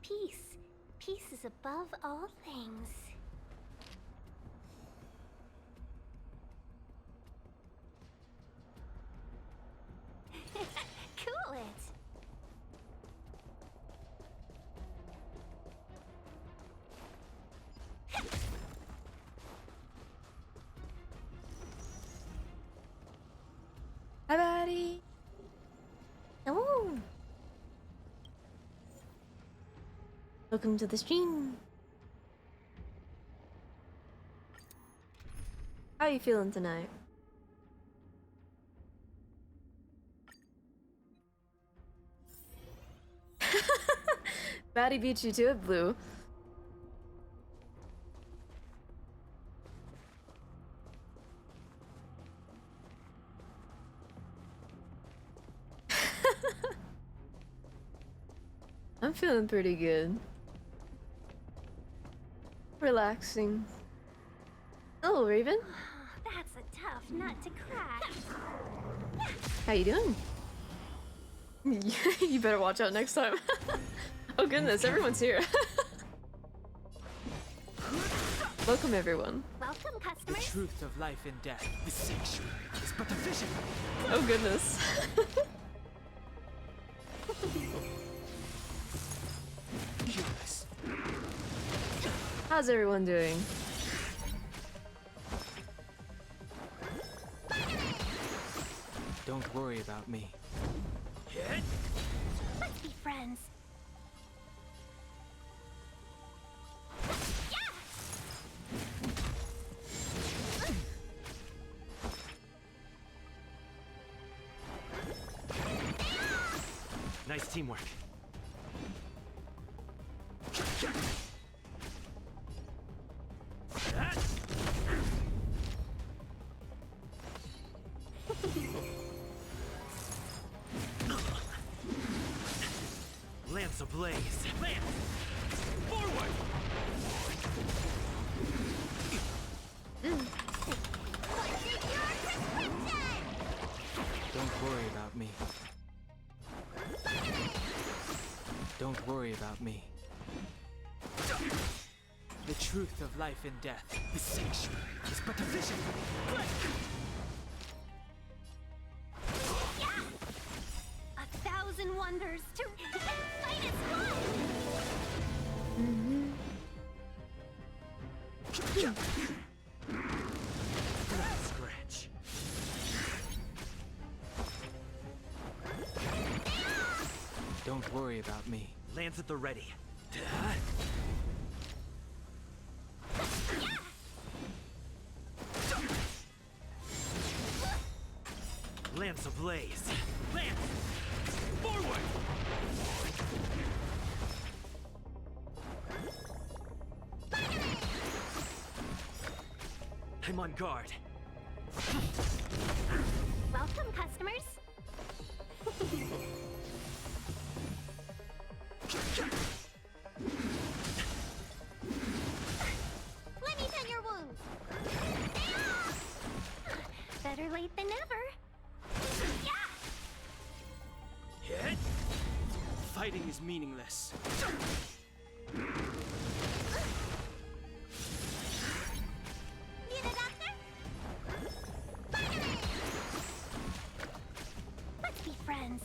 Peace. Peace is above all things. Cool it. Hi, buddy. Oh, Welcome to the stream. How are you feeling tonight? Batty beat you to it, Blue. I'm feeling pretty good. Relaxing. Oh, Raven. that's a tough nut to crack. How you doing? You better watch out next time. Oh goodness, everyone's here. Welcome everyone. Welcome, The customers. truth of life and death, the sanctuary, is but a vision. Oh goodness. Curious. How's everyone doing? Don't worry about me. Let's be friends. Nice teamwork. Lance ablaze. Lance! Forward! Don't worry about me. Don't worry about me. The truth of life and death, the sanctuary, is but a vision. A thousand wonders to fight is fun. Scratch. Don't worry about me. Lance at the ready. Lance ablaze. Lance! Forward! I'm on guard. Welcome, customers. Let me tend your wounds. Better late than never. Hit! Fighting is meaningless. Need a doctor? Let's be friends.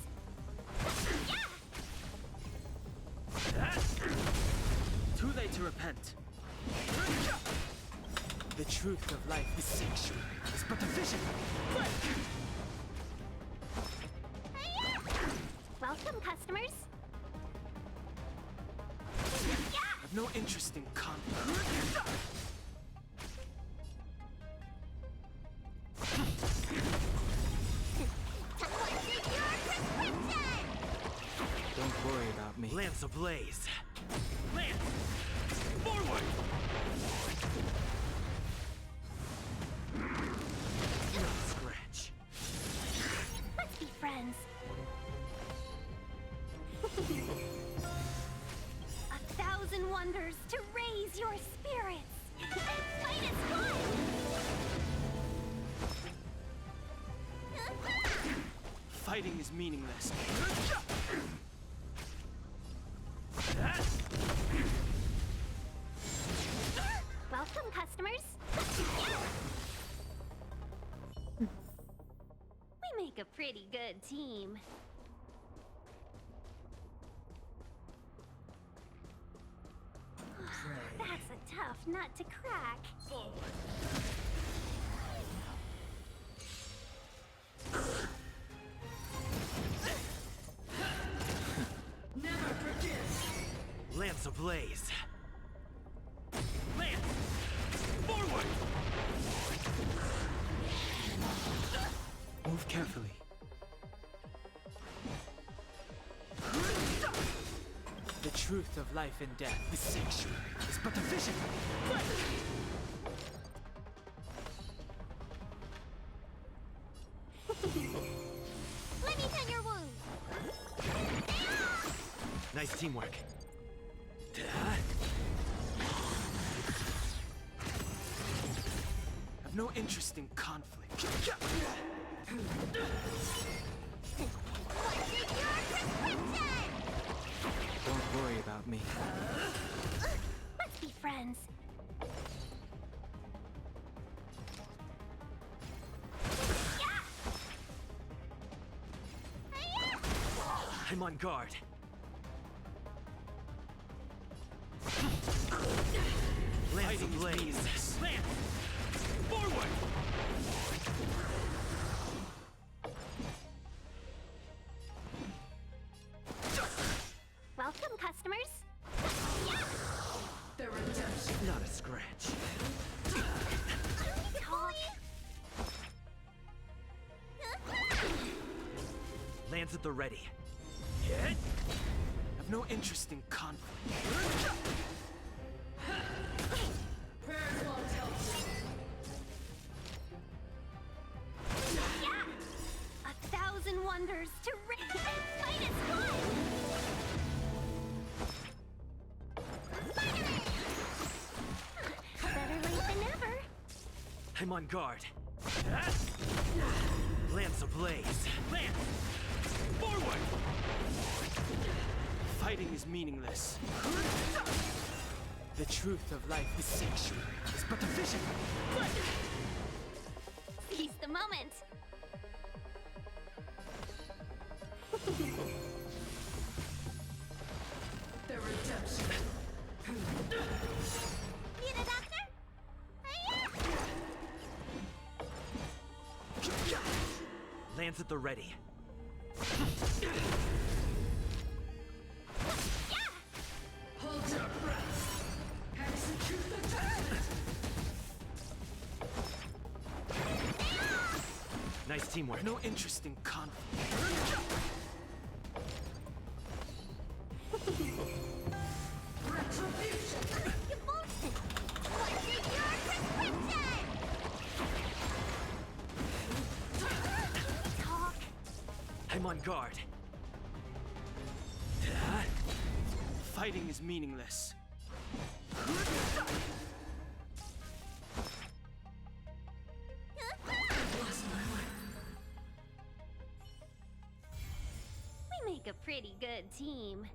Too late to repent. The truth of life is sanctuary, is but a vision. Welcome, customers. I've no interest in conflict. Don't worry about me. Lance ablaze. Lance! Forward! Scratch. Let's be friends. A thousand wonders to raise your spirits. Fight is fun. Fighting is meaningless. pretty good team. That's a tough nut to crack. Never forget! Lance ablaze. Lance! Forward! Move carefully. The truth of life and death, the sanctuary, is but a vision. Let me tend your wound. Nice teamwork. I've no interest in conflict. What's your prescription? Don't worry about me. Let's be friends. I'm on guard. Lance ablaze. Lance! Forward! Welcome, customers. The redemption. Not a scratch. Talk. Lance at the ready. I've no interest in conflict. Prayers won't help you. 1,000 wonders to raise minus one. Better late than never. I'm on guard. Lance ablaze. Lance! Forward! Fighting is meaningless. The truth of life, the sanctuary, is but a vision. Seize the moment. The redemption. Need a doctor? Lance at the ready. Hold your breath. Execute the target. Nice teamwork. No interest in conflict. Retribution. Emotion. What's your prescription? Talk. I'm on guard. Fighting is meaningless. We make a pretty good team.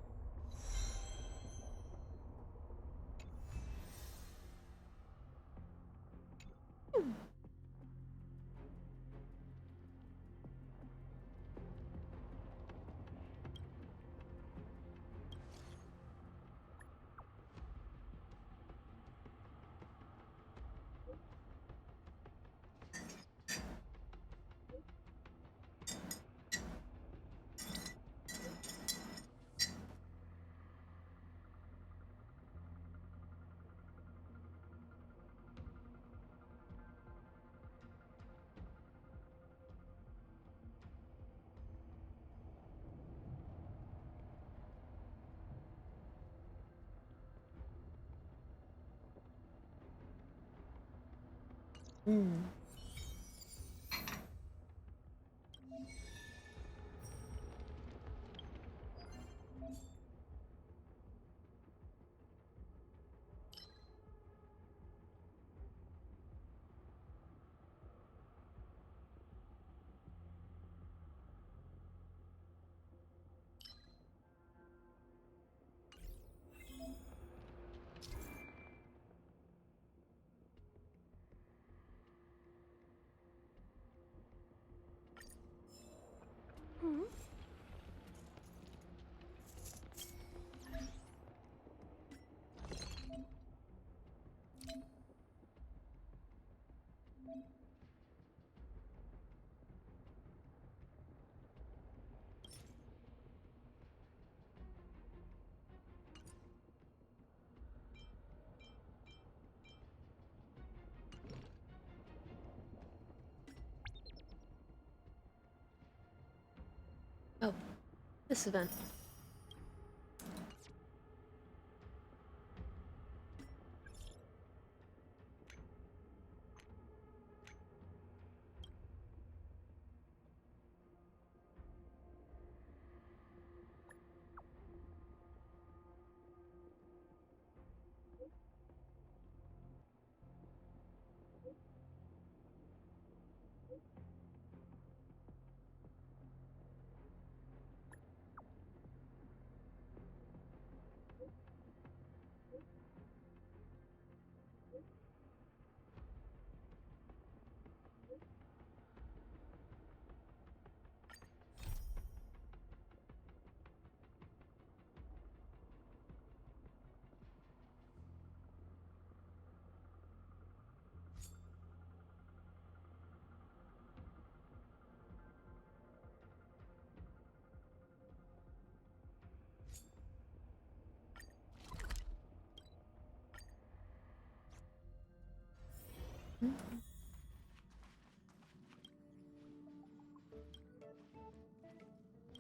This event.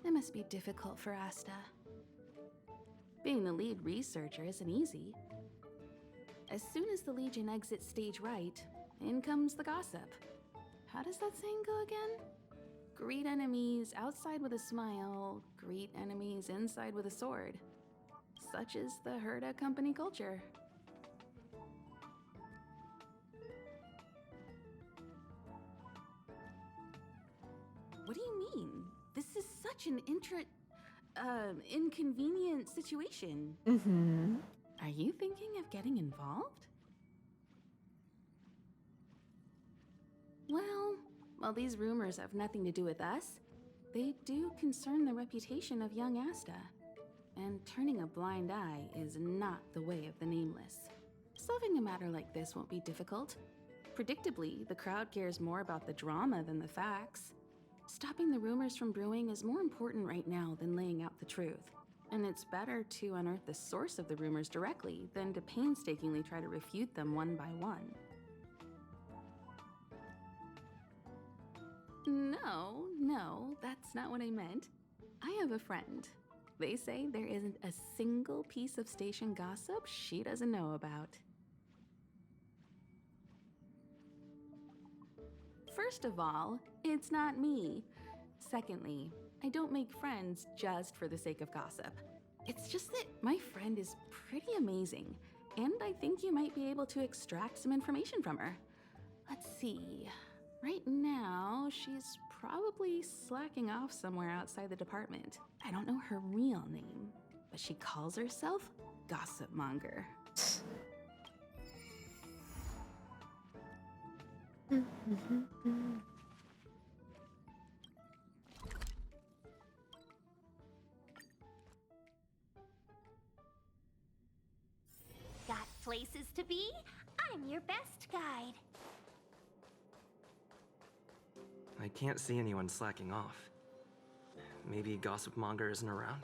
It must be difficult for Asta. Being the lead researcher isn't easy. As soon as the Legion exits stage right, in comes the gossip. How does that saying go again? Greet enemies outside with a smile, greet enemies inside with a sword. Such is the Herda company culture. What do you mean? This is such an inconvenient situation. Mm-hmm. Are you thinking of getting involved? Well, while these rumors have nothing to do with us, they do concern the reputation of young Asta. And turning a blind eye is not the way of the nameless. Solving a matter like this won't be difficult. Predictably, the crowd cares more about the drama than the facts. Stopping the rumors from brewing is more important right now than laying out the truth. And it's better to unearth the source of the rumors directly than to painstakingly try to refute them one by one. No, that's not what I meant. I have a friend. They say there isn't a single piece of station gossip she doesn't know about. First of all, it's not me. Secondly, I don't make friends just for the sake of gossip. It's just that my friend is pretty amazing, and I think you might be able to extract some information from her. Let's see. Right now, she's probably slacking off somewhere outside the department. I don't know her real name, but she calls herself Gossip Monger. Got places to be? I'm your best guide. I can't see anyone slacking off. Maybe Gossip Monger isn't around?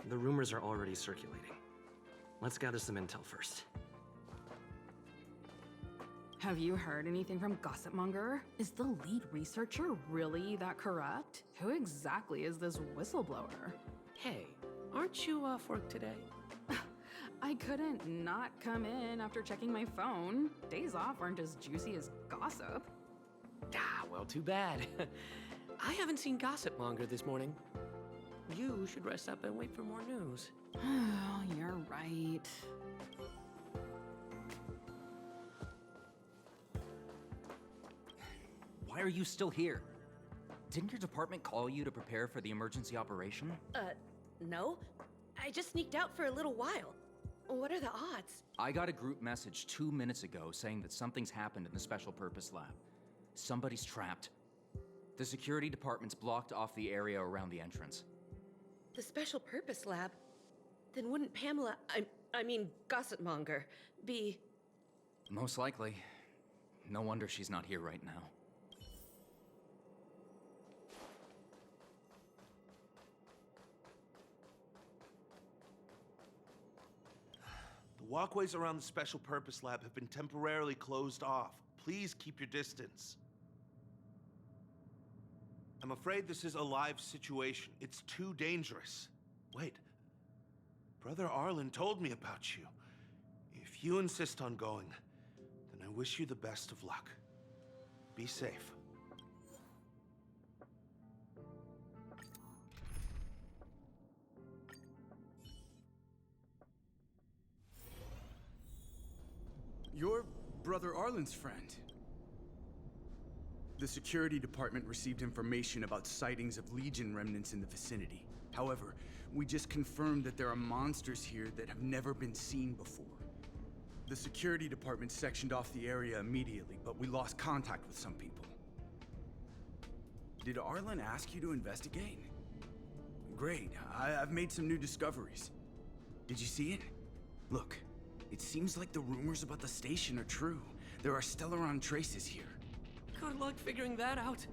The rumors are already circulating. Let's gather some intel first. Have you heard anything from Gossip Monger? Is the lead researcher really that corrupt? Who exactly is this whistleblower? Hey, aren't you off work today? I couldn't not come in after checking my phone. Days off aren't as juicy as gossip. Ah, well, too bad. I haven't seen Gossip Monger this morning. You should rest up and wait for more news. Oh, you're right. Why are you still here? Didn't your department call you to prepare for the emergency operation? No. I just sneaked out for a little while. What are the odds? I got a group message 2 minutes ago saying that something's happened in the Special Purpose Lab. Somebody's trapped. The security department's blocked off the area around the entrance. The Special Purpose Lab? Then wouldn't Pamela, I mean, Gossipmonger, be... Most likely. No wonder she's not here right now. The walkways around the Special Purpose Lab have been temporarily closed off. Please keep your distance. I'm afraid this is a live situation. It's too dangerous. Wait. Brother Arlen told me about you. If you insist on going, then I wish you the best of luck. Be safe. You're Brother Arlen's friend. The security department received information about sightings of Legion remnants in the vicinity. However, we just confirmed that there are monsters here that have never been seen before. The security department sectioned off the area immediately, but we lost contact with some people. Did Arlen ask you to investigate? Great. I've made some new discoveries. Did you see it? Look, it seems like the rumors about the station are true. There are Stellaron traces here. Good luck figuring that out.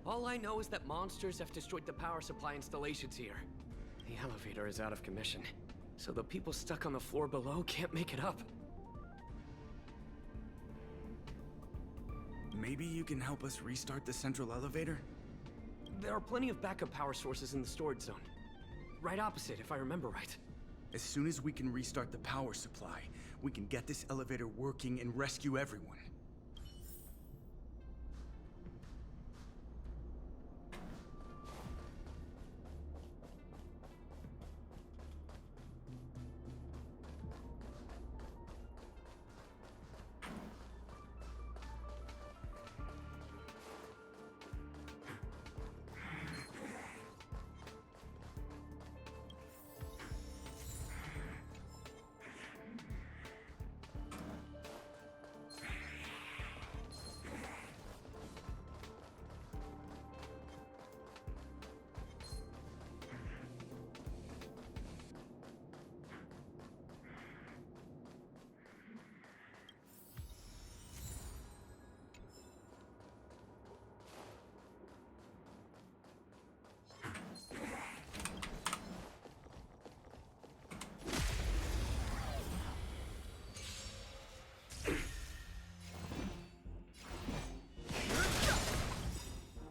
All I know is that monsters have destroyed the power supply installations here. The elevator is out of commission, so the people stuck on the floor below can't make it up. Maybe you can help us restart the central elevator? There are plenty of backup power sources in the storage zone. Right opposite, if I remember right. As soon as we can restart the power supply, we can get this elevator working and rescue everyone.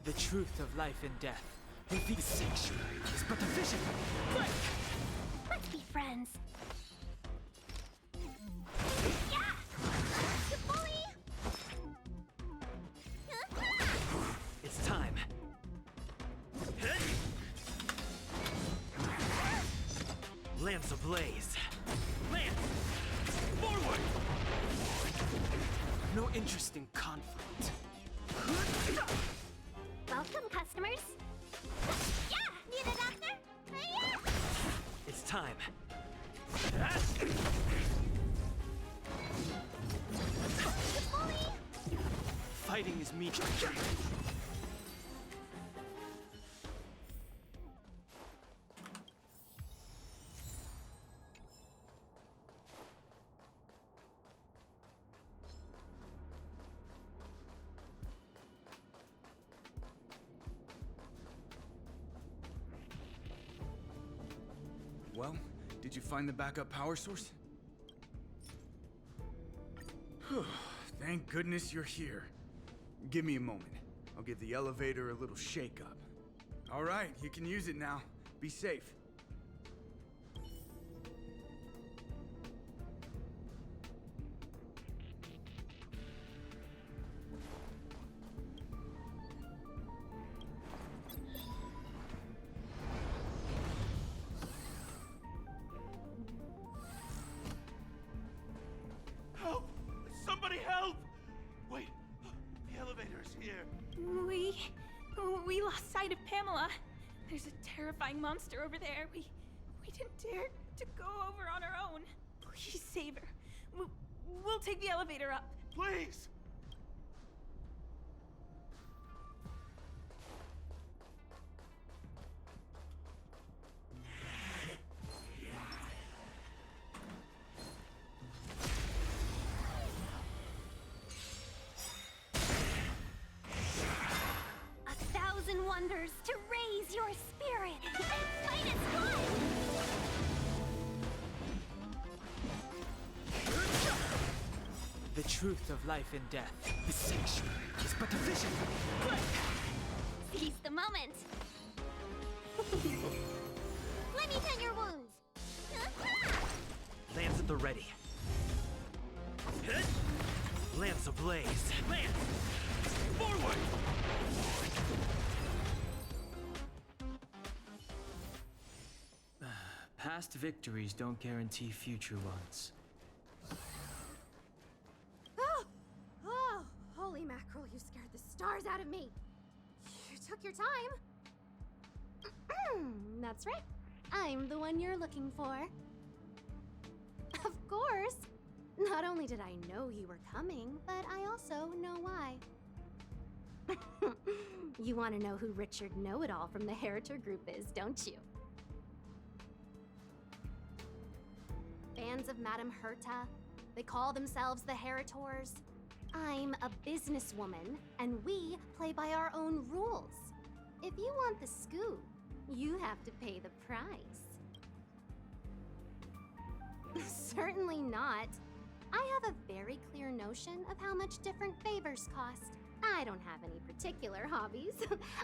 The truth of life and death. If the sanctuary is but a vision, quick! Let's be friends. Yeah! You bully! It's time. Lance ablaze. Lance! Forward! No interest in conflict. Welcome, customers. Yeah! Need a doctor? Yeah! It's time. You bully! Fighting is me. Well, did you find the backup power source? Thank goodness you're here. Give me a moment. I'll give the elevator a little shake-up. All right, you can use it now. Be safe. Help! Somebody help! Wait, the elevator is here. We lost sight of Pamela. There's a terrifying monster over there. didn't dare to go over on our own. Please save her. We'll take the elevator up. Please! Wonders to raise your spirit and fight as one! The truth of life and death, the sanctuary, is but a vision. Seize the moment! Let me tend your wounds! Lance at the ready. Lance ablaze. Lance! Forward! Past victories don't guarantee future ones. Oh, holy mackerel, you scared the stars out of me! You took your time. That's right. I'm the one you're looking for. Of course. Not only did I know you were coming, but I also know why. You want to know who Richard Know-It-All from the Heritor Group is, don't you? Fans of Madame Herta. They call themselves the Heritors. I'm a businesswoman, and we play by our own rules. If you want the scoop, you have to pay the price. Certainly not. I have a very clear notion of how much different favors cost. I don't have any particular hobbies.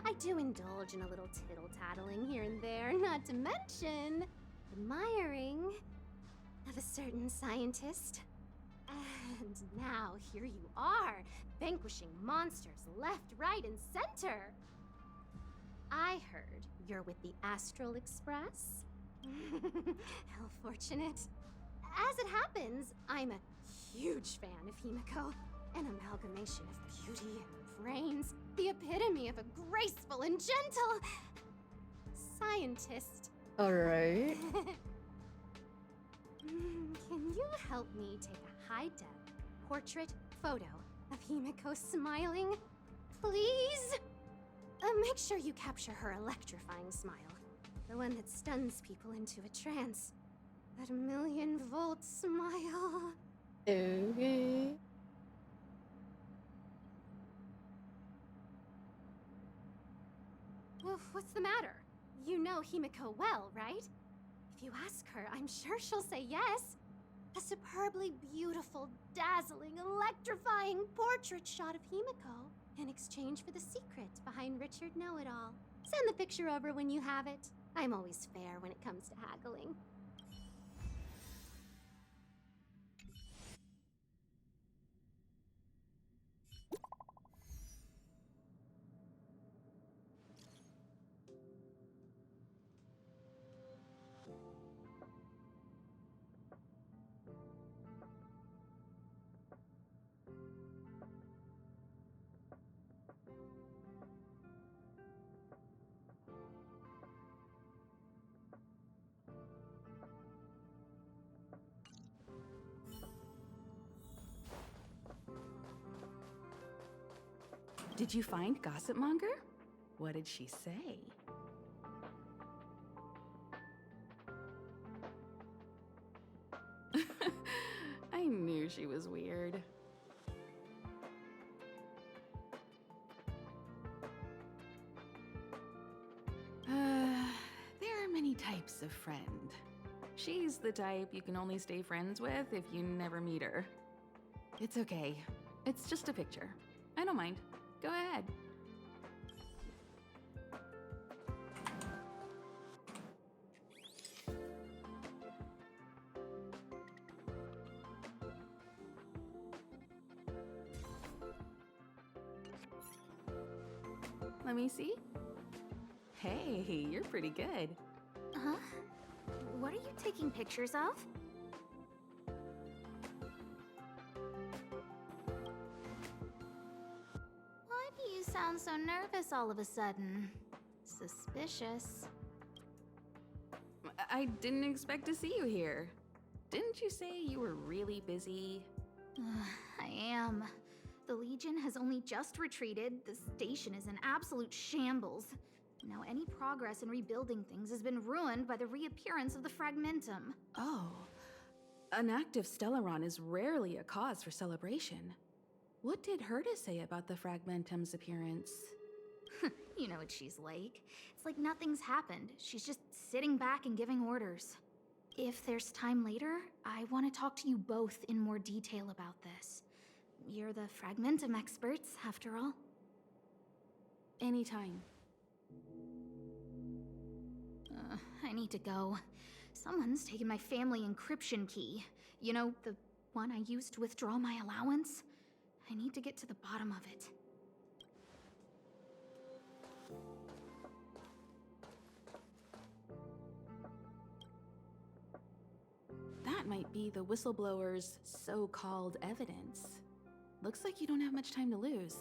I do indulge in a little tittle-tattling here and there, not to mention admiring of a certain scientist. And now here you are, vanquishing monsters left, right, and center. I heard you're with the Astral Express. How fortunate. As it happens, I'm a huge fan of Himiko. An amalgamation of beauty and brains. The epitome of a graceful and gentle scientist. Alright. Can you help me take a high-def portrait photo of Himiko smiling? Please? Make sure you capture her electrifying smile. The one that stuns people into a trance. That 1,000,000-volt smile. Okay. Well, what's the matter? You know Himiko well, right? If you ask her, I'm sure she'll say yes. A superbly beautiful, dazzling, electrifying portrait shot of Himiko in exchange for the secret behind Richard Know-It-All. Send the picture over when you have it. I'm always fair when it comes to haggling. Did you find Gossip Monger? What did she say? I knew she was weird. There are many types of friend. She's the type you can only stay friends with if you never meet her. It's okay. It's just a picture. I don't mind. Go ahead. Let me see. Hey, you're pretty good. Huh? What are you taking pictures of? Why do you sound so nervous all of a sudden? Suspicious. I didn't expect to see you here. Didn't you say you were really busy? I am. The Legion has only just retreated. The station is in absolute shambles. Now any progress in rebuilding things has been ruined by the reappearance of the Fragmentum. Oh. An active Stellaron is rarely a cause for celebration. What did Herta say about the Fragmentum's appearance? You know what she's like. It's like nothing's happened. She's just sitting back and giving orders. If there's time later, I want to talk to you both in more detail about this. You're the Fragmentum experts, after all. Anytime. I need to go. Someone's taken my family encryption key. You know, the one I used to withdraw my allowance? I need to get to the bottom of it. That might be the whistleblower's so-called evidence. Looks like you don't have much time to lose.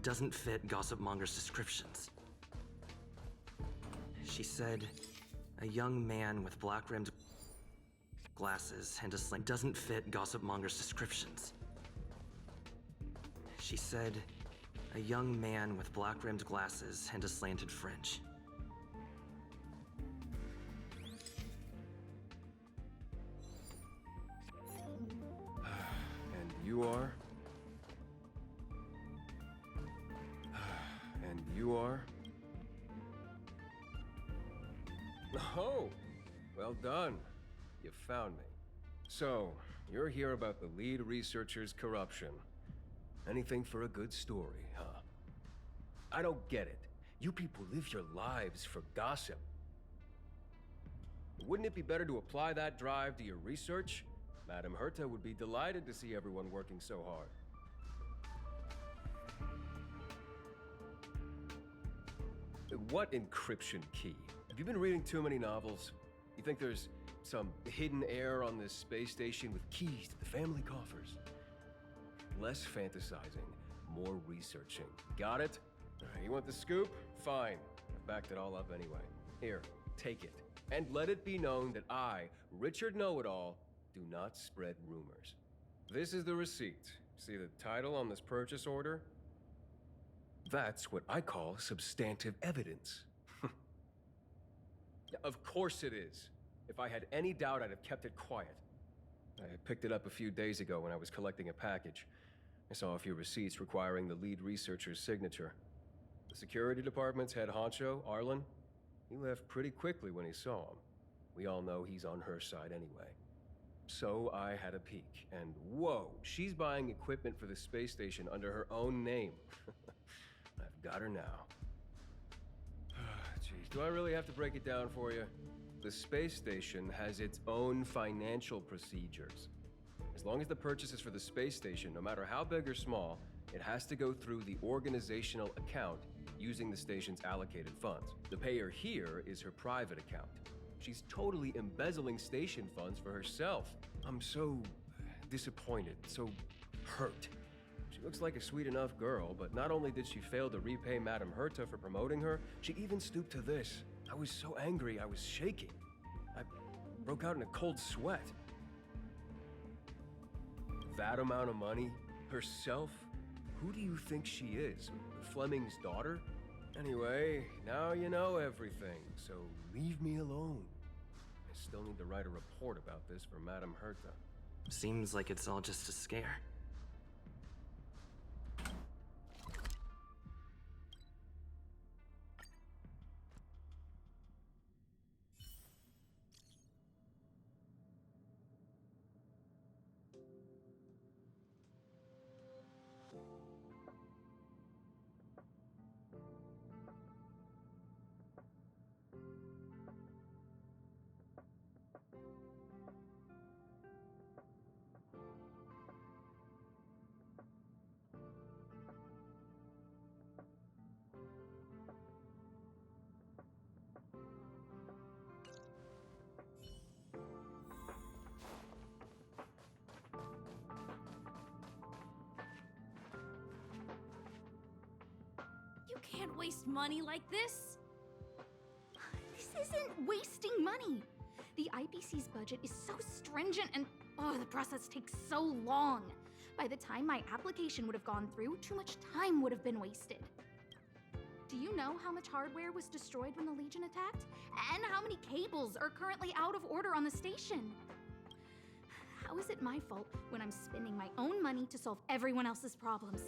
Doesn't fit Gossip Monger's descriptions. She said, a young man with black-rimmed glasses and a sling. Doesn't fit Gossip Monger's descriptions. She said, a young man with black-rimmed glasses and a slanted fringe. And you are? And you are? Oh, well done. You found me. So, you're here about the lead researcher's corruption. Anything for a good story, huh? I don't get it. You people live your lives for gossip. Wouldn't it be better to apply that drive to your research? Madame Herta would be delighted to see everyone working so hard. What encryption key? Have you been reading too many novels? You think there's some hidden heir on this space station with keys to the family coffers? Less fantasizing, more researching. Got it? You want the scoop? Fine. I've backed it all up anyway. Here, take it. And let it be known that I, Richard Know-It-All, do not spread rumors. This is the receipt. See the title on this purchase order? That's what I call substantive evidence. Of course it is. If I had any doubt, I'd have kept it quiet. I picked it up a few days ago when I was collecting a package. I saw a few receipts requiring the lead researcher's signature. The security department's head honcho, Arlen, he left pretty quickly when he saw him. We all know he's on her side anyway. So I had a peek, and whoa, she's buying equipment for the space station under her own name. I've got her now. Jeez, do I really have to break it down for you? The space station has its own financial procedures. As long as the purchase is for the space station, no matter how big or small, it has to go through the organizational account using the station's allocated funds. The payer here is her private account. She's totally embezzling station funds for herself. I'm so disappointed, so hurt. She looks like a sweet enough girl, but not only did she fail to repay Madame Herta for promoting her, she even stooped to this. I was so angry, I was shaking. broke out in a cold sweat. That amount of money? Herself? Who do you think she is? Fleming's daughter? Anyway, now you know everything, so leave me alone. I still need to write a report about this for Madame Hertha. Seems like it's all just a scare. You can't waste money like this. This isn't wasting money. The IPC's budget is so stringent and the process takes so long. By the time my application would have gone through, too much time would have been wasted. Do you know how much hardware was destroyed when the Legion attacked? And how many cables are currently out of order on the station? How is it my fault when I'm spending my own money to solve everyone else's problems?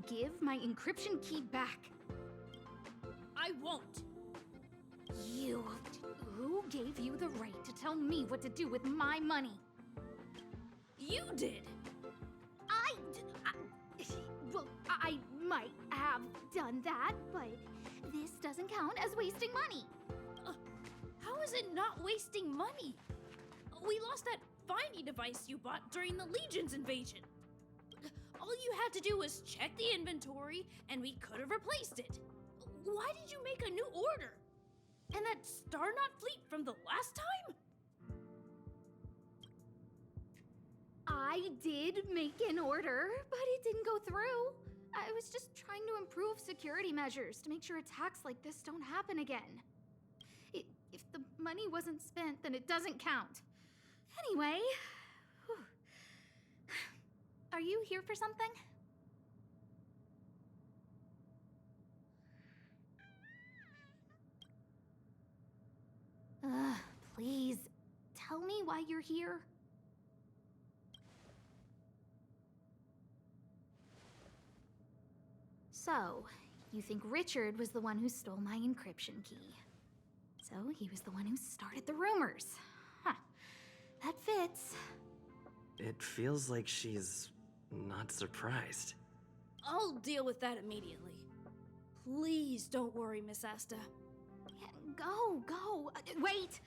Give my encryption key back. I won't. You. Who gave you the right to tell me what to do with my money? You did. Well, I might have done that, but this doesn't count as wasting money. How is it not wasting money? We lost that finding device you bought during the Legion's invasion. All you had to do was check the inventory, and we could have replaced it. Why did you make a new order? And that Starnaut fleet from the last time? I did make an order, but it didn't go through. I was just trying to improve security measures to make sure attacks like this don't happen again. If the money wasn't spent, then it doesn't count. Anyway, are you here for something? Please, tell me why you're here. So, you think Richard was the one who stole my encryption key. So, he was the one who started the rumors. Huh. That fits. It feels like she's not surprised. I'll deal with that immediately. Please don't worry, Miss Asta. Yeah, go. Wait!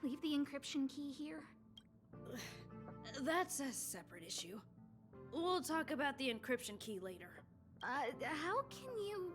Leave the encryption key here. That's a separate issue. We'll talk about the encryption key later. How can you...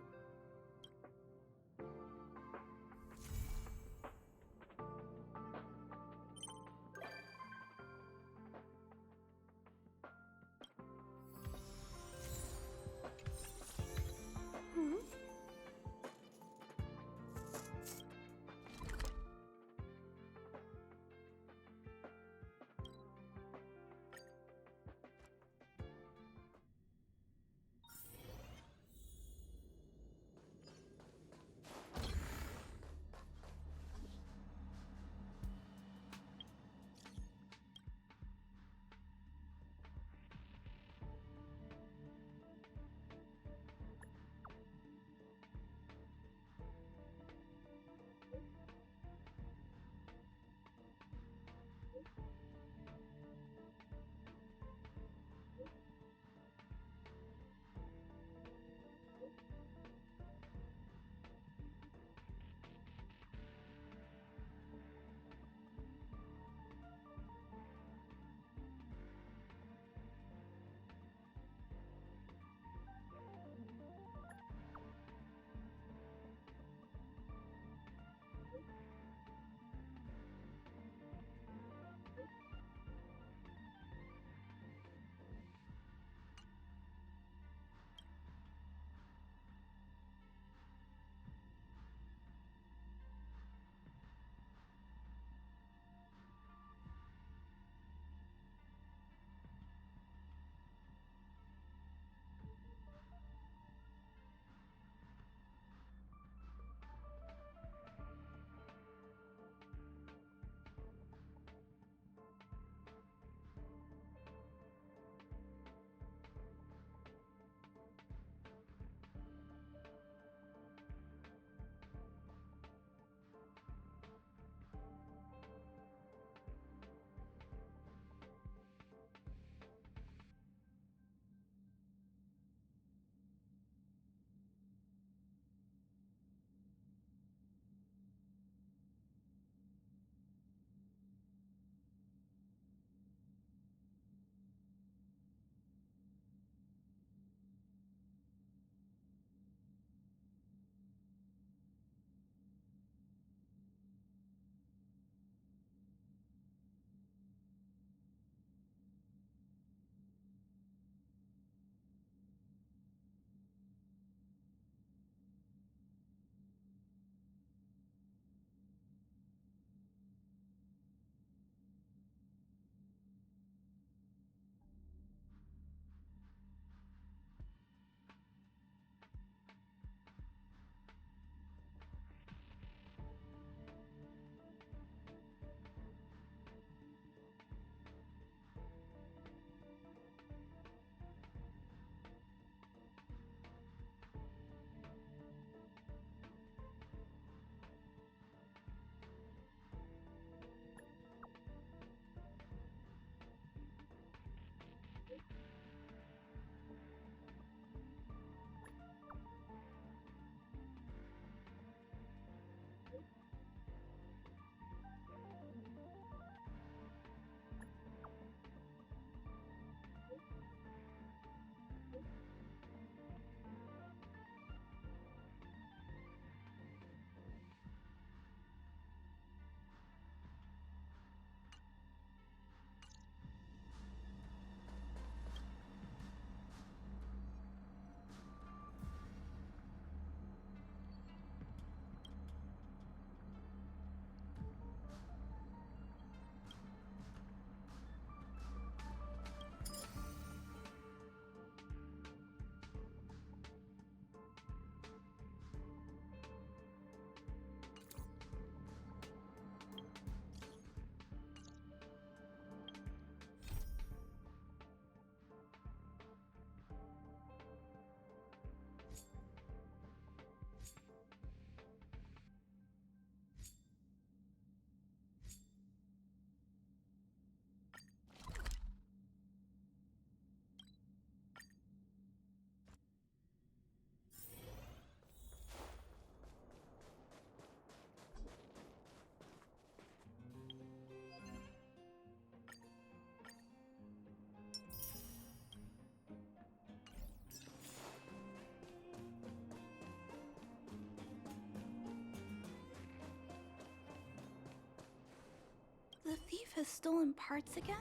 has stolen parts again?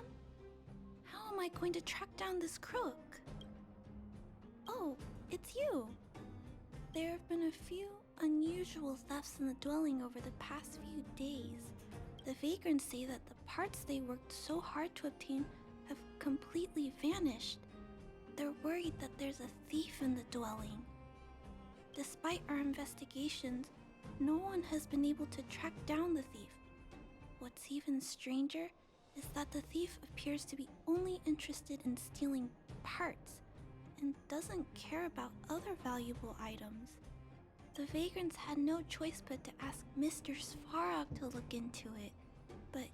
How am I going to track down this crook? Oh, it's you. There have been a few unusual thefts in the dwelling over the past few days. The vagrants say that the parts they worked so hard to obtain have completely vanished. They're worried that there's a thief in the dwelling. Despite our investigations, no one has been able to track down the thief. What's even stranger is that the thief appears to be only interested in stealing parts and doesn't care about other valuable items. The vagrants had no choice but to ask Mr. Svarog to look into it, but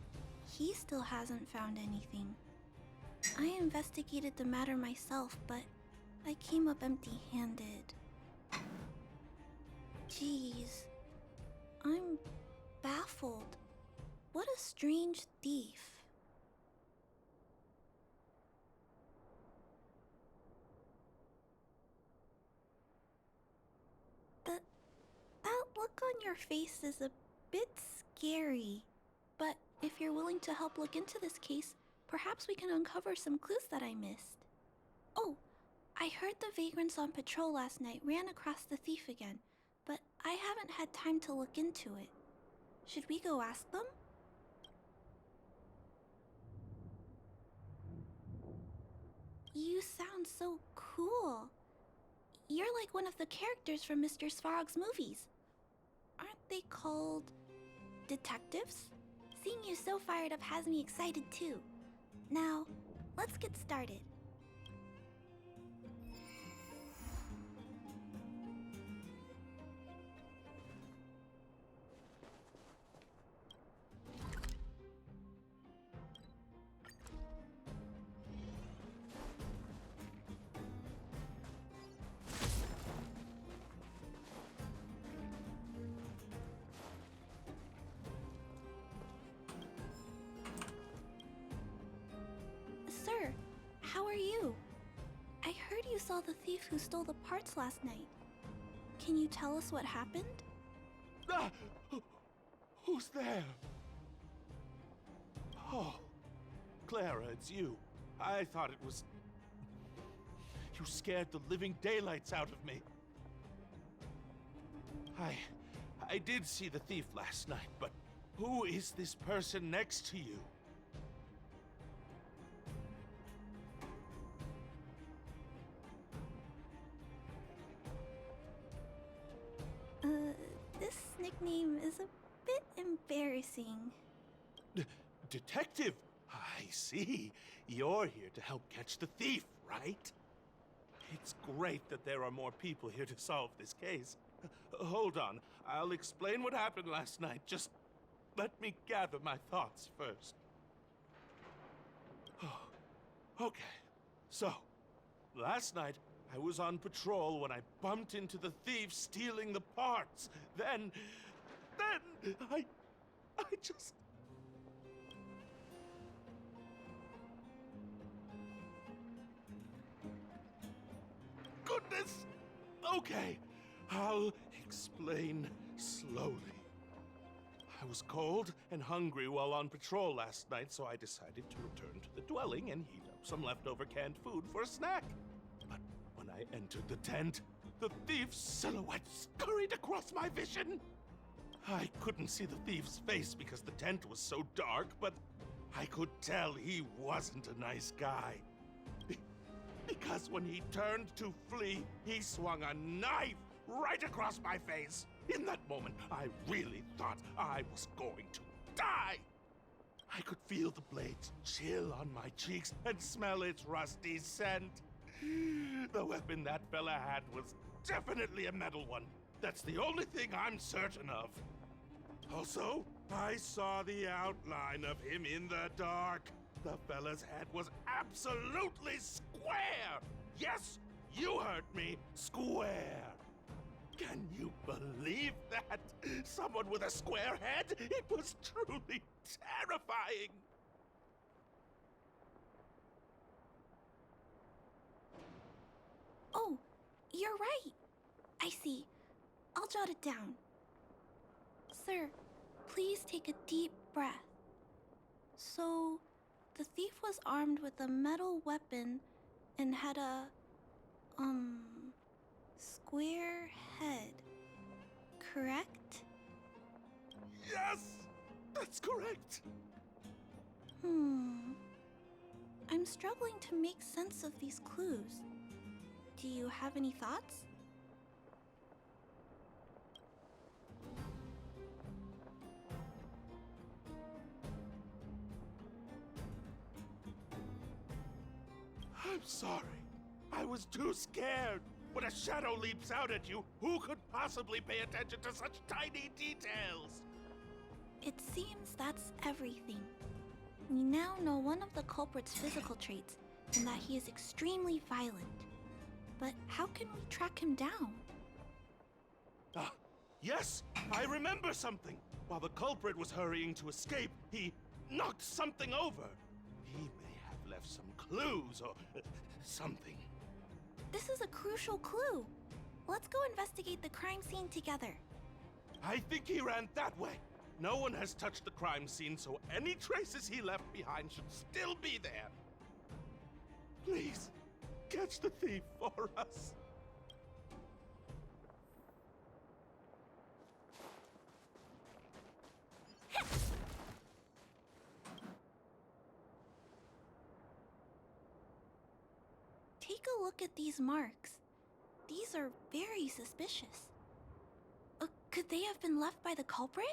he still hasn't found anything. I investigated the matter myself, but I came up empty-handed. Jeez, I'm baffled. What a strange thief. That look on your face is a bit scary. But if you're willing to help look into this case, perhaps we can uncover some clues that I missed. Oh, I heard the vagrants on patrol last night ran across the thief again, but I haven't had time to look into it. Should we go ask them? You sound so cool. You're like one of the characters from Mr. Svarog's movies. Aren't they called detectives? Seeing you so fired up has me excited too. Now, let's get started. Sir, how are you? I heard you saw the thief who stole the parts last night. Can you tell us what happened? Ah! Who's there? Oh, Clara, it's you. I thought it was... You scared the living daylights out of me. I did see the thief last night, but who is this person next to you? This nickname is a bit embarrassing. Detective? I see. You're here to help catch the thief, right? It's great that there are more people here to solve this case. Hold on. I'll explain what happened last night. Just let me gather my thoughts first. Okay. So, last night, I was on patrol when I bumped into the thief stealing the parts. Then I just... Goodness! Okay, I'll explain slowly. I was cold and hungry while on patrol last night, so I decided to return to the dwelling and heat up some leftover canned food for a snack. But when I entered the tent, the thief's silhouette scurried across my vision. I couldn't see the thief's face because the tent was so dark, but I could tell he wasn't a nice guy. Because when he turned to flee, he swung a knife right across my face. In that moment, I really thought I was going to die. I could feel the blades chill on my cheeks and smell its rusty scent. The weapon that fella had was definitely a metal one. That's the only thing I'm certain of. Also, I saw the outline of him in the dark. The fella's head was absolutely square! Yes, you heard me, square! Can you believe that? Someone with a square head? It was truly terrifying! Oh, you're right. I see. I'll jot it down. Sir, please take a deep breath. So, the thief was armed with a metal weapon and had a, square head. Correct? Yes! That's correct! I'm struggling to make sense of these clues. Do you have any thoughts? I'm sorry. I was too scared. When a shadow leaps out at you, who could possibly pay attention to such tiny details? It seems that's everything. We now know one of the culprit's physical traits, and that he is extremely violent. But how can we track him down? Ah, yes! I remember something! While the culprit was hurrying to escape, he knocked something over. He may have left some clues or something. This is a crucial clue. Let's go investigate the crime scene together. I think he ran that way. No one has touched the crime scene, so any traces he left behind should still be there. Please, catch the thief for us. Take a look at these marks. These are very suspicious. Could they have been left by the culprit?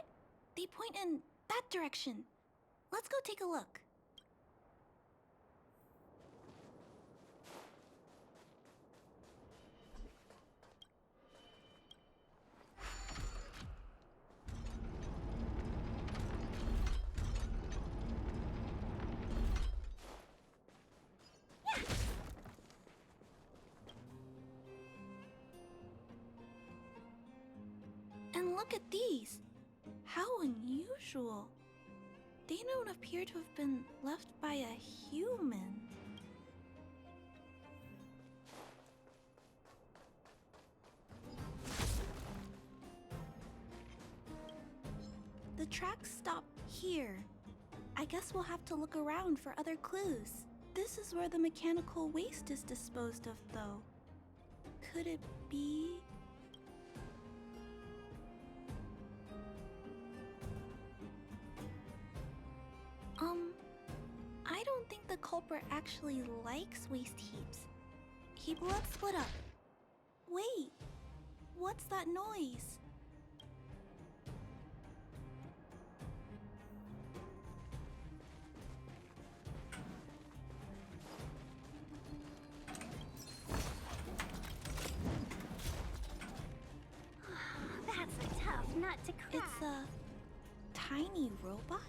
They point in that direction. Let's go take a look. And look at these. How unusual. They don't appear to have been left by a human. The tracks stop here. I guess we'll have to look around for other clues. This is where the mechanical waste is disposed of, though. Could it be... I don't think the culprit actually likes waste heaps. Let's split up. Wait, what's that noise? That's a tough nut to crack. It's a tiny robot?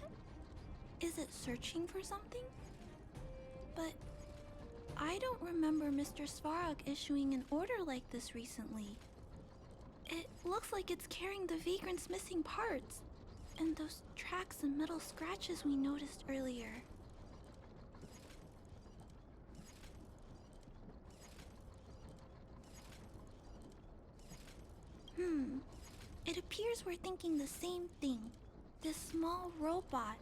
Is it searching for something? But I don't remember Mr. Svarog issuing an order like this recently. It looks like it's carrying the vagrant's missing parts, and those tracks and metal scratches we noticed earlier. It appears we're thinking the same thing. This small robot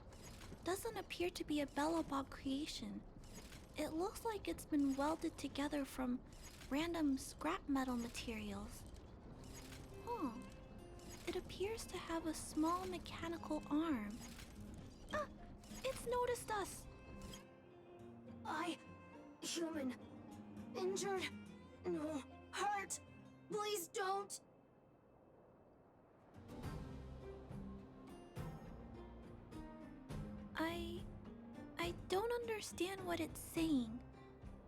doesn't appear to be a Belobog creation. It looks like it's been welded together from random scrap metal materials. It appears to have a small mechanical arm. It's noticed us. Human. Injured. No. Hurt. Please don't. I don't understand what it's saying,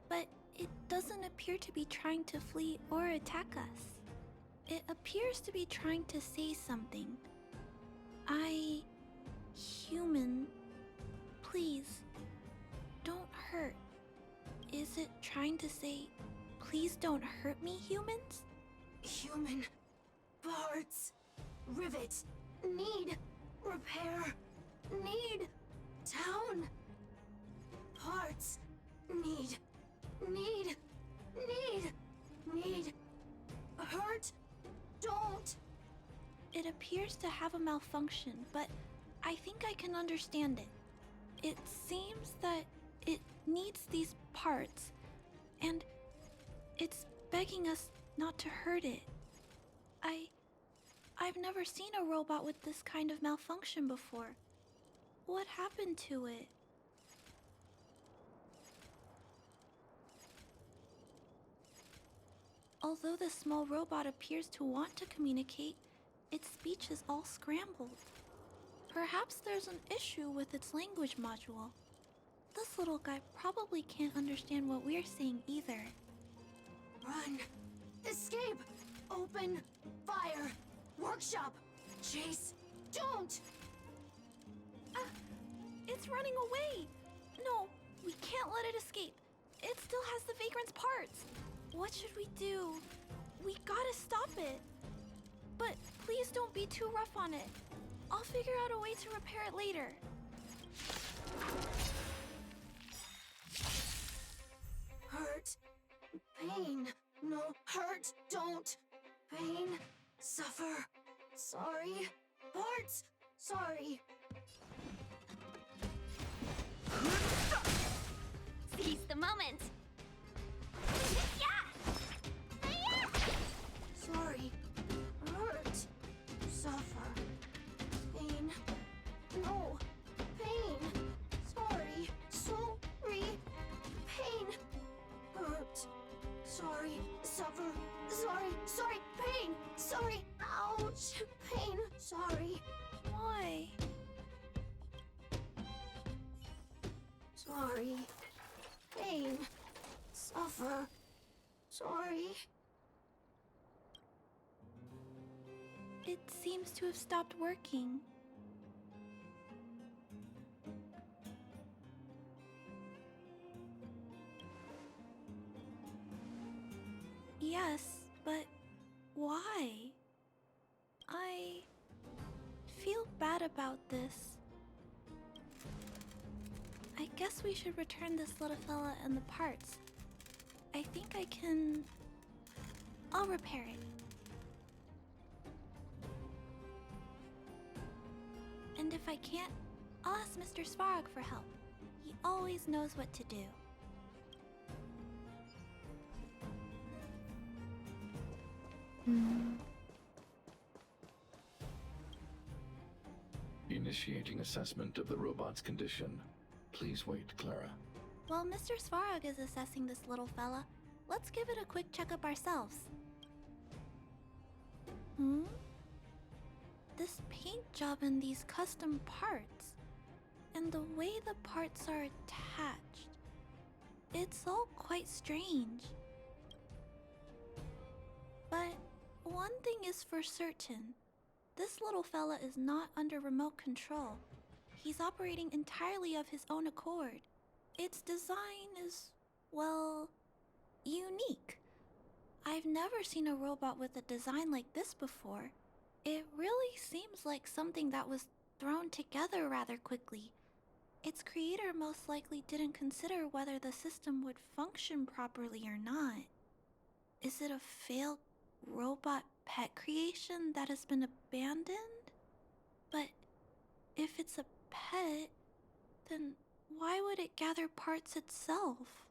but it doesn't appear to be trying to flee or attack us. It appears to be trying to say something. Human, please, don't hurt. Is it trying to say, please don't hurt me, humans? Human. Parts. Rivet. Need. Repair. Need. Town. Parts. Need. Hurt. Don't. It appears to have a malfunction, but I think I can understand it. It seems that needs these parts, and it's begging us not to hurt it. I've never seen a robot with this kind of malfunction before. What happened to it? Although the small robot appears to want to communicate, its speech is all scrambled. Perhaps there's an issue with its language module. This little guy probably can't understand what we're saying either. Run! Escape! Open! Fire! Workshop! Chase! Don't! It's running away! No, we can't let it escape. It still has the Vagrant's parts. What should we do? We gotta stop it. But please don't be too rough on it. I'll figure out a way to repair it later. Hurt. Pain. No, hurt. Don't. Pain. Suffer. Sorry. Parts. Sorry. Seize the moment. Sorry. Hurt. Suffer. Pain. No. Pain. Sorry. Sorry. Pain. Hurt. Sorry. Suffer. Sorry. Sorry. Pain. Sorry. Ouch. Pain. Sorry. Why? Sorry. Pain. Suffer. Sorry. It seems to have stopped working. Yes, but why? I feel bad about this. I guess we should return this little fella and the parts. I think I can... I'll repair it. And if I can't, I'll ask Mr. Svarog for help. He always knows what to do. Initiating assessment of the robot's condition. Please wait, Clara. While Mr. Svarog is assessing this little fella, let's give it a quick checkup ourselves. This paint job and these custom parts, and the way the parts are attached, it's all quite strange. But one thing is for certain, this little fella is not under remote control. He's operating entirely of his own accord. Its design is, well, unique. I've never seen a robot with a design like this before. It really seems like something that was thrown together rather quickly. Its creator most likely didn't consider whether the system would function properly or not. Is it a failed robot pet creation that has been abandoned? But if it's a pet, then why would it gather parts itself?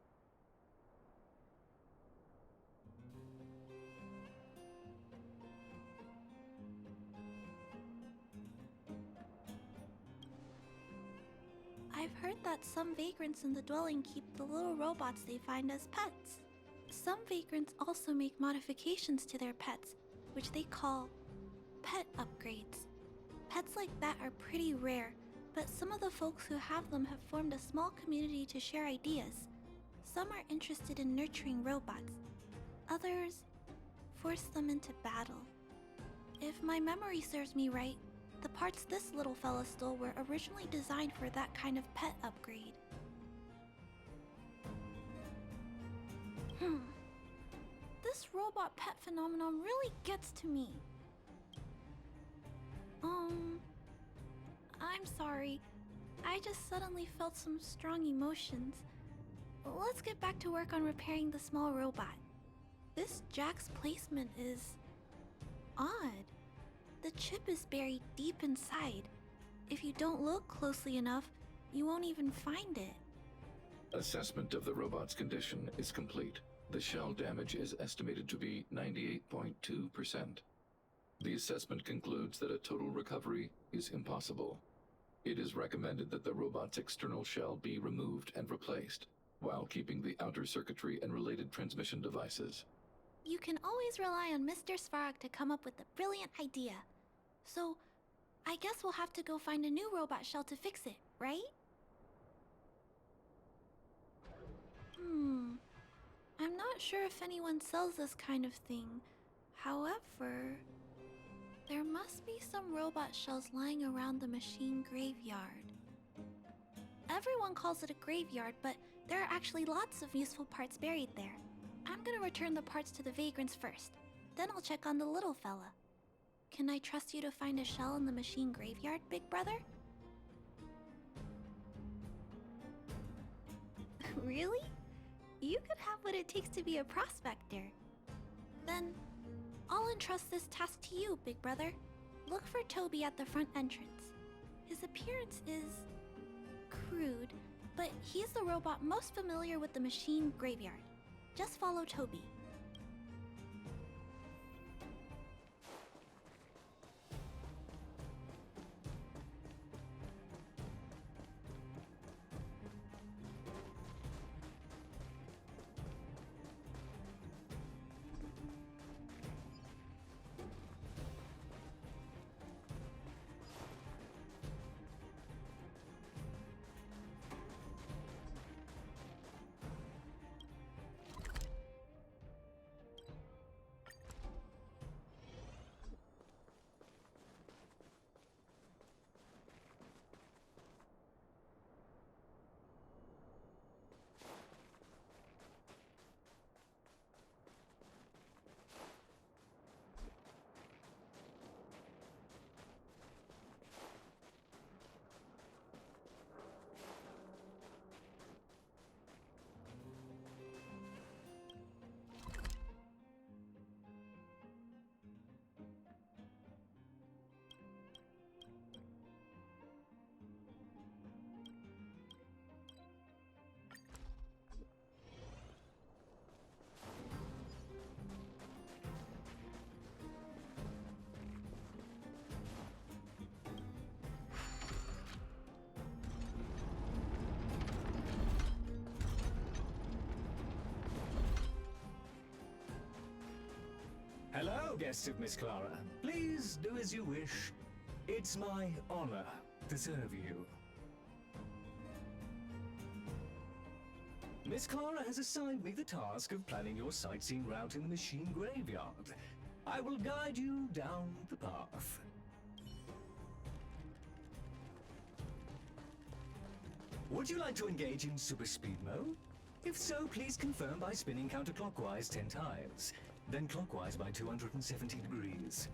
I've heard that some vagrants in the dwelling keep the little robots they find as pets. Some vagrants also make modifications to their pets, which they call pet upgrades. Pets like that are pretty rare, but some of the folks who have them have formed a small community to share ideas. Some are interested in nurturing robots. Others force them into battle. If my memory serves me right, the parts this little fella stole were originally designed for that kind of pet upgrade. This robot pet phenomenon really gets to me. I'm sorry. I just suddenly felt some strong emotions. Let's get back to work on repairing the small robot. This jack's placement is odd. The chip is buried deep inside. If you don't look closely enough, you won't even find it. Assessment of the robot's condition is complete. The shell damage is estimated to be 98.2%. The assessment concludes that a total recovery is impossible. It is recommended that the robot's external shell be removed and replaced, while keeping the outer circuitry and related transmission devices. You can always rely on Mr. Svarog to come up with a brilliant idea. So, I guess we'll have to go find a new robot shell to fix it, right? I'm not sure if anyone sells this kind of thing. However, there must be some robot shells lying around the machine graveyard. Everyone calls it a graveyard, but there are actually lots of useful parts buried there. I'm gonna return the parts to the vagrants first. Then I'll check on the little fella. Can I trust you to find a shell in the machine graveyard, big brother? Really? You could have what it takes to be a prospector. Then, I'll entrust this task to you, big brother. Look for Toby at the front entrance. His appearance is crude, but he's the robot most familiar with the machine graveyard. Just follow Toby. Hello, guests of Miss Clara. Please do as you wish. It's my honor to serve you. Miss Clara has assigned me the task of planning your sightseeing route in the machine graveyard. I will guide you down the path. Would you like to engage in super speed mode? If so, please confirm by spinning counterclockwise 10 times. Then clockwise by 270 degrees.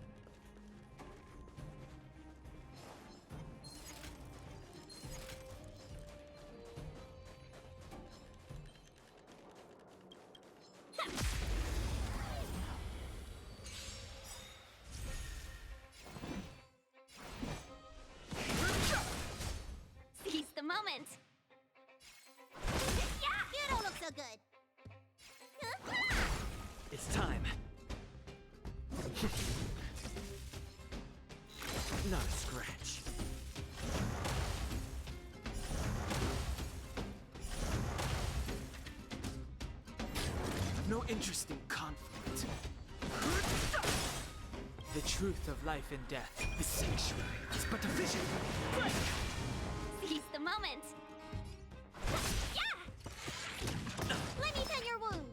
Seize the moment. Yeah, you don't look so good. It's time. Not a scratch. I've no interest in conflict. The truth of life and death, the sanctuary, is but a vision. Break! Seize the moment. Yeah! Let me tend your wounds.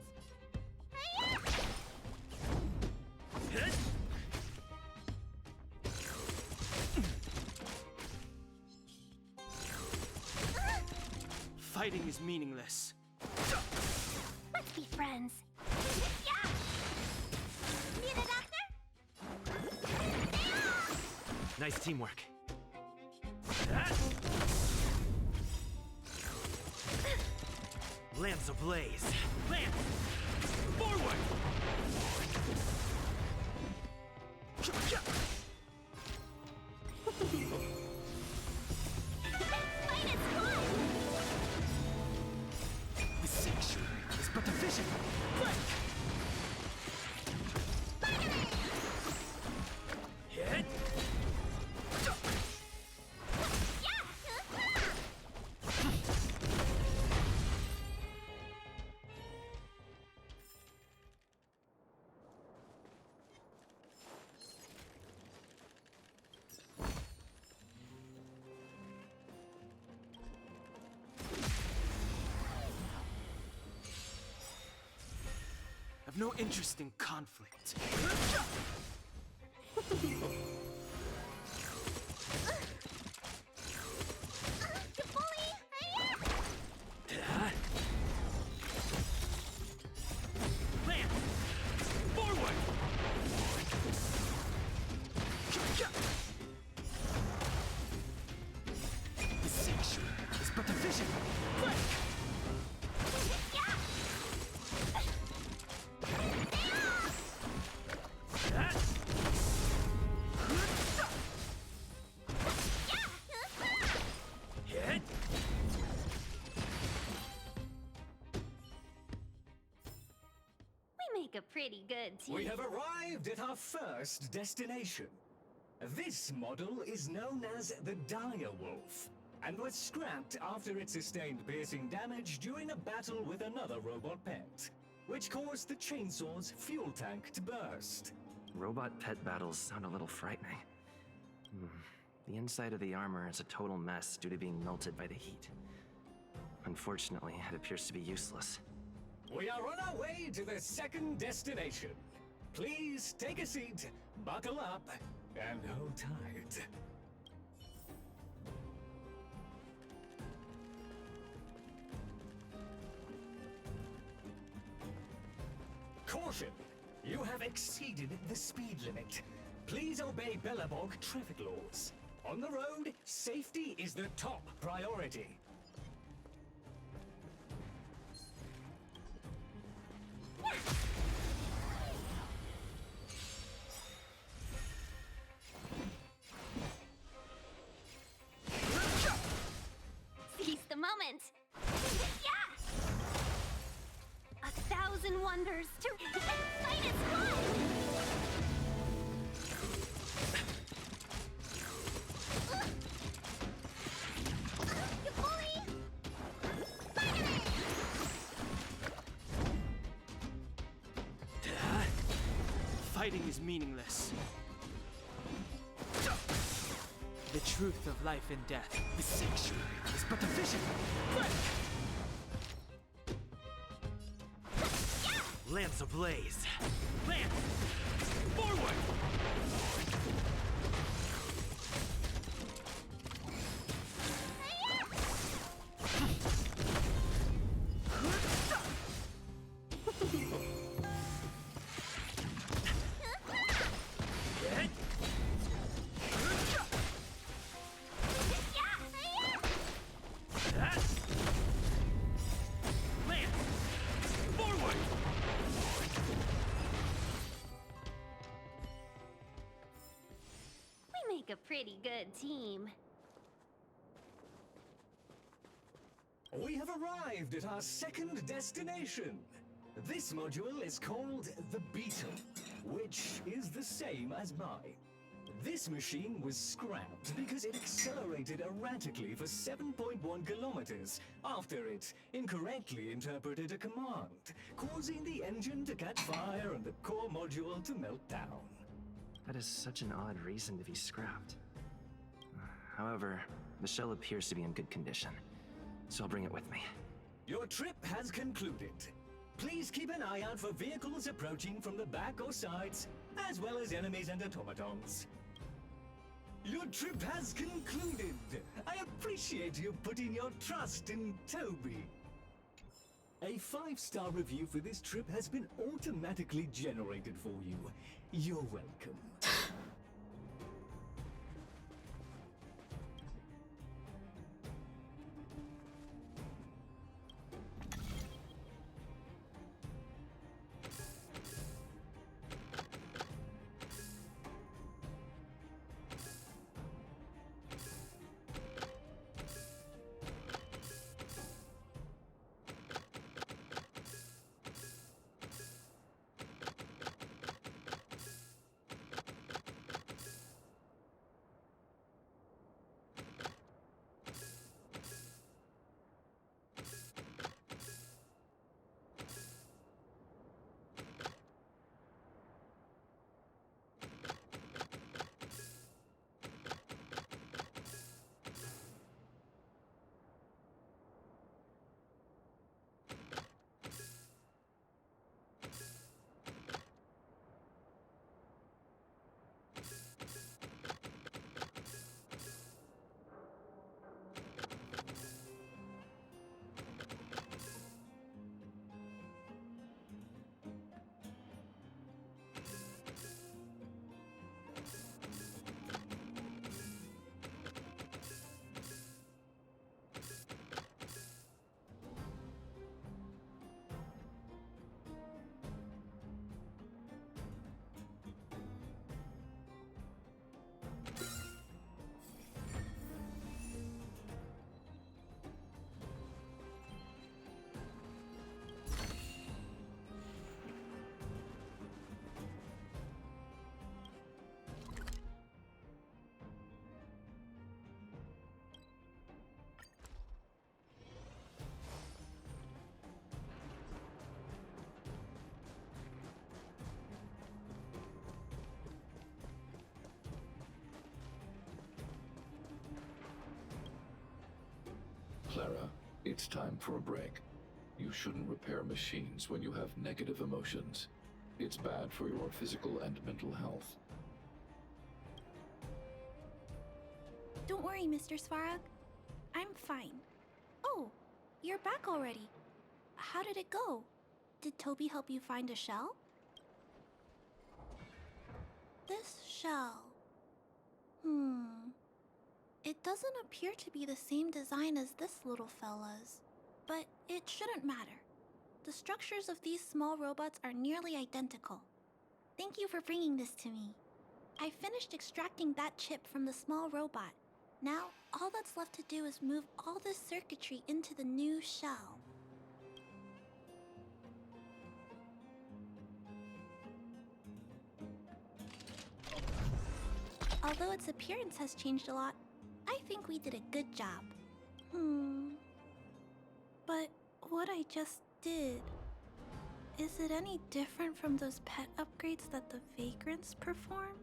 Fighting is meaningless. Let's be friends. Yeah! Need a doctor? Nice teamwork. Lance ablaze. Lance! Forward! no interest in conflict. Land! Forward! The sanctuary is but a vision. Quick! Hit! We make a pretty good team. We have arrived at our first destination. This model is known as the Dire Wolf, and was scrapped after it sustained piercing damage during a battle with another robot pet, which caused the chainsaw's fuel tank to burst. Robot pet battles sound a little frightening. The inside of the armor is a total mess due to being melted by the heat. Unfortunately, it appears to be useless. We are on our way to the second destination. Please take a seat, buckle up, and hold tight. Caution! You have exceeded the speed limit. Please obey Bellabog traffic laws. On the road, safety is the top priority. Seize the moment. Yeah! 1,000 wonders to fight its blood. Fighting is meaningless. The truth of life and death, the sanctuary, is but a vision. Quick! Lance ablaze! Lance! Forward! We make a pretty good team. We have arrived at our second destination. This module is called the Beetle, which is the same as mine. This machine was scrapped because it accelerated erratically for 7.1 kilometers after it incorrectly interpreted a command, causing the engine to catch fire and the core module to melt down. That is such an odd reason to be scrapped. However, the shell appears to be in good condition, so I'll bring it with me. Your trip has concluded. Please keep an eye out for vehicles approaching from the back or sides, as well as enemies and automatons. Your trip has concluded. I appreciate you putting your trust in Toby. A 5-star review for this trip has been automatically generated for you. You're welcome. Clara, it's time for a break. You shouldn't repair machines when you have negative emotions. It's bad for your physical and mental health. Don't worry, Mr. Svarog. I'm fine. Oh, you're back already. How did it go? Did Toby help you find a shell? This shell... It doesn't appear to be the same design as this little fella's. But it shouldn't matter. The structures of these small robots are nearly identical. Thank you for bringing this to me. I finished extracting that chip from the small robot. Now, all that's left to do is move all this circuitry into the new shell. Although its appearance has changed a lot, I think we did a good job. But what I just did... Is it any different from those pet upgrades that the Vagrants perform?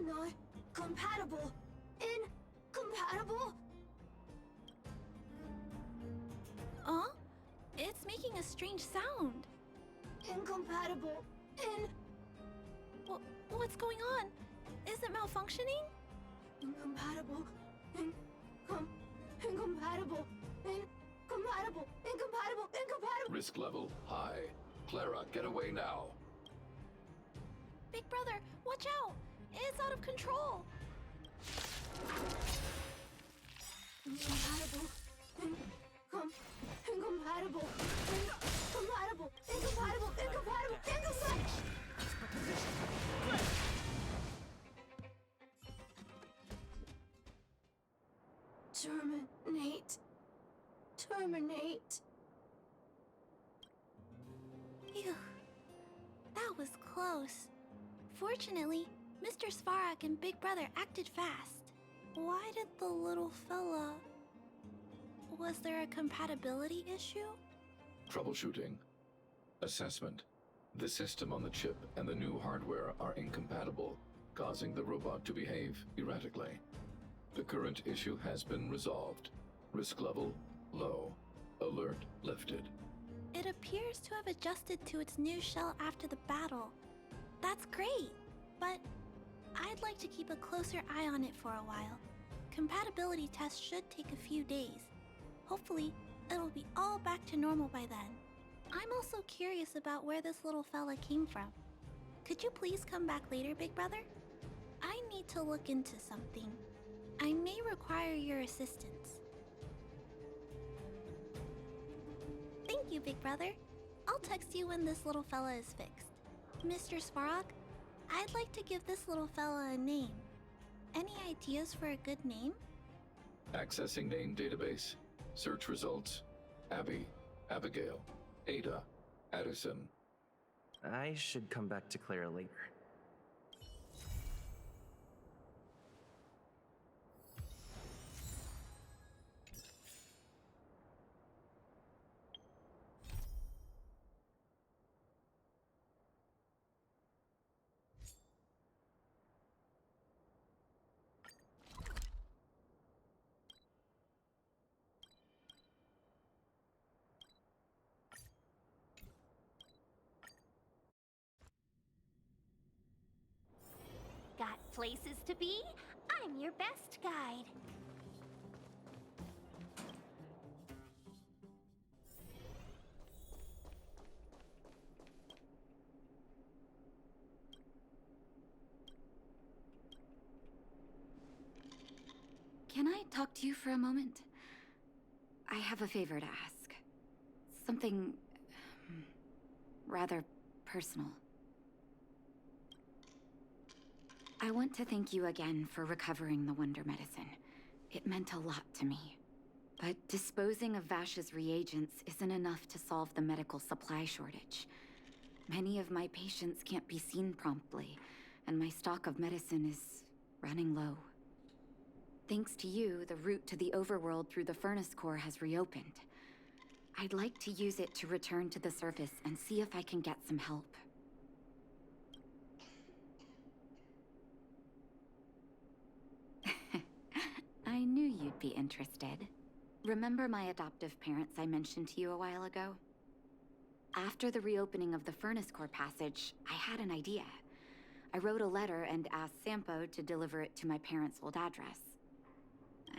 Not compatible. Incompatible? Huh? It's making a strange sound. Incompatible. What's going on? Is it malfunctioning? Incompatible. Incompatible. Incompatible. Risk level high. Clara, get away now. Big brother, watch out! It's out of control! Incompatible. Incompatible. Terminate. Phew. That was close. Fortunately, Mr. Svarog and Big Brother acted fast. Why did the little fella... Was there a compatibility issue? Troubleshooting. Assessment. The system on the chip and the new hardware are incompatible, causing the robot to behave erratically. The current issue has been resolved. Risk level low. Alert lifted. It appears to have adjusted to its new shell after the battle. That's great, but I'd like to keep a closer eye on it for a while. Compatibility tests should take a few days. Hopefully, it'll be all back to normal by then. I'm also curious about where this little fella came from. Could you please come back later, Big Brother? I need to look into something. I may require your assistance. Thank you, Big Brother. I'll text you when this little fella is fixed. Mr. Svarog, I'd like to give this little fella a name. Any ideas for a good name? Accessing name database. Search results. Abby, Abigail, Ada, Addison. I should come back to Clara later. Got places to be? I'm your best guide. Can I talk to you for a moment? I have a favor to ask. Something... rather personal. I want to thank you again for recovering the Wonder Medicine. It meant a lot to me. But disposing of Vash's reagents isn't enough to solve the medical supply shortage. Many of my patients can't be seen promptly, and my stock of medicine is running low. Thanks to you, the route to the overworld through the furnace core has reopened. I'd like to use it to return to the surface and see if I can get some help. I knew you'd be interested. Remember my adoptive parents I mentioned to you a while ago? After the reopening of the Furnace Core passage, I had an idea. I wrote a letter and asked Sampo to deliver it to my parents' old address.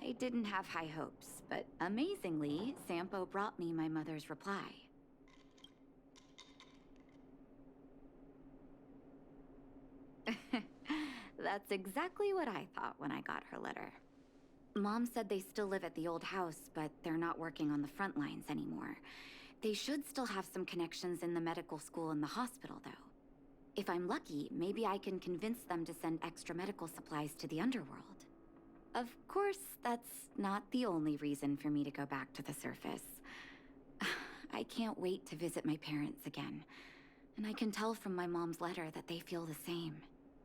I didn't have high hopes, but amazingly, Sampo brought me my mother's reply. That's exactly what I thought when I got her letter. Mom said they still live at the old house, but they're not working on the front lines anymore. They should still have some connections in the medical school and the hospital, though. If I'm lucky, maybe I can convince them to send extra medical supplies to the underworld. Of course, that's not the only reason for me to go back to the surface. I can't wait to visit my parents again, and I can tell from my mom's letter that they feel the same.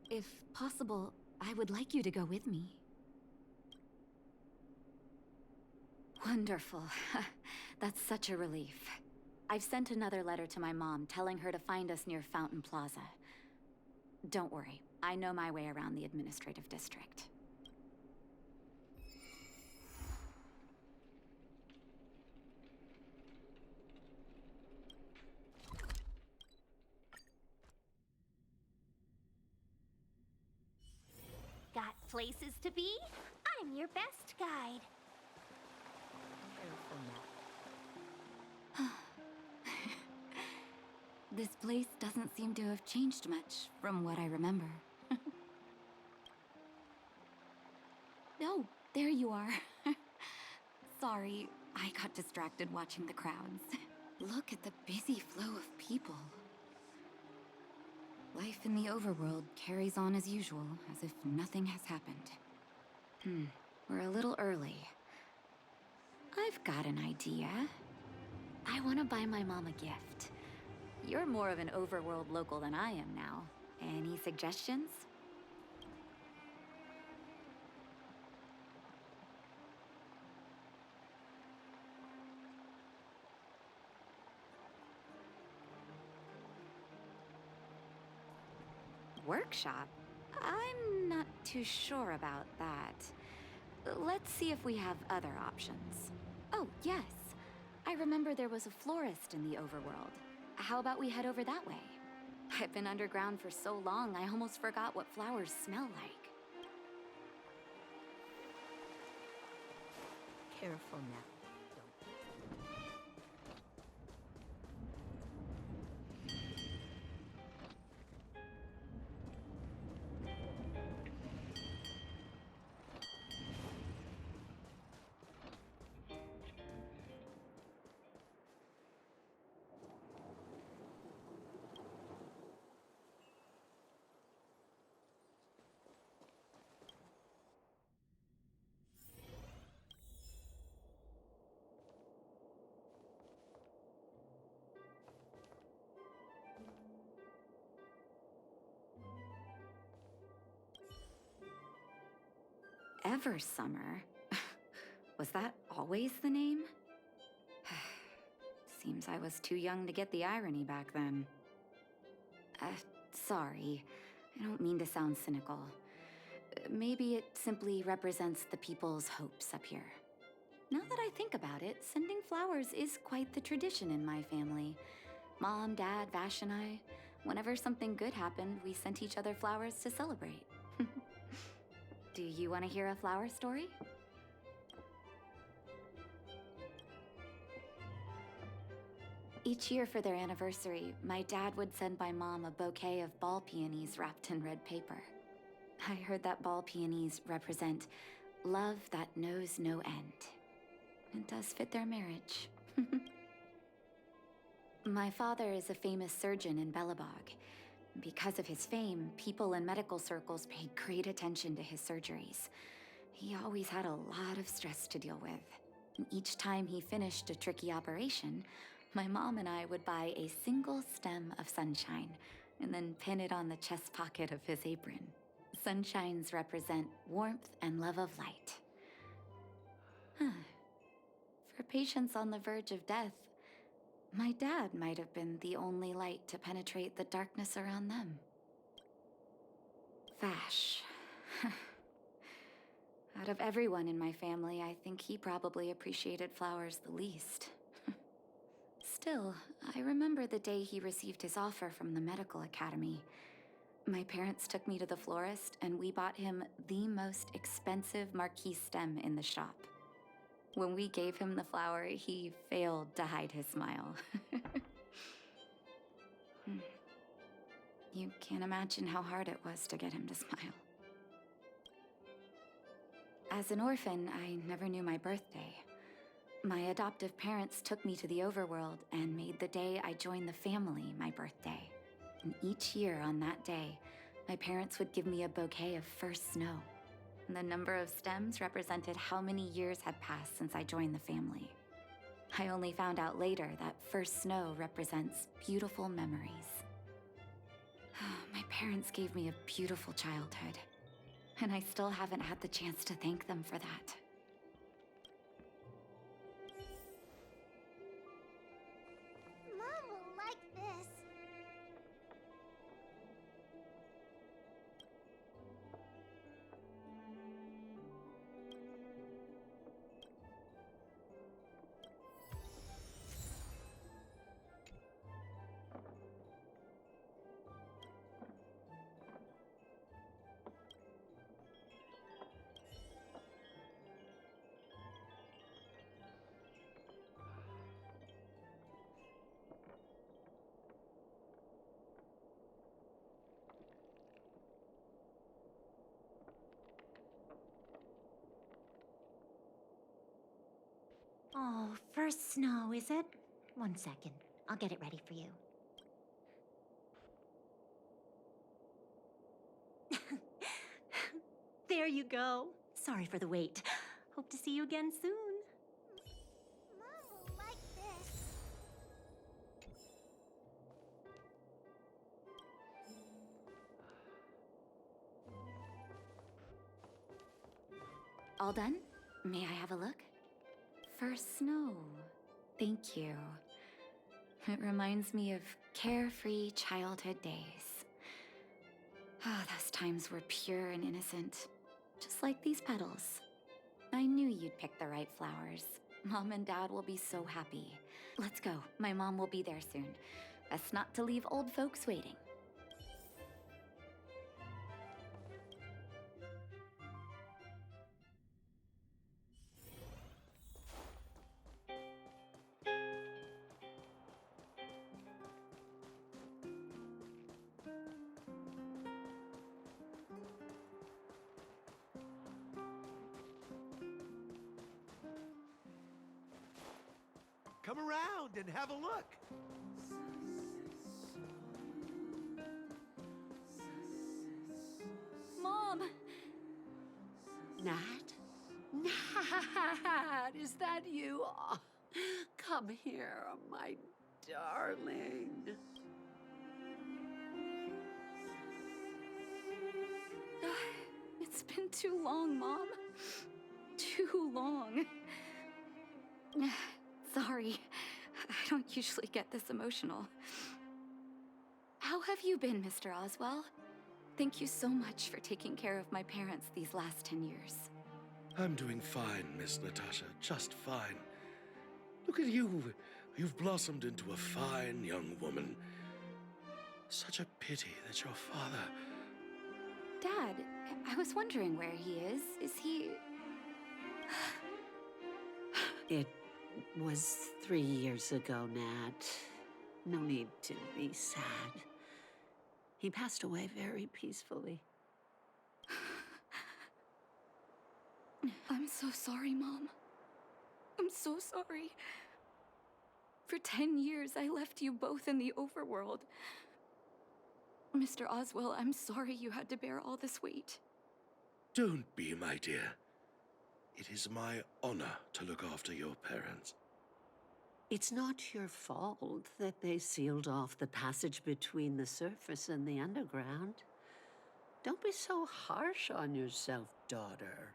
If possible, I would like you to go with me. Wonderful. That's such a relief. I've sent another letter to my mom telling her to find us near Fountain Plaza. Don't worry, I know my way around the administrative district. Got places to be? I'm your best guide. This place doesn't seem to have changed much from what I remember. Oh, there you are. Sorry, I got distracted watching the crowds. Look at the busy flow of people. Life in the overworld carries on as usual, as if nothing has happened. We're a little early. I've got an idea. I want to buy my mom a gift. You're more of an overworld local than I am now. Any suggestions? Workshop? I'm not too sure about that. Let's see if we have other options. Oh, yes. I remember there was a florist in the overworld. How about we head over that way? I've been underground for so long, I almost forgot what flowers smell like. Careful now. Eversummer? Was that always the name? Seems I was too young to get the irony back then. Sorry. I don't mean to sound cynical. Maybe it simply represents the people's hopes up here. Now that I think about it, sending flowers is quite the tradition in my family. Mom, Dad, Vash, and I, whenever something good happened, we sent each other flowers to celebrate. Do you want to hear a flower story? Each year for their anniversary, my dad would send my mom a bouquet of ball peonies wrapped in red paper. I heard that ball peonies represent love that knows no end. It does fit their marriage. My father is a famous surgeon in Belobog. Because of his fame, people in medical circles paid great attention to his surgeries. He always had a lot of stress to deal with. And each time he finished a tricky operation, my mom and I would buy a single stem of sunshine and then pin it on the chest pocket of his apron. Sunshines represent warmth and love of light. For patients on the verge of death, my dad might have been the only light to penetrate the darkness around them. Vash. Out of everyone in my family, I think he probably appreciated flowers the least. Still, I remember the day he received his offer from the medical academy. My parents took me to the florist, and we bought him the most expensive marquise stem in the shop. When we gave him the flower, he failed to hide his smile. You can't imagine how hard it was to get him to smile. As an orphan, I never knew my birthday. My adoptive parents took me to the overworld and made the day I joined the family my birthday. And each year on that day, my parents would give me a bouquet of first snow. And the number of stems represented how many years had passed since I joined the family. I only found out later that first snow represents beautiful memories. My parents gave me a beautiful childhood, and I still haven't had the chance to thank them for that. Mom will like this. Oh, first snow, is it? 1 second. I'll get it ready for you. There you go. Sorry for the wait. Hope to see you again soon. Mom will like this. All done? May I have a look? First snow. Thank you. It reminds me of carefree childhood days. Ah, those times were pure and innocent. Just like these petals. I knew you'd pick the right flowers. Mom and Dad will be so happy. Let's go. My mom will be there soon. Best not to leave old folks waiting. Come around and have a look. Mom! Nat? Nat, is that you? Oh, come here, my darling. It's been too long, Mom. Too long. Sorry. I don't usually get this emotional. How have you been, Mr. Oswell? Thank you so much for taking care of my parents these last 10 years. I'm doing fine, Miss Natasha. Just fine. Look at you. You've blossomed into a fine young woman. Such a pity that your father... Dad, I was wondering where he is. Is he... It was 3 years ago, Nat. No need to be sad. He passed away very peacefully. I'm so sorry, Mom. I'm so sorry. For 10 years, I left you both in the overworld. Mr. Oswell, I'm sorry you had to bear all this weight. Don't be, my dear. It is my honor to look after your parents. It's not your fault that they sealed off the passage between the surface and the underground. Don't be so harsh on yourself, daughter.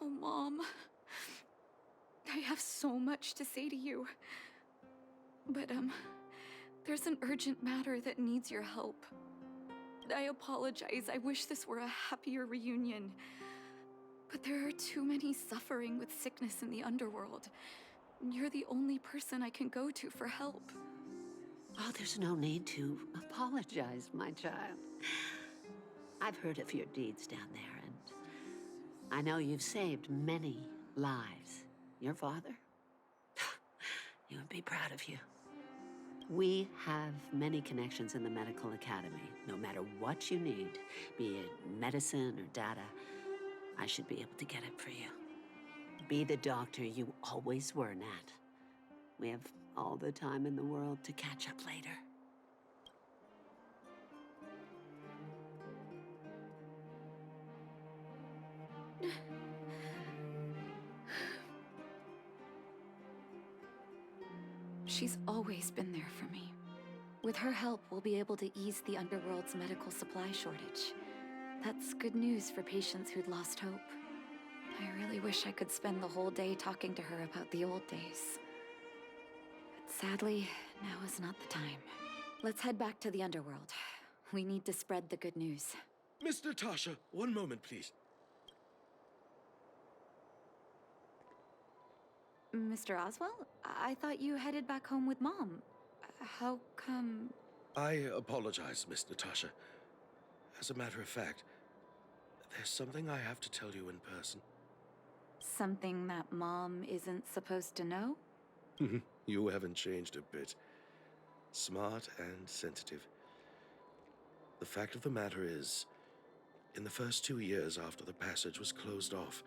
Oh, Mom. I have so much to say to you. But, there's an urgent matter that needs your help. I apologize. I wish this were a happier reunion. But there are too many suffering with sickness in the underworld. You're the only person I can go to for help. Oh, there's no need to apologize, my child. I've heard of your deeds down there, and I know you've saved many lives. Your father? He would be proud of you. We have many connections in the medical academy. No matter what you need, be it medicine or data, I should be able to get it for you. Be the doctor you always were, Nat. We have all the time in the world to catch up later. She's always been there for me. With her help, we'll be able to ease the underworld's medical supply shortage. That's good news for patients who'd lost hope. I really wish I could spend the whole day talking to her about the old days. But sadly, now is not the time. Let's head back to the underworld. We need to spread the good news. Miss Natasha, one moment, please. Mr. Oswell? I thought you headed back home with Mom. How come... I apologize, Miss Natasha. As a matter of fact, there's something I have to tell you in person. Something that Mom isn't supposed to know? You haven't changed a bit. Smart and sensitive. The fact of the matter is, in the first 2 years after the passage was closed off,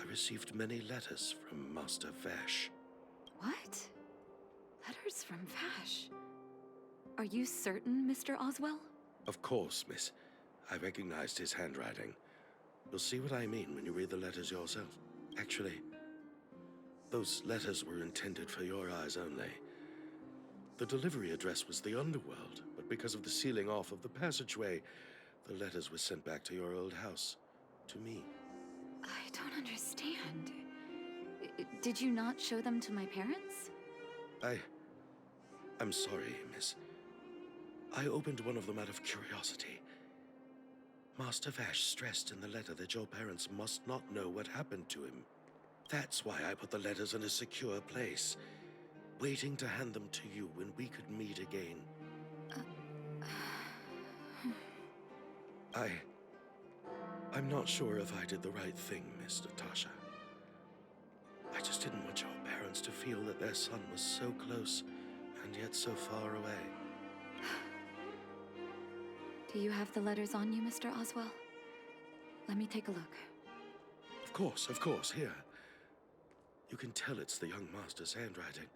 I received many letters from Master Vash. What? Letters from Vash? Are you certain, Mr. Oswell? Of course, miss. I recognized his handwriting. You'll see what I mean when you read the letters yourself. Actually, those letters were intended for your eyes only. The delivery address was the underworld, but because of the sealing off of the passageway, the letters were sent back to your old house, to me. I don't understand. Did you not show them to my parents? I'm sorry, miss. I opened one of them out of curiosity. Master Vash stressed in the letter that your parents must not know what happened to him. That's why I put the letters in a secure place, waiting to hand them to you when we could meet again. I'm not sure if I did the right thing, Miss Natasha. I just didn't want your parents to feel that their son was so close and yet so far away. Do you have the letters on you, Mr. Oswell? Let me take a look. Of course, here. You can tell it's the young master's handwriting.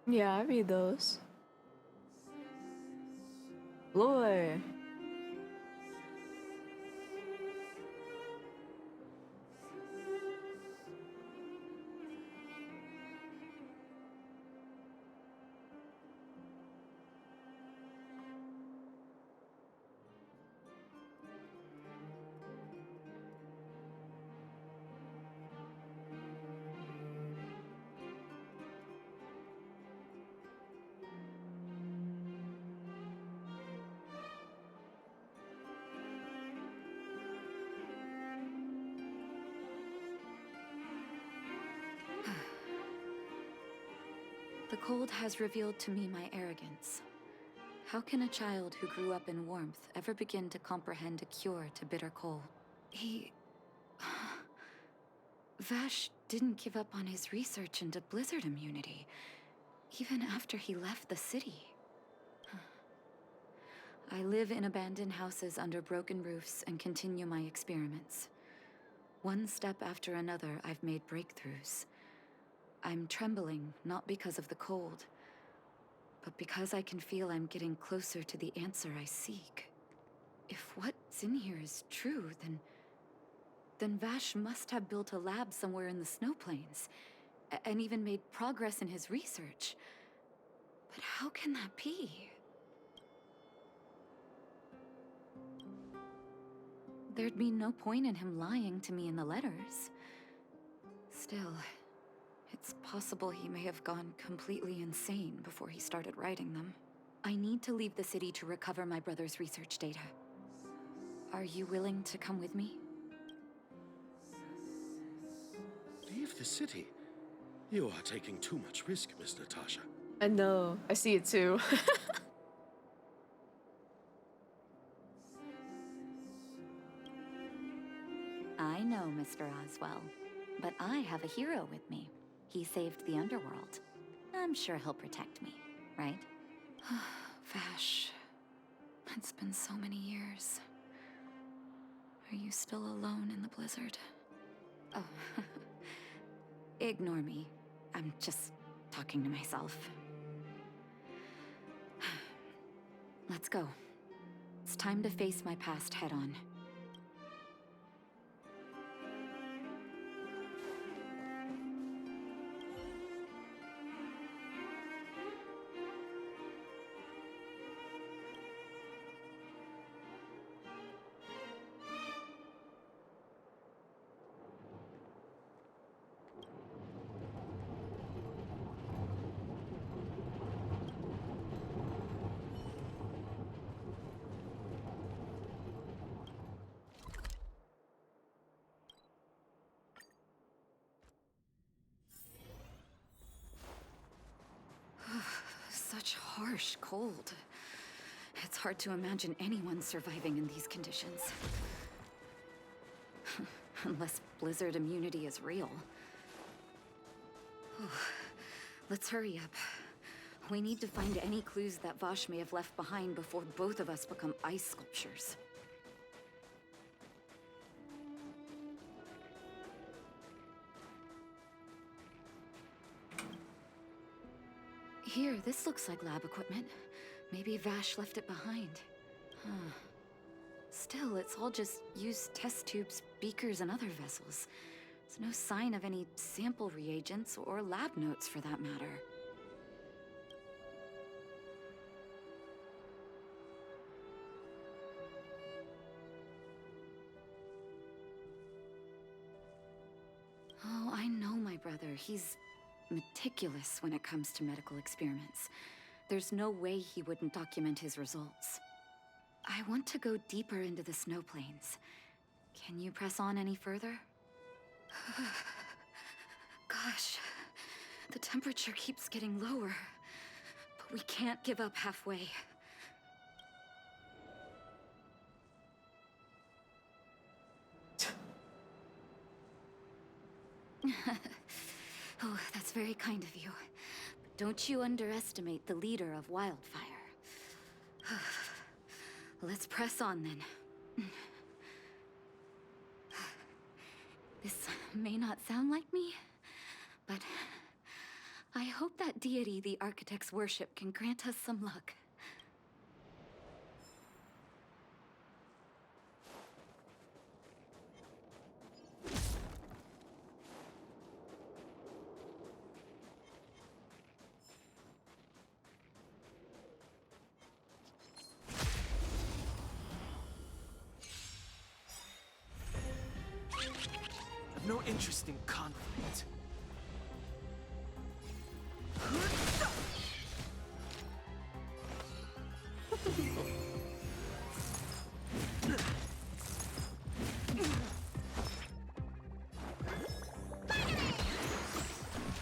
Yeah, I read those. Lore. The cold has revealed to me my arrogance. How can a child who grew up in warmth ever begin to comprehend a cure to bitter cold? Vash didn't give up on his research into blizzard immunity, even after he left the city. I live in abandoned houses under broken roofs and continue my experiments. One step after another, I've made breakthroughs. I'm trembling, not because of the cold, but because I can feel I'm getting closer to the answer I seek. If what's in here is true, then Vash must have built a lab somewhere in the snow plains, and even made progress in his research. But how can that be? There'd be no point in him lying to me in the letters. Still, it's possible he may have gone completely insane before he started writing them. I need to leave the city to recover my brother's research data. Are you willing to come with me? Leave the city? You are taking too much risk, Miss Natasha. I know. I see it too. I know, Mr. Oswell, but I have a hero with me. He saved the underworld. I'm sure he'll protect me, right? Vash, it's been so many years. Are you still alone in the blizzard? Oh, ignore me. I'm just talking to myself. Let's go. It's time to face my past head-on. Such harsh cold. It's hard to imagine anyone surviving in these conditions. Unless blizzard immunity is real. Let's hurry up. We need to find any clues that Vash may have left behind before both of us become ice sculptures. Here, this looks like lab equipment. Maybe Vash left it behind. Huh. Still, it's all just used test tubes, beakers, and other vessels. There's no sign of any sample reagents or lab notes for that matter. Oh, I know my brother. He's meticulous when it comes to medical experiments. There's no way he wouldn't document his results. I want to go deeper into the snow plains. Can you press on any further? Gosh, the temperature keeps getting lower, but we can't give up halfway. Oh, that's very kind of you. But don't you underestimate the leader of Wildfire. Let's press on then. This may not sound like me, but I hope that deity the architects worship can grant us some luck. No interest in conflict.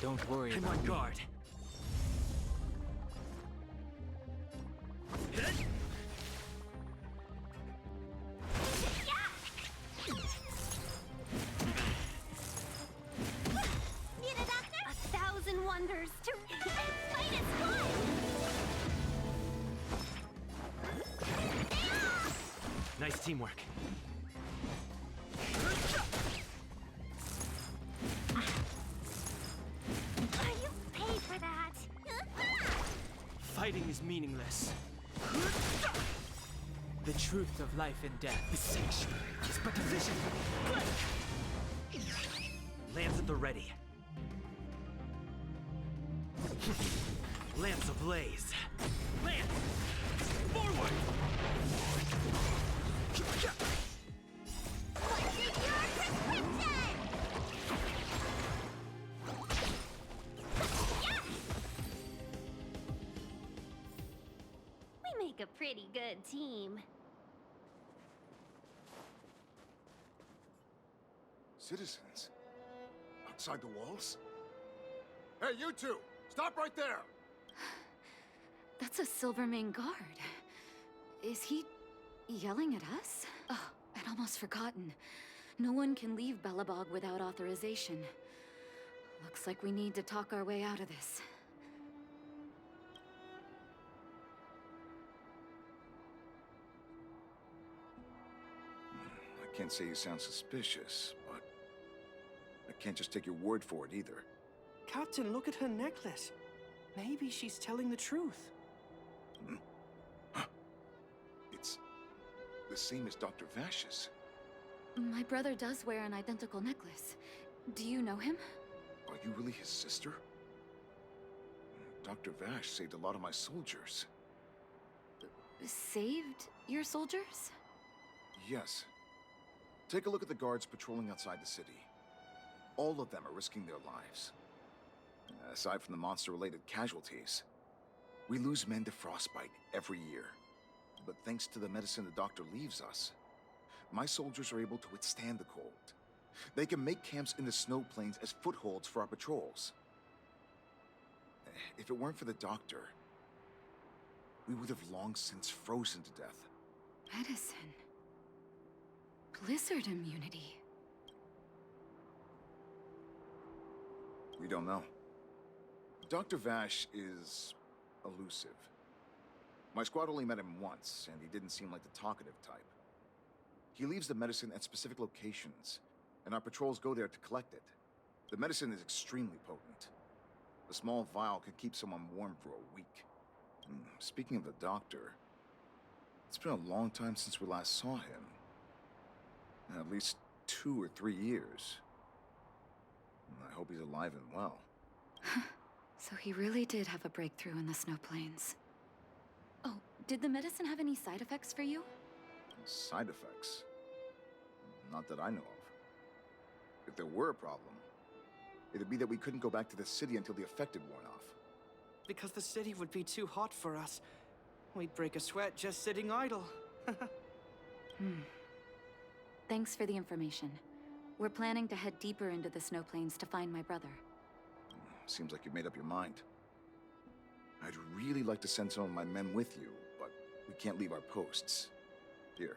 Don't worry. I'm on guard. Nice teamwork. You paid for that. Fighting is meaningless. The truth of life and death, the sanctuary, is but a vision. Lance at the ready. Lance ablaze. Lance! Forward! What's in your prescription? We make a pretty good team. Citizens? Outside the walls? Hey, you two! Stop right there! That's a Silvermane guard. Is he yelling at us? Oh, I'd almost forgotten. No one can leave Belobog without authorization. Looks like we need to talk our way out of this. I can't say you sound suspicious, but I can't just take your word for it either. Captain, look at her necklace. Maybe she's telling the truth. It's the same as Dr. Vash's. My brother does wear an identical necklace. Do you know him? Are you really his sister? Dr. Vash saved a lot of my soldiers. Saved your soldiers? Yes. Take a look at the guards patrolling outside the city. All of them are risking their lives. Aside from the monster-related casualties, we lose men to frostbite every year. But thanks to the medicine the doctor leaves us, my soldiers are able to withstand the cold. They can make camps in the snow plains as footholds for our patrols. If it weren't for the doctor, we would have long since frozen to death. Medicine. Blizzard immunity. We don't know. Dr. Vash is elusive. My squad only met him once, and he didn't seem like the talkative type. He leaves the medicine at specific locations, and our patrols go there to collect it. The medicine is extremely potent. A small vial could keep someone warm for a week. Speaking of the doctor, it's been a long time since we last saw him. At least 2 or 3 years. I hope he's alive and well. So he really did have a breakthrough in the snow plains. Oh, did the medicine have any side effects for you? Side effects? Not that I know of. If there were a problem, it'd be that we couldn't go back to the city until the effect had worn off. Because the city would be too hot for us. We'd break a sweat just sitting idle. Thanks for the information. We're planning to head deeper into the snow plains to find my brother. Seems like you've made up your mind. I'd really like to send some of my men with you, but we can't leave our posts. Here,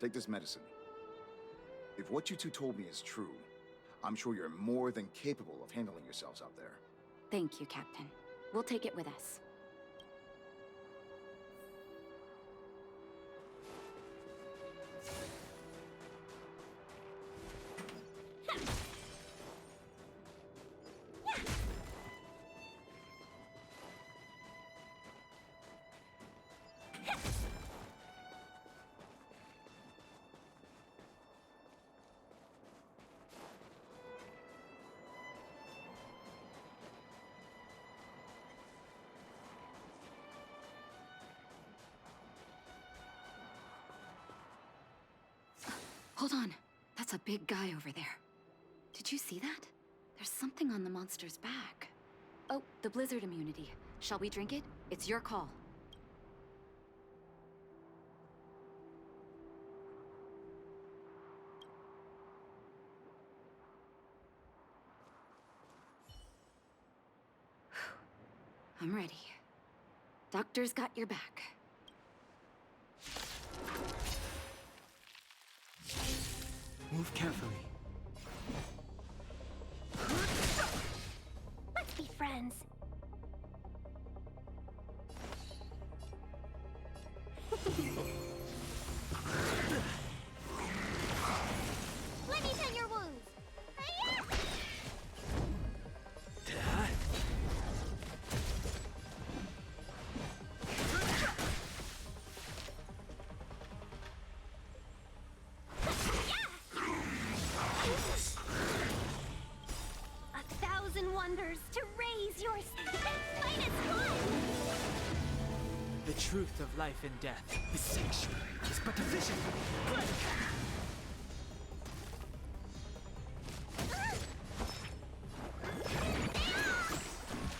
take this medicine. If what you two told me is true, I'm sure you're more than capable of handling yourselves out there. Thank you, Captain. We'll take it with us. Hold on. That's a big guy over there. Did you see that? There's something on the monster's back. Oh, the blizzard immunity. Shall we drink it? It's your call. I'm ready. Doctor's got your back. Move carefully. Let's be friends. truth of life and death. The sanctuary is but a vision.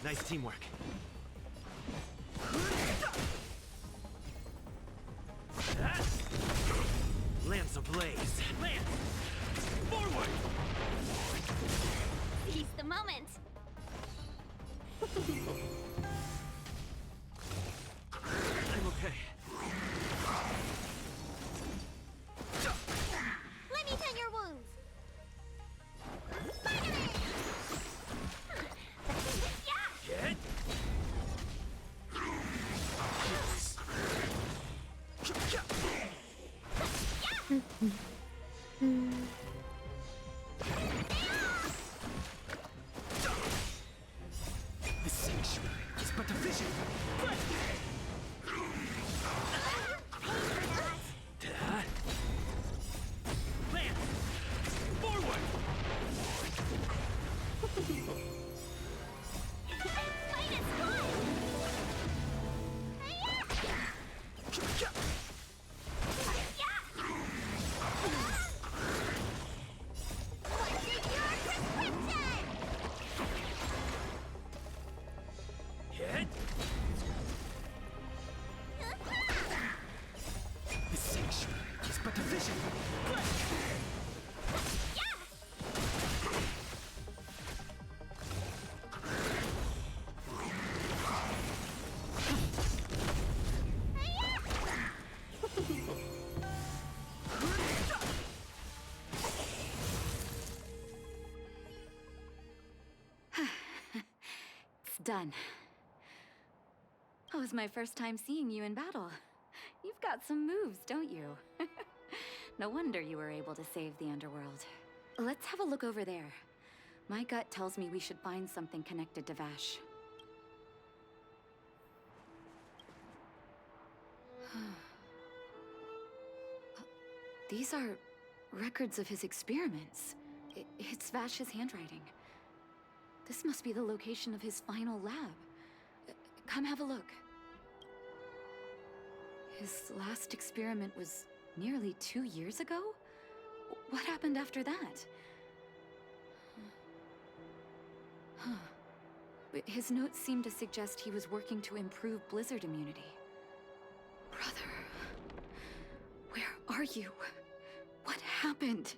Nice teamwork. Lance ablaze. Lance! Forward! Seize the moment. I'm okay. Let me tend your wounds. Hit! The sanctuary is but a vision. Lance! Forward! Hit! The sanctuary is but a vision. It's done. That was my first time seeing you in battle. You've got some moves, don't you? No wonder you were able to save the underworld. Let's have a look over there. My gut tells me we should find something connected to Vash. These are records of his experiments. It's Vash's handwriting. This must be the location of his final lab. Come have a look. His last experiment was nearly 2 years ago? What happened after that? His notes seem to suggest he was working to improve blizzard immunity. Brother, where are you? What happened?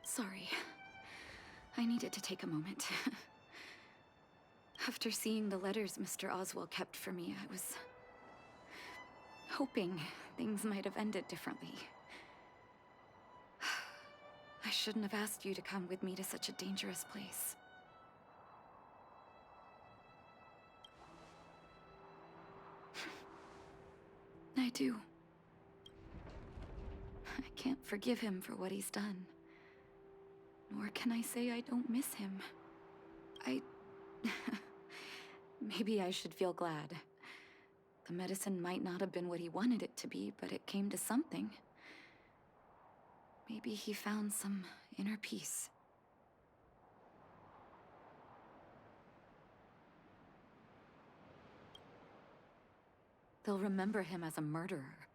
Sorry. I needed to take a moment. After seeing the letters Mr. Oswald kept for me, I was hoping things might have ended differently. I shouldn't have asked you to come with me to such a dangerous place. I do. I can't forgive him for what he's done. Nor can I say I don't miss him. Maybe I should feel glad. The medicine might not have been what he wanted it to be, but it came to something. Maybe he found some inner peace. They'll remember him as a murderer,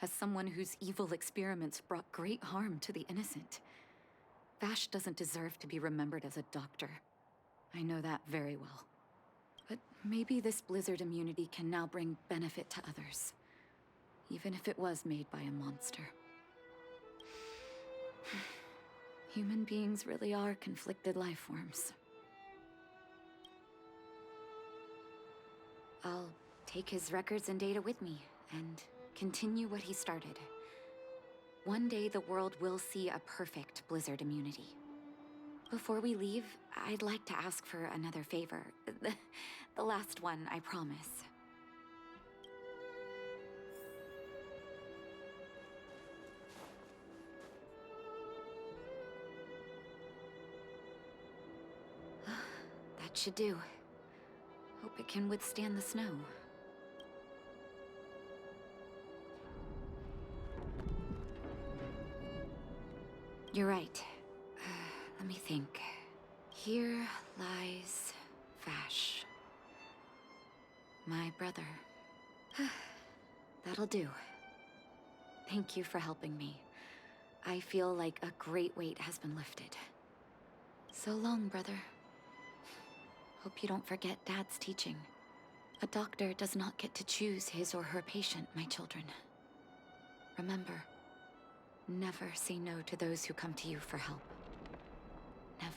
as someone whose evil experiments brought great harm to the innocent. Vash doesn't deserve to be remembered as a doctor. I know that very well. But maybe this blizzard immunity can now bring benefit to others, even if it was made by a monster. Human beings really are conflicted life forms. I'll take his records and data with me, and continue what he started. One day the world will see a perfect blizzard immunity. Before we leave, I'd like to ask for another favor. The last one, I promise. That should do. Hope it can withstand the snow. You're right. think. Here lies Vash. My brother. That'll do. Thank you for helping me. I feel like a great weight has been lifted. So long, brother. Hope you don't forget Dad's teaching. A doctor does not get to choose his or her patient, my children. Remember, never say no to those who come to you for help. Never.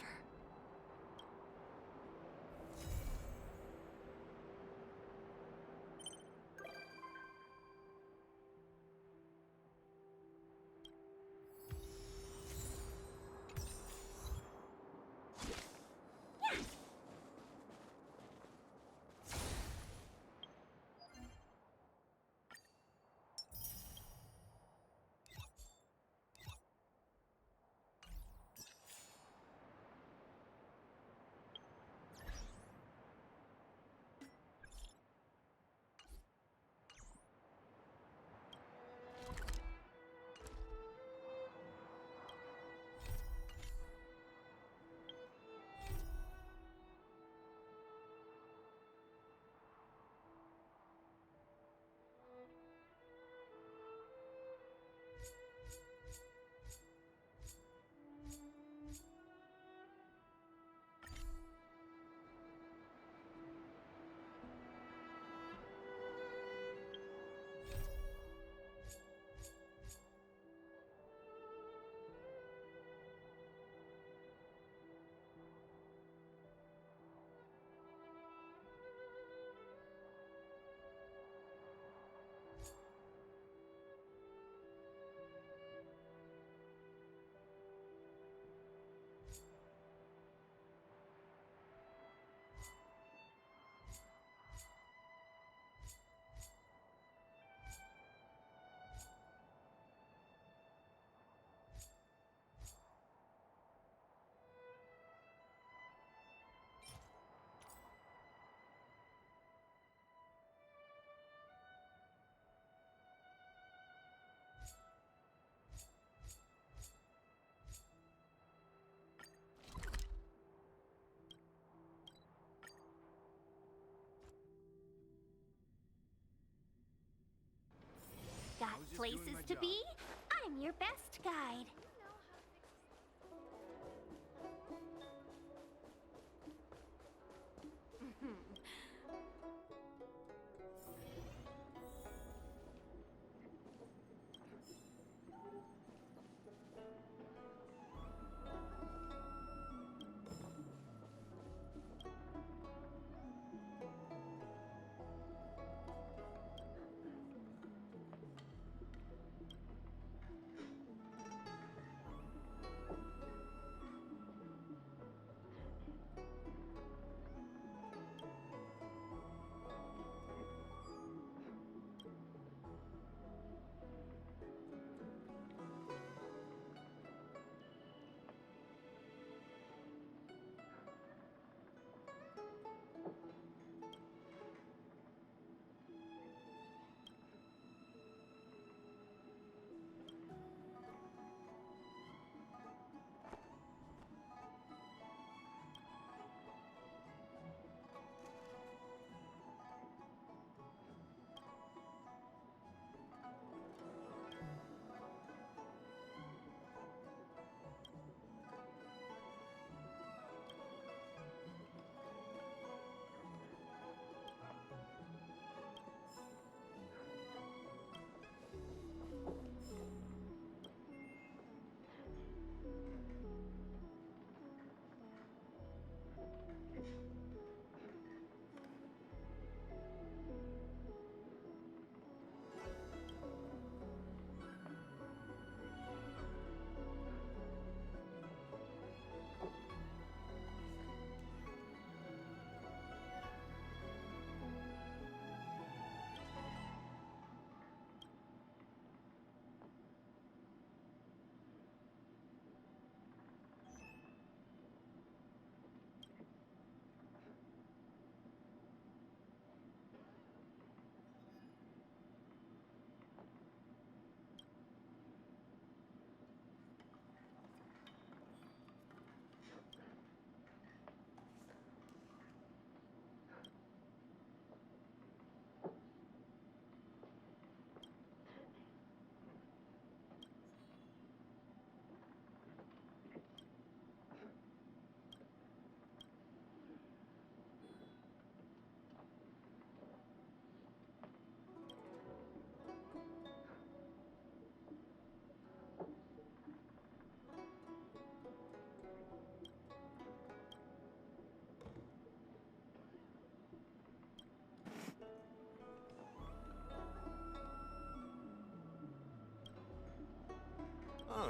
Got places to be? I'm your best guide.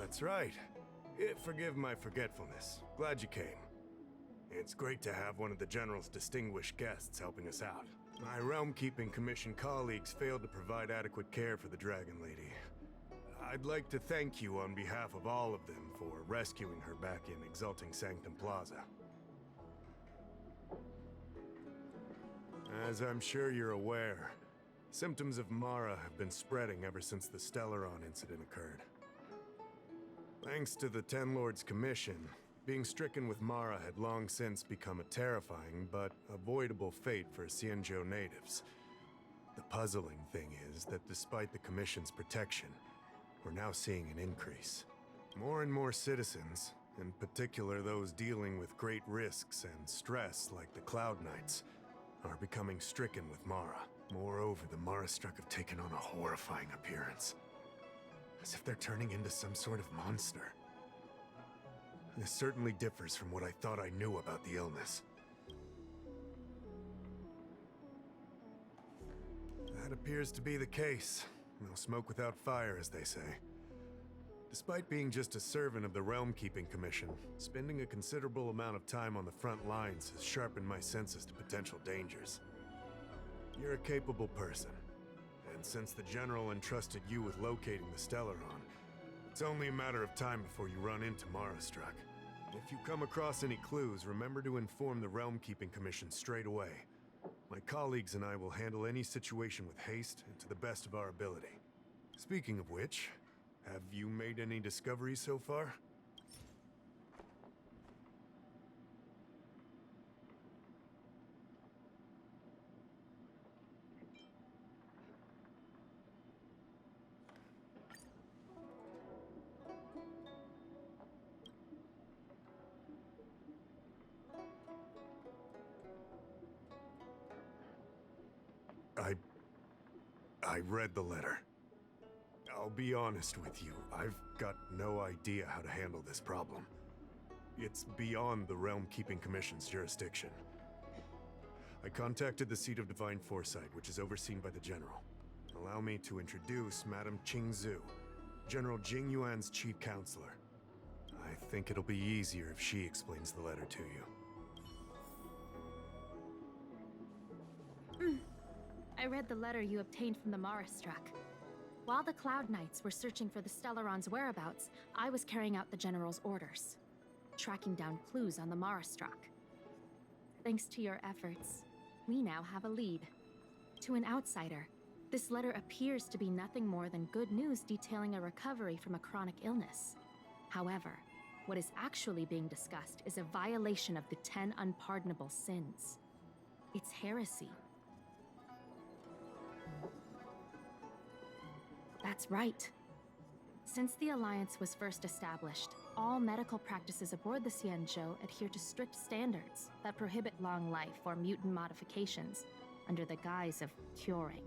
That's right. Forgive my forgetfulness. Glad you came. It's great to have one of the General's distinguished guests helping us out. My Realm-Keeping Commission colleagues failed to provide adequate care for the Dragon Lady. I'd like to thank you on behalf of all of them for rescuing her back in Exalting Sanctum Plaza. As I'm sure you're aware, symptoms of Mara have been spreading ever since the Stellaron incident occurred. Thanks to the Ten Lords' Commission, being stricken with Mara had long since become a terrifying but avoidable fate for Xianzhou natives. The puzzling thing is that despite the Commission's protection, we're now seeing an increase. More and more citizens, in particular those dealing with great risks and stress like the Cloud Knights, are becoming stricken with Mara. Moreover, the Mara-struck have taken on a horrifying appearance. As if they're turning into some sort of monster. This certainly differs from what I thought I knew about the illness. That appears to be the case. No smoke without fire, as they say. Despite being just a servant of the Realm-Keeping Commission, spending a considerable amount of time on the front lines has sharpened my senses to potential dangers. You're a capable person, and since the General entrusted you with locating the Stellaron, it's only a matter of time before you run into Mara-struck. If you come across any clues, remember to inform the Realm-Keeping Commission straight away. My colleagues and I will handle any situation with haste and to the best of our ability. Speaking of which, have you made any discoveries so far? I read the letter. I'll be honest with you, I've got no idea how to handle this problem. It's beyond the Realm-Keeping Commission's jurisdiction. I contacted the seat of Divine Foresight, which is overseen by the General. Allow me to introduce Madame Qingzhu, General Jing Yuan's chief counselor. I think it'll be easier if she explains the letter to you. I read the letter you obtained from the Mara-struck. While the Cloud Knights were searching for the Stellaron's whereabouts, I was carrying out the General's orders, tracking down clues on the Mara-struck. Thanks to your efforts, we now have a lead. To an outsider, this letter appears to be nothing more than good news detailing a recovery from a chronic illness. However, what is actually being discussed is a violation of the 10 unpardonable sins. It's heresy. That's right. Since the Alliance was first established, all medical practices aboard the Xianzhou adhere to strict standards that prohibit long life or mutant modifications under the guise of curing.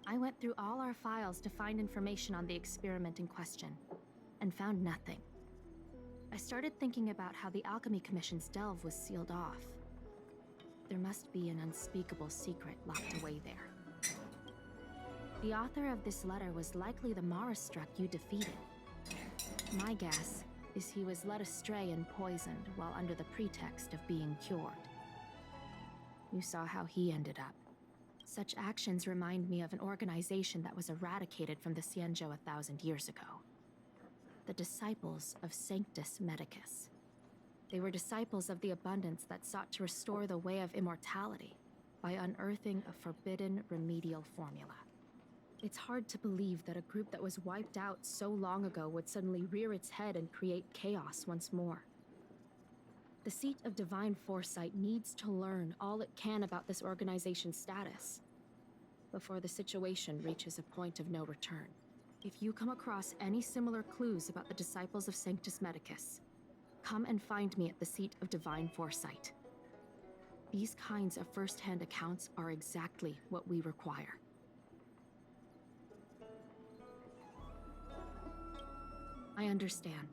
I went through all our files to find information on the experiment in question, and found nothing. I started thinking about how the Alchemy Commission's delve was sealed off. There must be an unspeakable secret locked away there. The author of this letter was likely the Mara-struck you defeated. My guess is he was led astray and poisoned while under the pretext of being cured. You saw how he ended up. Such actions remind me of an organization that was eradicated from the Xianzhou 1,000 years ago. The Disciples of Sanctus Medicus. They were disciples of the abundance that sought to restore the way of immortality by unearthing a forbidden remedial formula. It's hard to believe that a group that was wiped out so long ago would suddenly rear its head and create chaos once more. The seat of Divine Foresight needs to learn all it can about this organization's status before the situation reaches a point of no return. If you come across any similar clues about the Disciples of Sanctus Medicus, come and find me at the seat of Divine Foresight. These kinds of first-hand accounts are exactly what we require. I understand.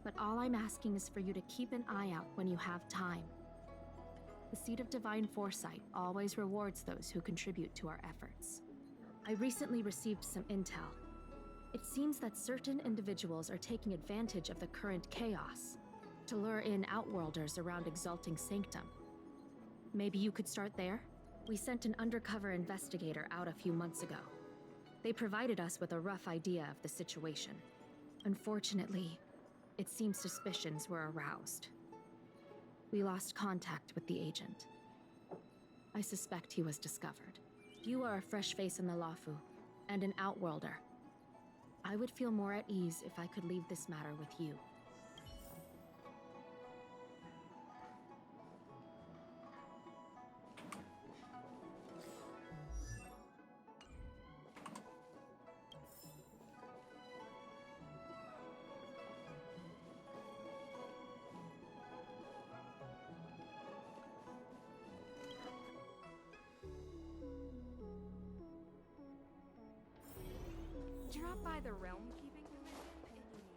But all I'm asking is for you to keep an eye out when you have time. The Seat of Divine Foresight always rewards those who contribute to our efforts. I recently received some intel. It seems that certain individuals are taking advantage of the current chaos to lure in Outworlders around Exalting Sanctum. Maybe you could start there? We sent an undercover investigator out a few months ago. They provided us with a rough idea of the situation. Unfortunately, it seems suspicions were aroused. We lost contact with the agent. I suspect he was discovered. You are a fresh face in the Lafu, and an Outworlder. I would feel more at ease if I could leave this matter with you. Drop by the Realm Keeping Division if you need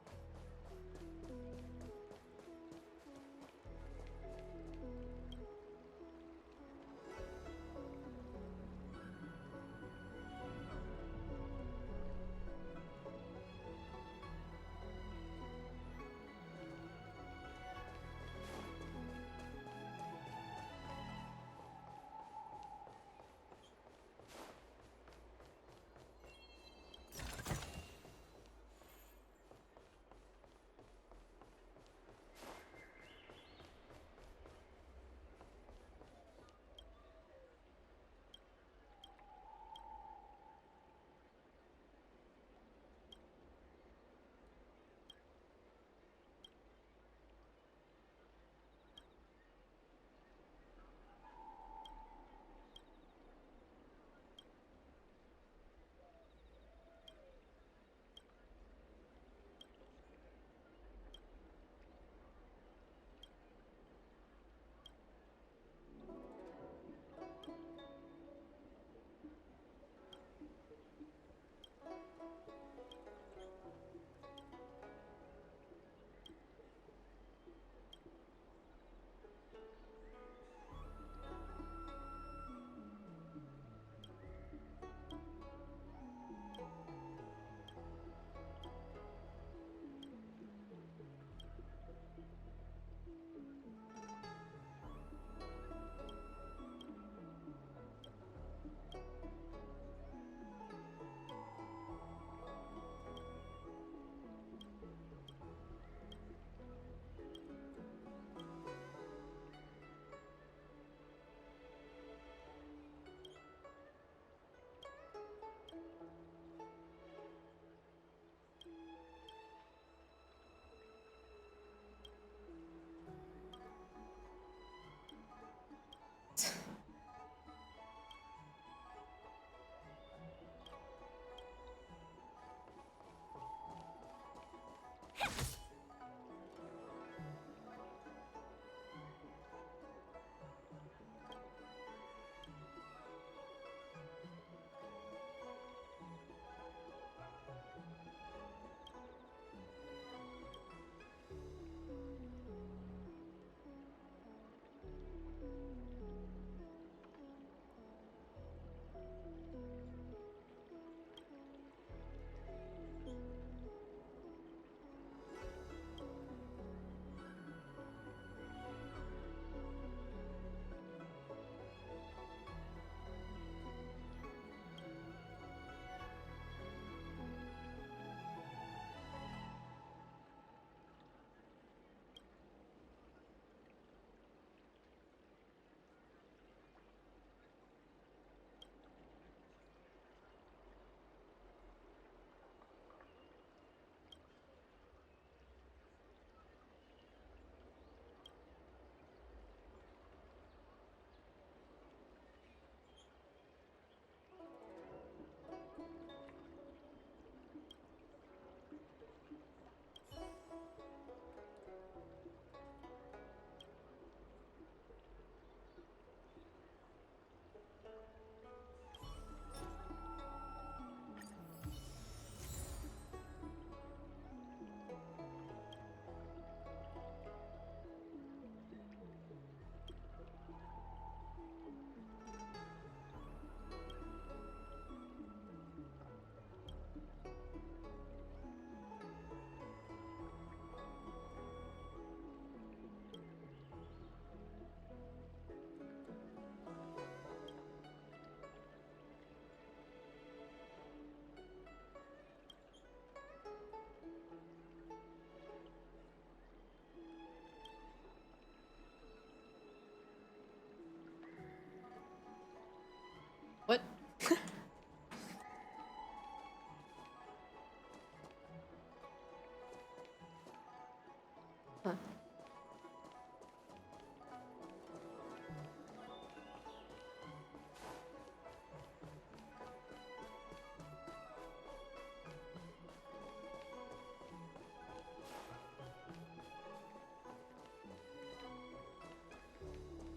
Huh.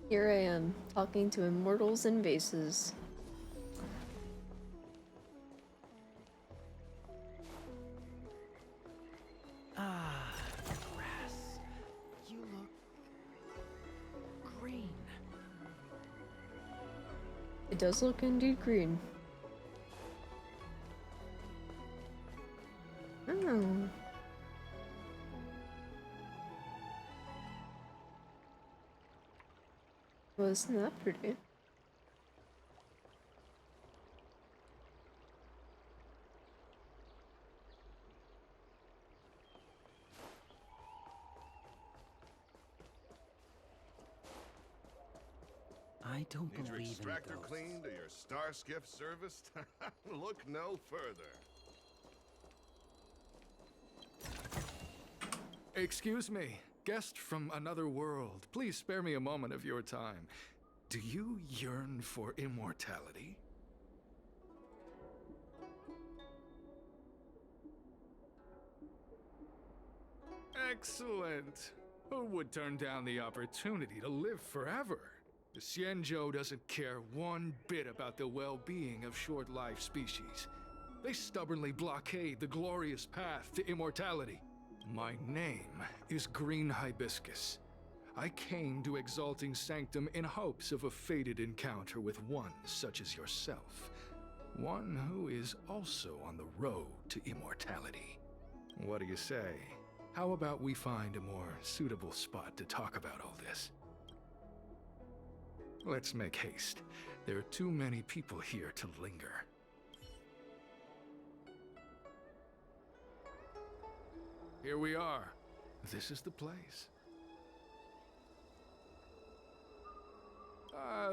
Here I am, talking to immortals and vases. Ah, grass. You look green. It does look indeed green. Oh. Wasn't that pretty? I don't Need your believe in extractor ghosts. cleaned or your star skiff serviced? Look no further. Excuse me, guest from another world. Please spare me a moment of your time. Do you yearn for immortality? Excellent. Who would turn down the opportunity to live forever? The Xianzhou doesn't care one bit about the well-being of short-life species. They stubbornly blockade the glorious path to immortality. My name is Green Hibiscus. I came to Exalting Sanctum in hopes of a fated encounter with one such as yourself. One who is also on the road to immortality. What do you say? How about we find a more suitable spot to talk about all this? Let's make haste. There are too many people here to linger. Here we are. This is the place.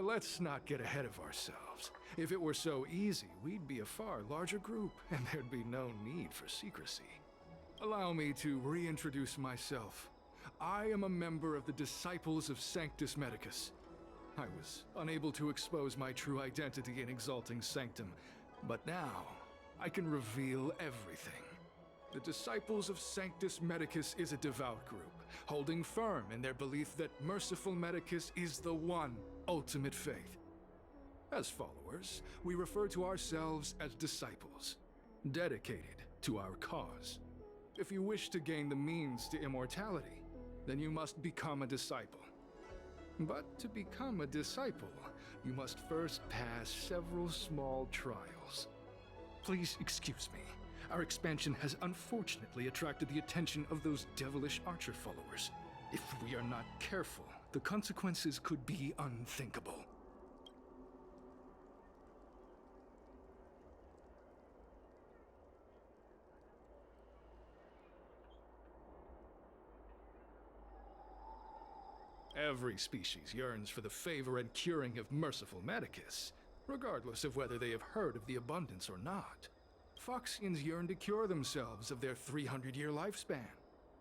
Let's not get ahead of ourselves. If it were so easy, we'd be a far larger group, and there'd be no need for secrecy. Allow me to reintroduce myself. I am a member of the Disciples of Sanctus Medicus. I was unable to expose my true identity in Exalting Sanctum, but now I can reveal everything. The Disciples of Sanctus Medicus is a devout group, holding firm in their belief that Merciful Medicus is the one ultimate faith. As followers, we refer to ourselves as disciples, dedicated to our cause. If you wish to gain the means to immortality, then you must become a disciple. But to become a disciple, you must first pass several small trials. Please excuse me. Our expansion has unfortunately attracted the attention of those devilish archer followers. If we are not careful, the consequences could be unthinkable. Every species yearns for the favor and curing of Merciful Medicus, regardless of whether they have heard of the abundance or not. Foxians yearn to cure themselves of their 300-year lifespan.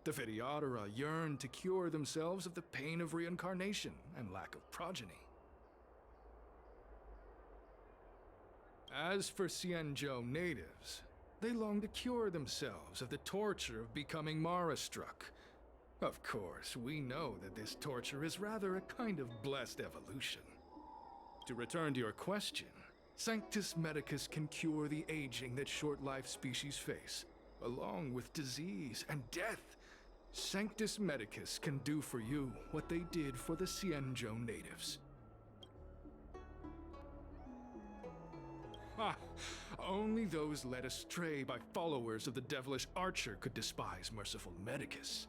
The Vitiatara yearn to cure themselves of the pain of reincarnation and lack of progeny. As for Xianzhou natives, they long to cure themselves of the torture of becoming Mara-struck. Of course, we know that this torture is rather a kind of blessed evolution. To return to your question, Sanctus Medicus can cure the aging that short-life species face, along with disease and death. Sanctus Medicus can do for you what they did for the Xianzhou natives. Ha! Only those led astray by followers of the devilish archer could despise Merciful Medicus.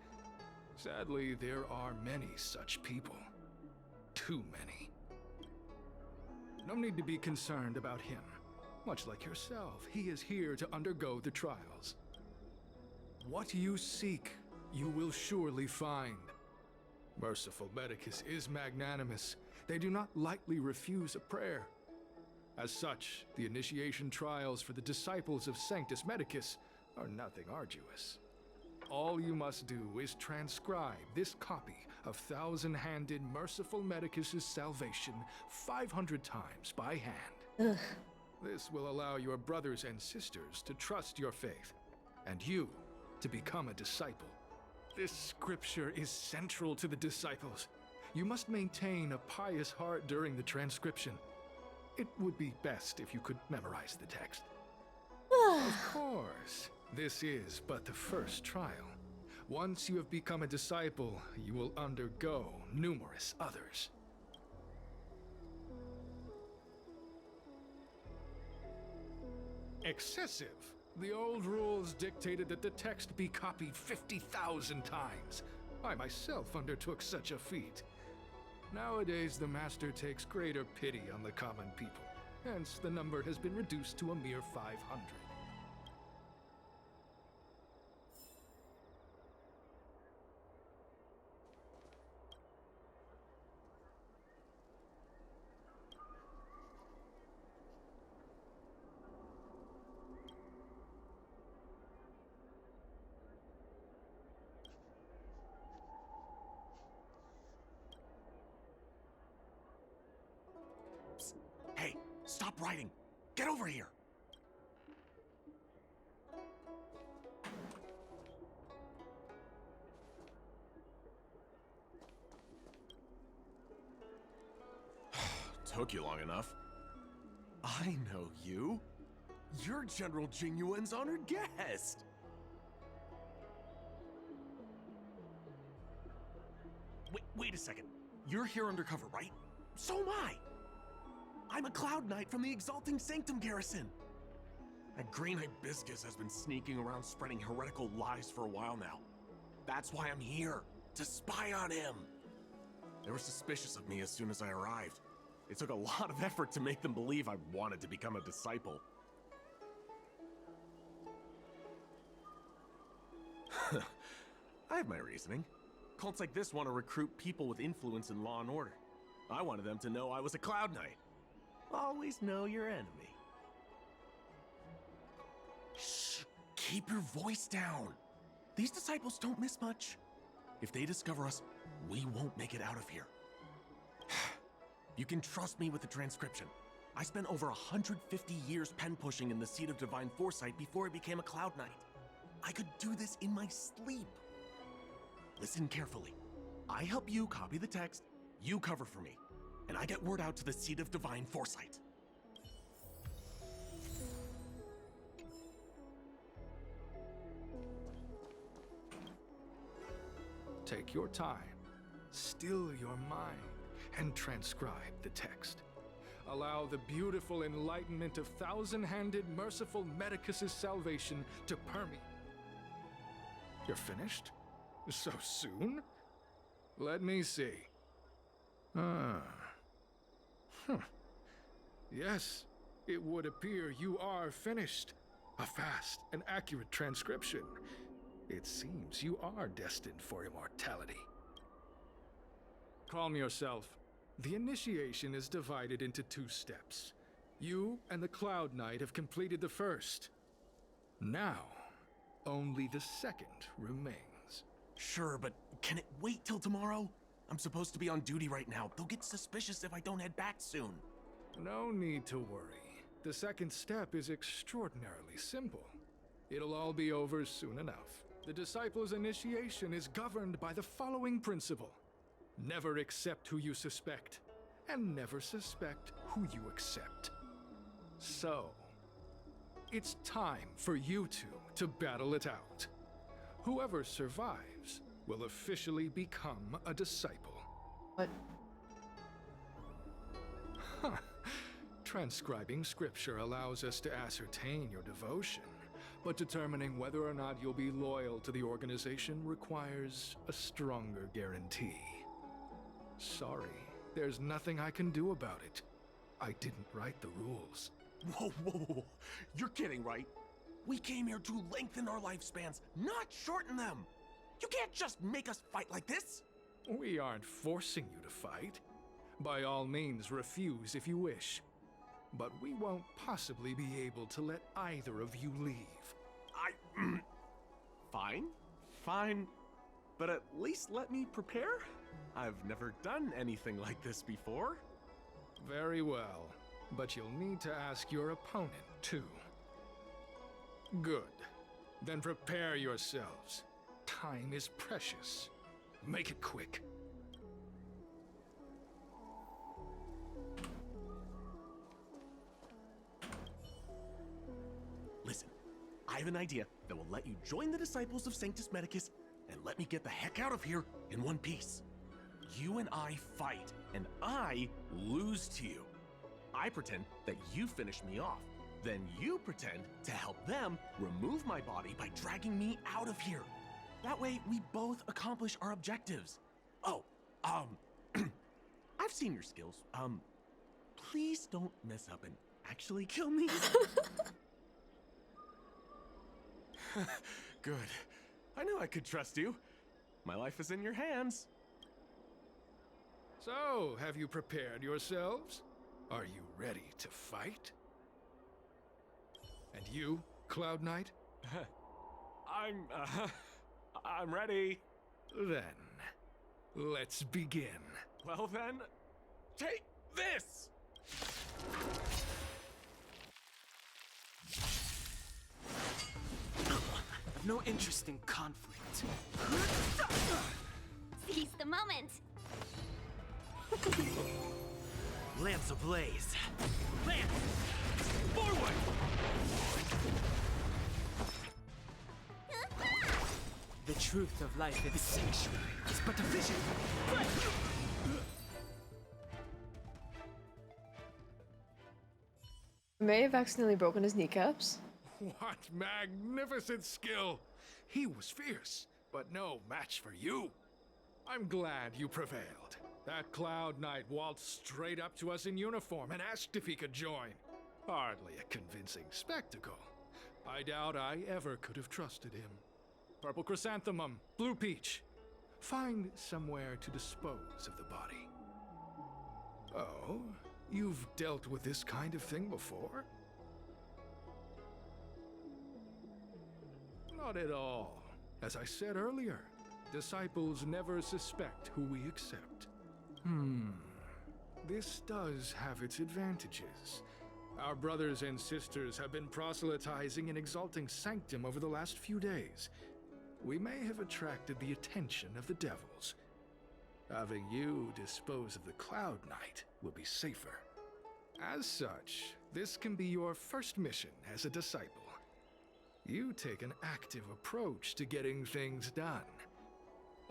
Sadly, there are many such people. Too many. No need to be concerned about him. Much like yourself, he is here to undergo the trials. What you seek, you will surely find. Merciful Medicus is magnanimous. They do not lightly refuse a prayer. As such, the initiation trials for the disciples of Sanctus Medicus are nothing arduous. All you must do is transcribe this copy of Thousand-Handed Merciful Medicus's Salvation 500 times by hand. This will allow your brothers and sisters to trust your faith, and you to become a disciple. This scripture is central to the disciples. You must maintain a pious heart during the transcription. It would be best if you could memorize the text. Of course, this is but the first trial. Once you have become a disciple, you will undergo numerous others. Excessive. The old rules dictated that the text be copied 50,000 times. I myself undertook such a feat. Nowadays, the Master takes greater pity on the common people. Hence, the number has been reduced to a mere 500. Hey, stop writing! Get over here! Took you long enough. I know you. You're General Jingyuan's honored guest. Wait a second. You're here undercover, right? So am I! I'm a Cloud Knight from the Exalting Sanctum Garrison. That green hibiscus has been sneaking around spreading heretical lies for a while now. That's why I'm here, to spy on him. They were suspicious of me as soon as I arrived. It took a lot of effort to make them believe I wanted to become a disciple. I have my reasoning. Cults like this want to recruit people with influence in law and order. I wanted them to know I was a Cloud Knight. Always know your enemy. Shh! Keep your voice down. These disciples don't miss much. If they discover us, we won't make it out of here. You can trust me with the transcription. I spent over 150 years pen pushing in the Seat of Divine Foresight before I became a Cloud Knight. I could do this in my sleep. Listen carefully. I help you copy the text, you cover for me, and I get word out to the Seat of Divine Foresight. Take your time, still your mind, and transcribe the text. Allow the beautiful enlightenment of Thousand-Handed Merciful Medicus's salvation to permeate. You're finished? So soon? Let me see. Yes, it would appear you are finished. A fast and accurate transcription. It seems you are destined for immortality. Calm yourself. The initiation is divided into 2 steps. You and the Cloud Knight have completed the first. Now, only the second remains. Sure, but can it wait till tomorrow? I'm supposed to be on duty right now. They'll get suspicious if I don't head back soon. No need to worry. The second step is extraordinarily simple. It'll all be over soon enough. The disciples' initiation is governed by the following principle. Never accept who you suspect, and never suspect who you accept. So, it's time for you two to battle it out. Whoever survives will officially become a disciple. What? Huh. Transcribing scripture allows us to ascertain your devotion, but determining whether or not you'll be loyal to the organization requires a stronger guarantee. Sorry, there's nothing I can do about it. I didn't write the rules. Whoa. You're kidding, right? We came here to lengthen our lifespans, not shorten them. You can't just make us fight like this. We aren't forcing you to fight. By all means, refuse if you wish. but we won't possibly be able to let either of you leave. Fine. Fine. But at least let me prepare. I've never done anything like this before. Very well, but you'll need to ask your opponent, too. Good. Then prepare yourselves. Time is precious. Make it quick. Listen, I have an idea that will let you join the disciples of Sanctus Medicus and let me get the heck out of here in one piece. You and I fight, and I lose to you. I pretend that you finish me off. Then you pretend to help them remove my body by dragging me out of here. That way, we both accomplish our objectives. Oh, I've seen your skills. Please don't mess up and actually kill me. Good. I knew I could trust you. My life is in your hands. So, have you prepared yourselves? Are you ready to fight? And you, Cloud Knight? I'm ready. Then, let's begin. Well then, take this! I've no interest in conflict. Seize the moment. Lance ablaze. Lance! Forward! The truth of life in the sanctuary is but a vision. May have accidentally broken his kneecaps. What magnificent skill! He was fierce, but no match for you. I'm glad you prevailed. That Cloud Knight waltzed straight up to us in uniform and asked if he could join. Hardly a convincing spectacle. I doubt I ever could have trusted him. Purple chrysanthemum, blue peach. Find somewhere to dispose of the body. Oh, you've dealt with this kind of thing before? Not at all. As I said earlier, disciples never suspect who we accept. This does have its advantages. Our brothers and sisters have been proselytizing and exalting sanctum over the last few days. We may have attracted the attention of the devils. Having you dispose of the Cloud Knight will be safer. As such, this can be your first mission as a disciple. You take an active approach to getting things done.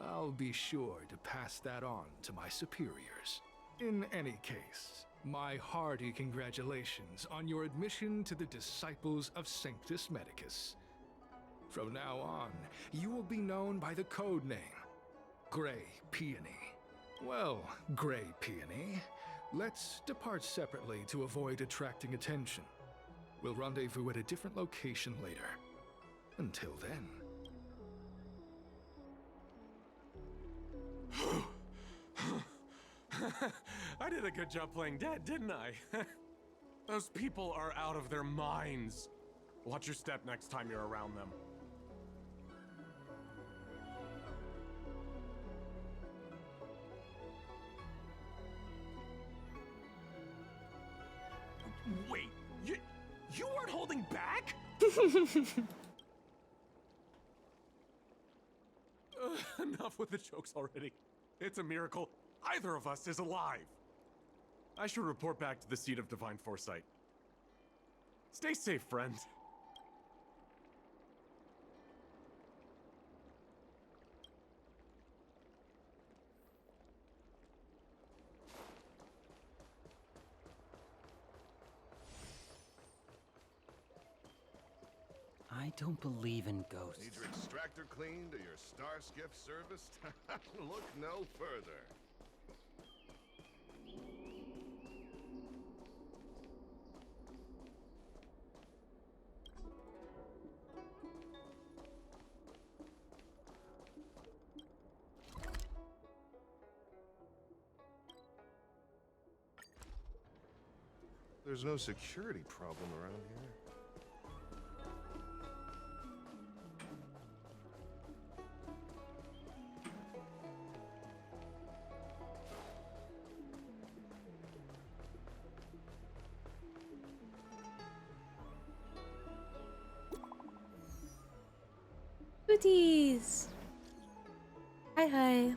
I'll be sure to pass that on to my superiors. In any case, my hearty congratulations on your admission to the Disciples of Sanctus Medicus. From now on, you will be known by the code name, Grey Peony. Well, Grey Peony, let's depart separately to avoid attracting attention. We'll rendezvous at a different location later. Until then. I did a good job playing dead, didn't I? Those people are out of their minds. Watch your step next time you're around them. Wait, you weren't holding back? Enough with the jokes already. It's a miracle either of us is alive. I should report back to the seat of divine foresight. Stay safe, friend. I don't believe in ghosts. Need your extractor cleaned or your star skiff serviced? Look no further. There's no security problem around here. Booties! Hi hi.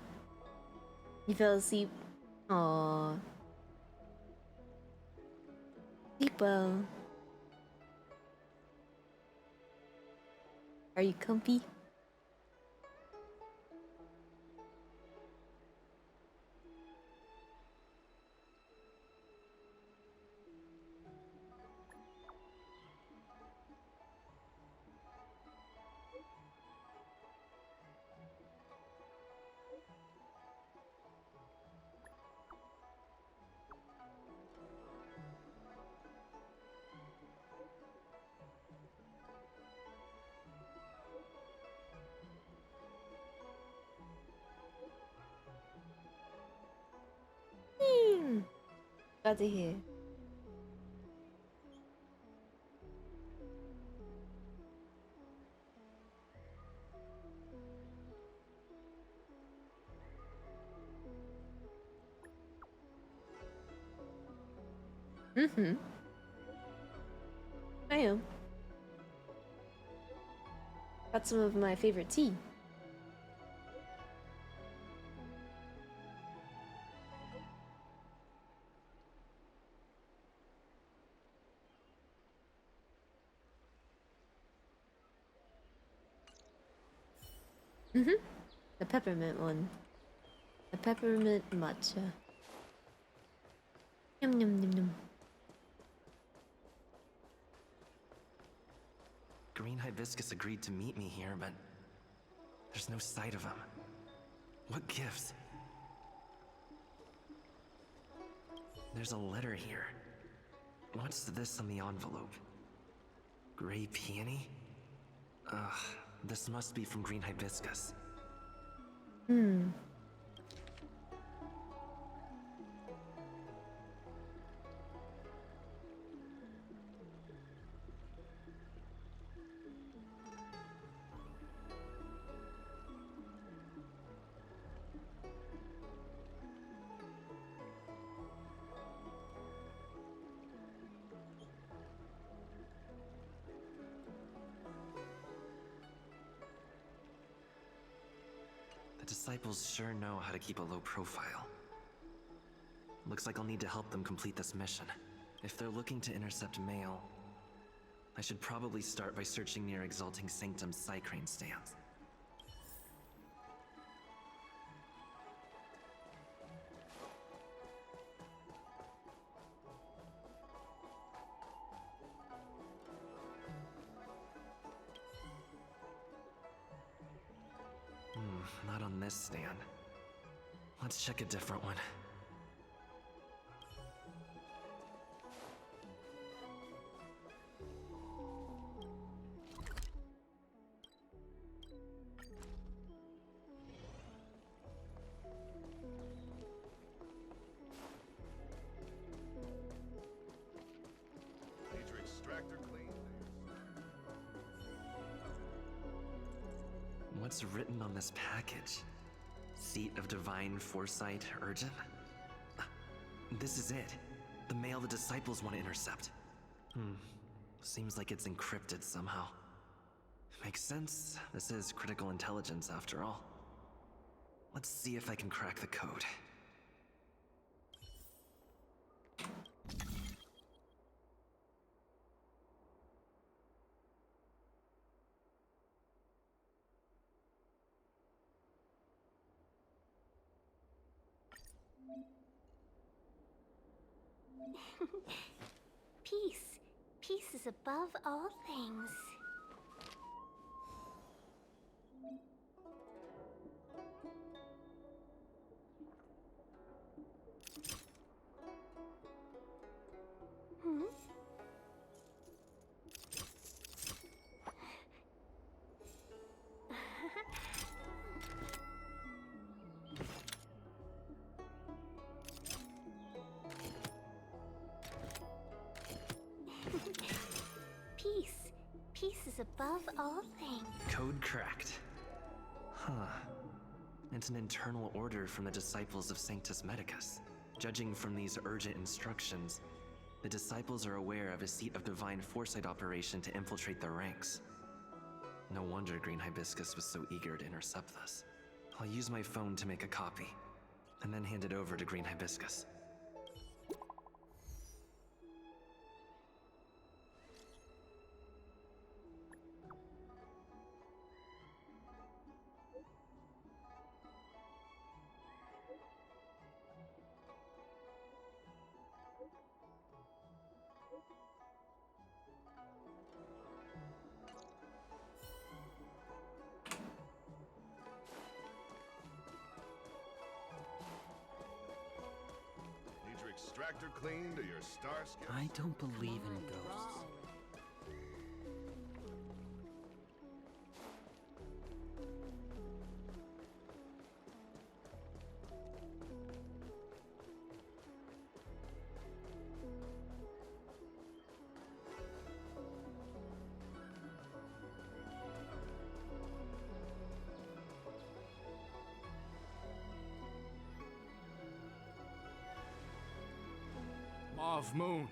You fell asleep. Aww. Sleep well. Are you comfy? Glad to hear. I am. Got some of my favorite tea. The peppermint one. The peppermint matcha. Yum yum yum yum. Green Hibiscus agreed to meet me here, but there's no sight of him. What gives? There's a letter here. What's this on the envelope? Gray peony? Ugh, this must be from Green Hibiscus. The disciples sure know how to keep a low profile. Looks like I'll need to help them complete this mission. If they're looking to intercept mail, I should probably start by searching near Exalting Sanctum's Psycrane stands. Not on this stand. Let's check a different one. Need your extractor clean? What's written on this package? Seat of Divine Foresight, Urgent? This is it. The mail the disciples want to intercept. Seems like it's encrypted somehow. Makes sense. This is critical intelligence after all. Let's see if I can crack the code. Peace. Peace is above all things. above all things. Code cracked. Huh. It's an internal order from the disciples of Sanctus Medicus. Judging from these urgent instructions, the disciples are aware of a seat of divine foresight operation to infiltrate their ranks. No wonder Green Hibiscus was so eager to intercept this. I'll use my phone to make a copy, and then hand it over to Green Hibiscus. Need your extractor cleaned or your star skiff? I don't believe in ghosts. Mauve Moon,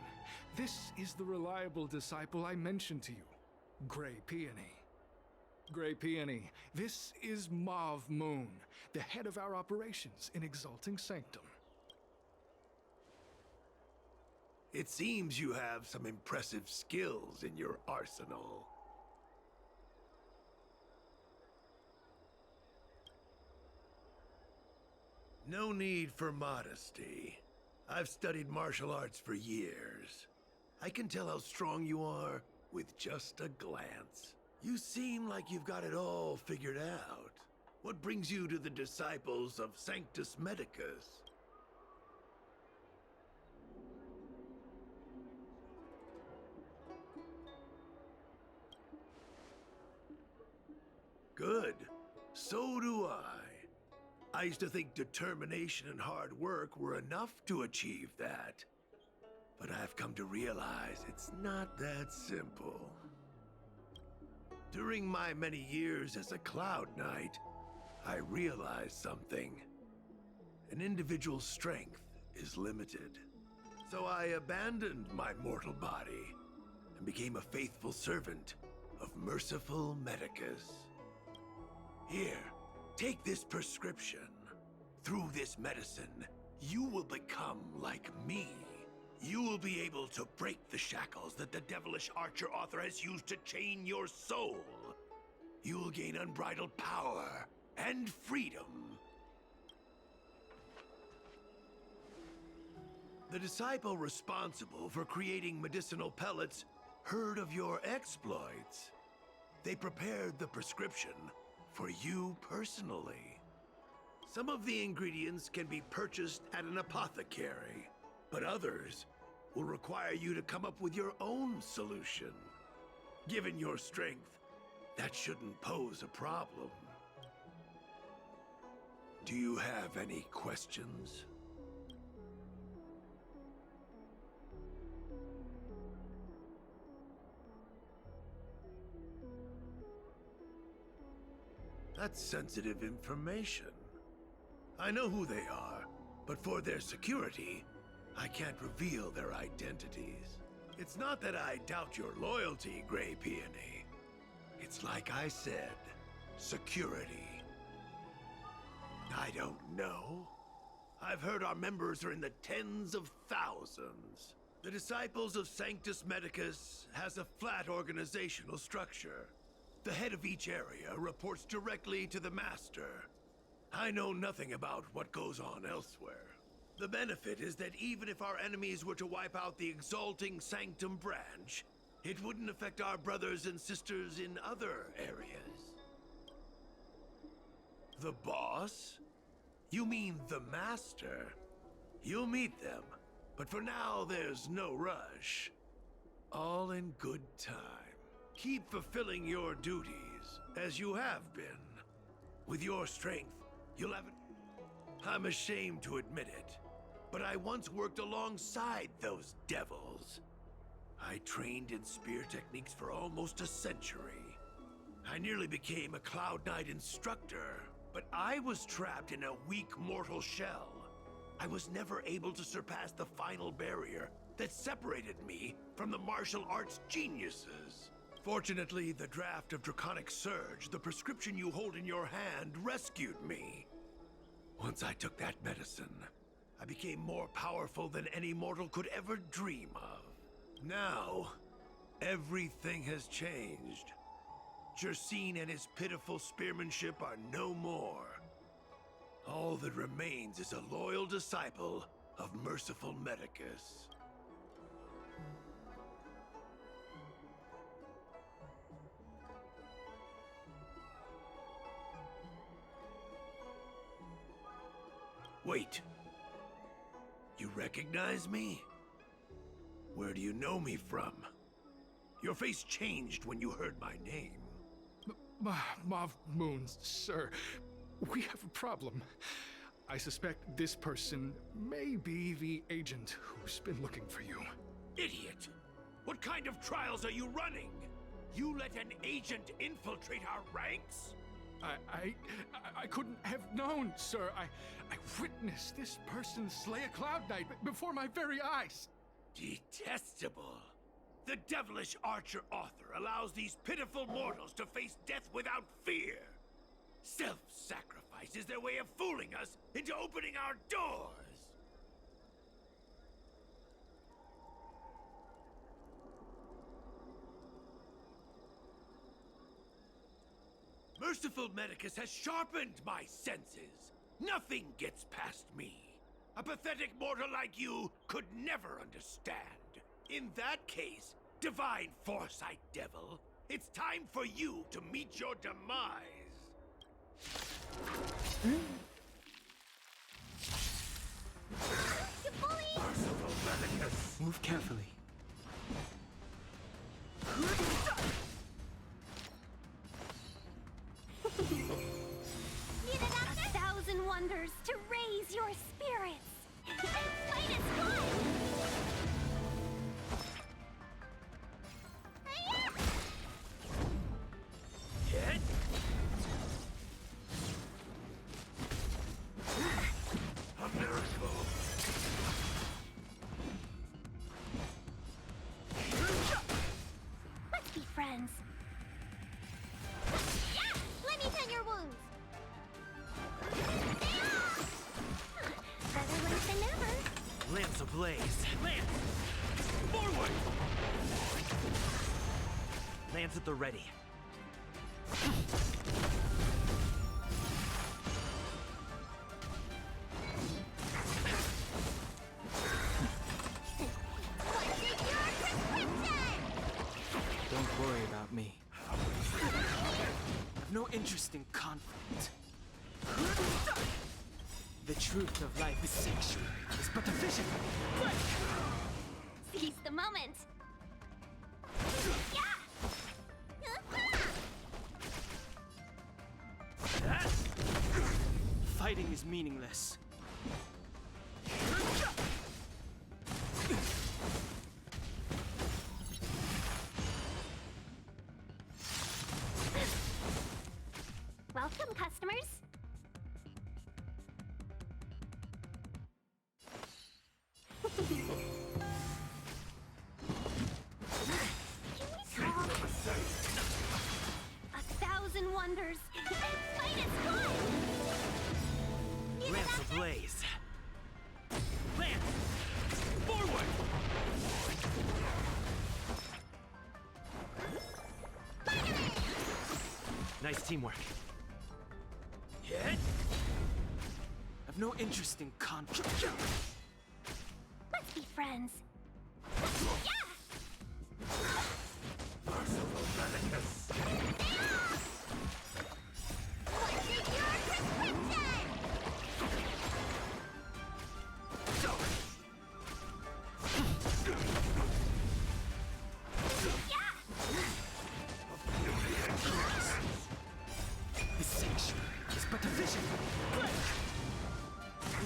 this is the reliable disciple I mentioned to you, Grey Peony. Grey Peony, this is Mauve Moon, the head of our operations in Exalting Sanctum. It seems you have some impressive skills in your arsenal. No need for modesty. I've studied martial arts for years. I can tell how strong you are with just a glance. You seem like you've got it all figured out. What brings you to the disciples of Sanctus Medicus? Good. So do I. I used to think determination and hard work were enough to achieve that. But I've come to realize it's not that simple. During my many years as a Cloud Knight, I realized something. An individual's strength is limited. So I abandoned my mortal body and became a faithful servant of merciful Medicus. Here, take this prescription. Through this medicine, you will become like me. You will be able to break the shackles that the devilish archer author has used to chain your soul. You will gain unbridled power and freedom. The disciple responsible for creating medicinal pellets heard of your exploits. They prepared the prescription for you personally. Some of the ingredients can be purchased at an apothecary, but others will require you to come up with your own solution. Given your strength, that shouldn't pose a problem. Do you have any questions? That's sensitive information. I know who they are, but for their security, I can't reveal their identities. It's not that I doubt your loyalty, Grey Peony. It's like I said, security. I don't know. I've heard our members are in the tens of thousands. The Disciples of Sanctus Medicus has a flat organizational structure. The head of each area reports directly to the Master. I know nothing about what goes on elsewhere. The benefit is that even if our enemies were to wipe out the Exalting Sanctum branch, it wouldn't affect our brothers and sisters in other areas. The boss? You mean the Master? You'll meet them, but for now there's no rush. All in good time. Keep fulfilling your duties, as you have been. With your strength, you'll have it. I'm ashamed to admit it, but I once worked alongside those devils. I trained in spear techniques for almost a century. I nearly became a Cloud Knight instructor, but I was trapped in a weak mortal shell. I was never able to surpass the final barrier that separated me from the martial arts geniuses. Fortunately, the draft of Draconic Surge, the prescription you hold in your hand, rescued me. Once I took that medicine, I became more powerful than any mortal could ever dream of. Now, everything has changed. Jersine and his pitiful spearmanship are no more. All that remains is a loyal disciple of merciful Medicus. Wait. You recognize me? Where do you know me from? Your face changed when you heard my name. Mav Moon, sir. We have a problem. I suspect this person may be the agent who's been looking for you. Idiot! What kind of trials are you running? You let an agent infiltrate our ranks? I couldn't have known, sir. I witnessed this person slay a Cloud Knight before my very eyes. Detestable. The devilish archer author allows these pitiful mortals to face death without fear. Self-sacrifice is their way of fooling us into opening our doors. Merciful Medicus has sharpened my senses. Nothing gets past me. A pathetic mortal like you could never understand. In that case, Divine Foresight Devil, it's time for you to meet your demise. You bully! Merciful Medicus! Move carefully. Need a thousand wonders to raise your spirits. And fight is fun! Hit! A miracle! Let's be friends. Yeah! Let me tend your wounds. Better late than never. Lance ablaze. Lance! Forward! Lance at the ready. Don't worry about me. I've no interest in conflict. The truth of life is sanctuary. It's but a vision. Seize the moment. Fighting is meaningless. Welcome, customers. Can we talk? A thousand wonders. And fight is fun! Lance ablaze. Lance! Forward! Nice teamwork. Hit! I've no interest in conflict. Let's be friends. Merciful Medicus! What's your prescription? The sanctuary is but a vision.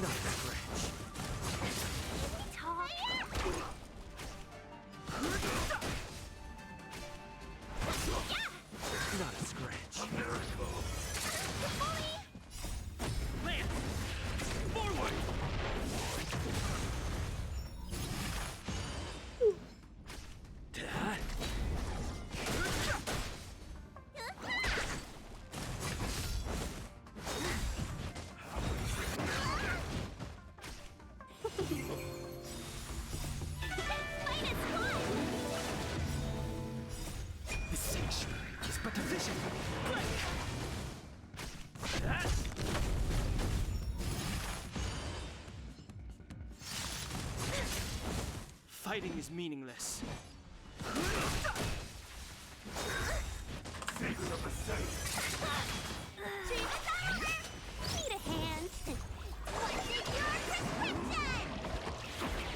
Not a scratch. Can we talk? Fighting is meaningless. Need a hand. What's your prescription?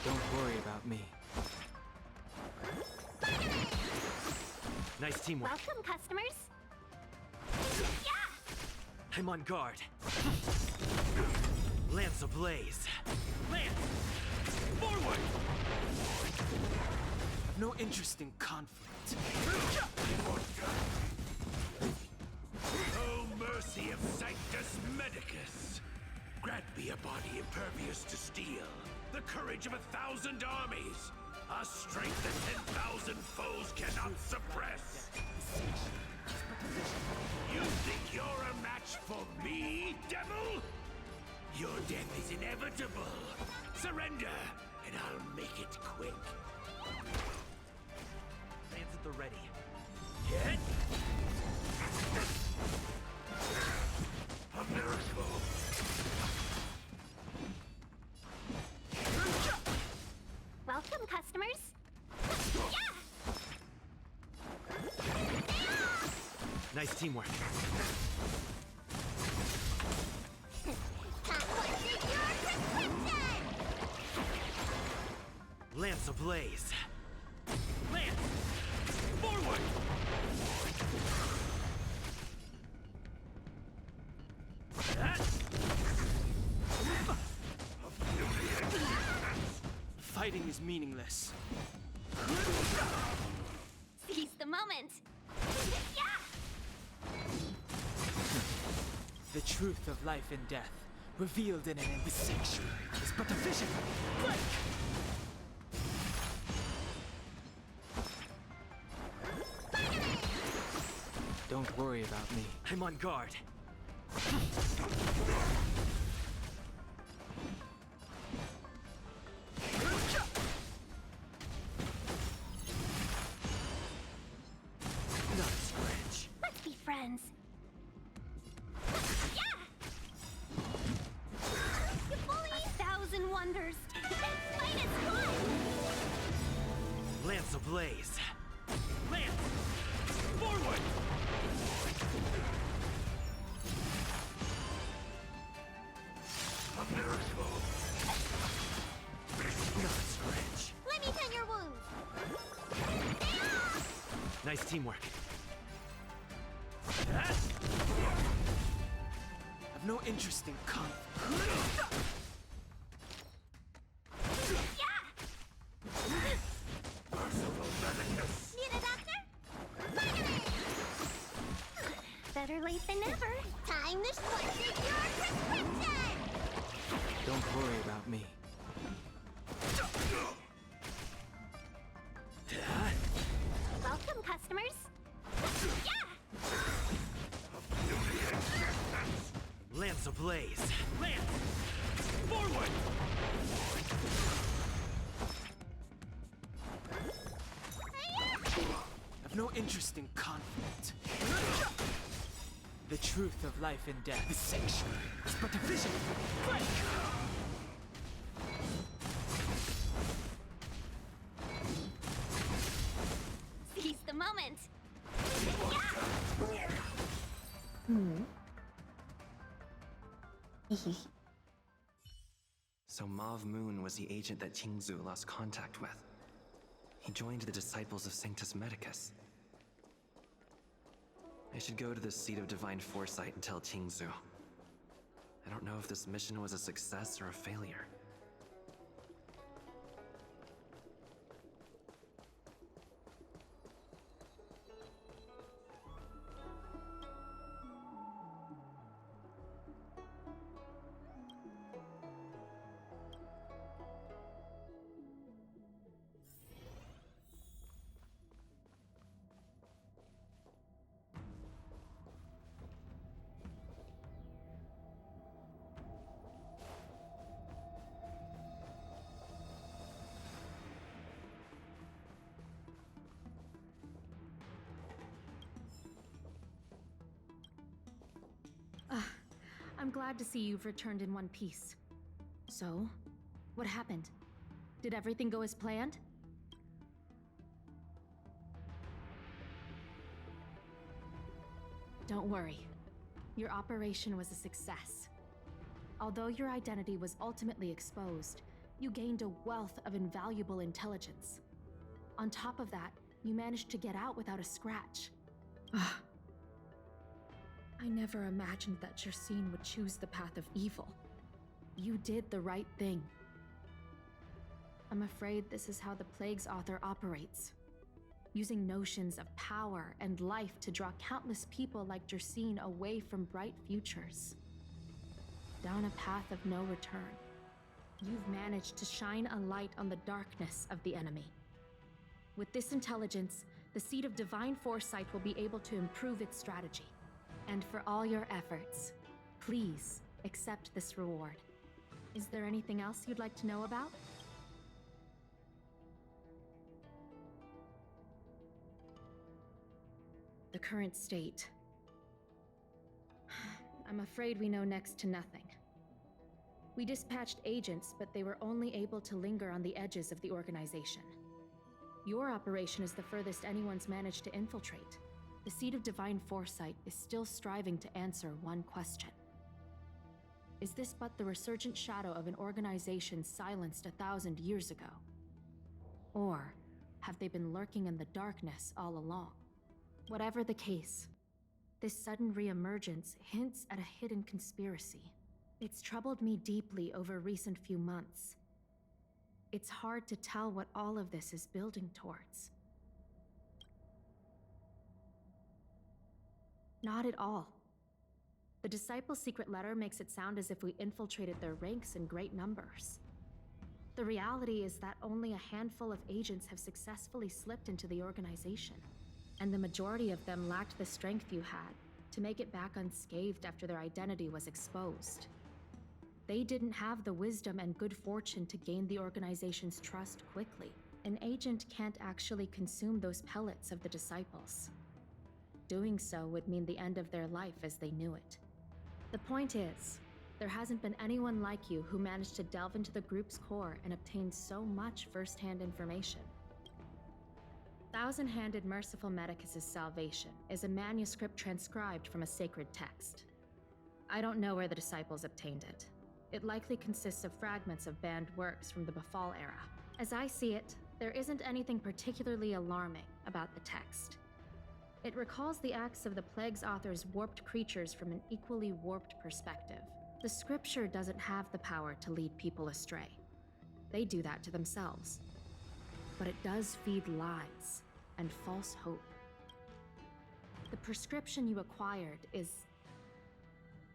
Don't worry about me. Nice teamwork. Welcome, customers. Yeah! I'm on guard. Lance ablaze. Lance! Forward! I've no interest in conflict. Oh, mercy of Sanctus Medicus! Grant me a body impervious to steel, the courage of 1,000 armies, a strength that 10,000 foes cannot suppress. You think you're a match for me, devil? Your death is inevitable. Surrender, and I'll make it quick. Lance at the ready. Get! A miracle! Welcome, customers. Nice teamwork. What's your prescription? Lance ablaze. Lance! Forward! Fighting is meaningless. Seize the moment. Yeah! The truth of life and death, revealed in an sanctuary, is but a vision. Quick! Don't worry about me. I'm on guard. Not a scratch. Let's be friends. Yeah! You bully! 1,000 wonders. Fight as one! Lance ablaze. Lance! Forward! A miracle! Not a scratch. Let me tend your wounds. Nice teamwork. I've no interest in conflict. Need a doctor? Better late than never. Time to switch your prescription! Don't worry about me. Welcome, customers. Yeah! Lance ablaze. Lance! Forward! I've no interest in conflict. The truth of life and death, the sanctuary, is but a vision. Quick! Seize the moment. So Mauve Moon was the agent that Qingzu lost contact with. He joined the Disciples of Sanctus Medicus. I should go to the Seat of Divine Foresight and tell Qingzu. I don't know if this mission was a success or a failure. I'm glad to see you've returned in one piece. So, what happened? Did everything go as planned? Don't worry. Your operation was a success. Although your identity was ultimately exposed, you gained a wealth of invaluable intelligence. On top of that, you managed to get out without a scratch. I never imagined that Jersine would choose the path of evil. You did the right thing. I'm afraid this is how the Plague's author operates. Using notions of power and life to draw countless people like Jersine away from bright futures. Down a path of no return. You've managed to shine a light on the darkness of the enemy. With this intelligence, the Seed of Divine Foresight will be able to improve its strategy. And for all your efforts, please accept this reward. Is there anything else you'd like to know about? The current state. I'm afraid we know next to nothing. We dispatched agents, but they were only able to linger on the edges of the organization. Your operation is the furthest anyone's managed to infiltrate. The Seed of Divine Foresight is still striving to answer one question. Is this but the resurgent shadow of an organization silenced 1,000 years ago? Or have they been lurking in the darkness all along? Whatever the case, this sudden reemergence hints at a hidden conspiracy. It's troubled me deeply over recent few months. It's hard to tell what all of this is building towards. Not at all. The Disciples' secret letter makes it sound as if we infiltrated their ranks in great numbers. The reality is that only a handful of agents have successfully slipped into the organization, and the majority of them lacked the strength you had to make it back unscathed after their identity was exposed. They didn't have the wisdom and good fortune to gain the organization's trust quickly. An agent can't actually consume those pellets of the Disciples. Doing so would mean the end of their life as they knew it. The point is, there hasn't been anyone like you who managed to delve into the group's core and obtain so much first-hand information. Thousand-Handed Merciful Medicus's Salvation is a manuscript transcribed from a sacred text. I don't know where the Disciples obtained it. It likely consists of fragments of banned works from the Befall era. As I see it, there isn't anything particularly alarming about the text. It recalls the acts of the Plague's author's warped creatures from an equally warped perspective. The scripture doesn't have the power to lead people astray. They do that to themselves. But it does feed lies and false hope. The prescription you acquired is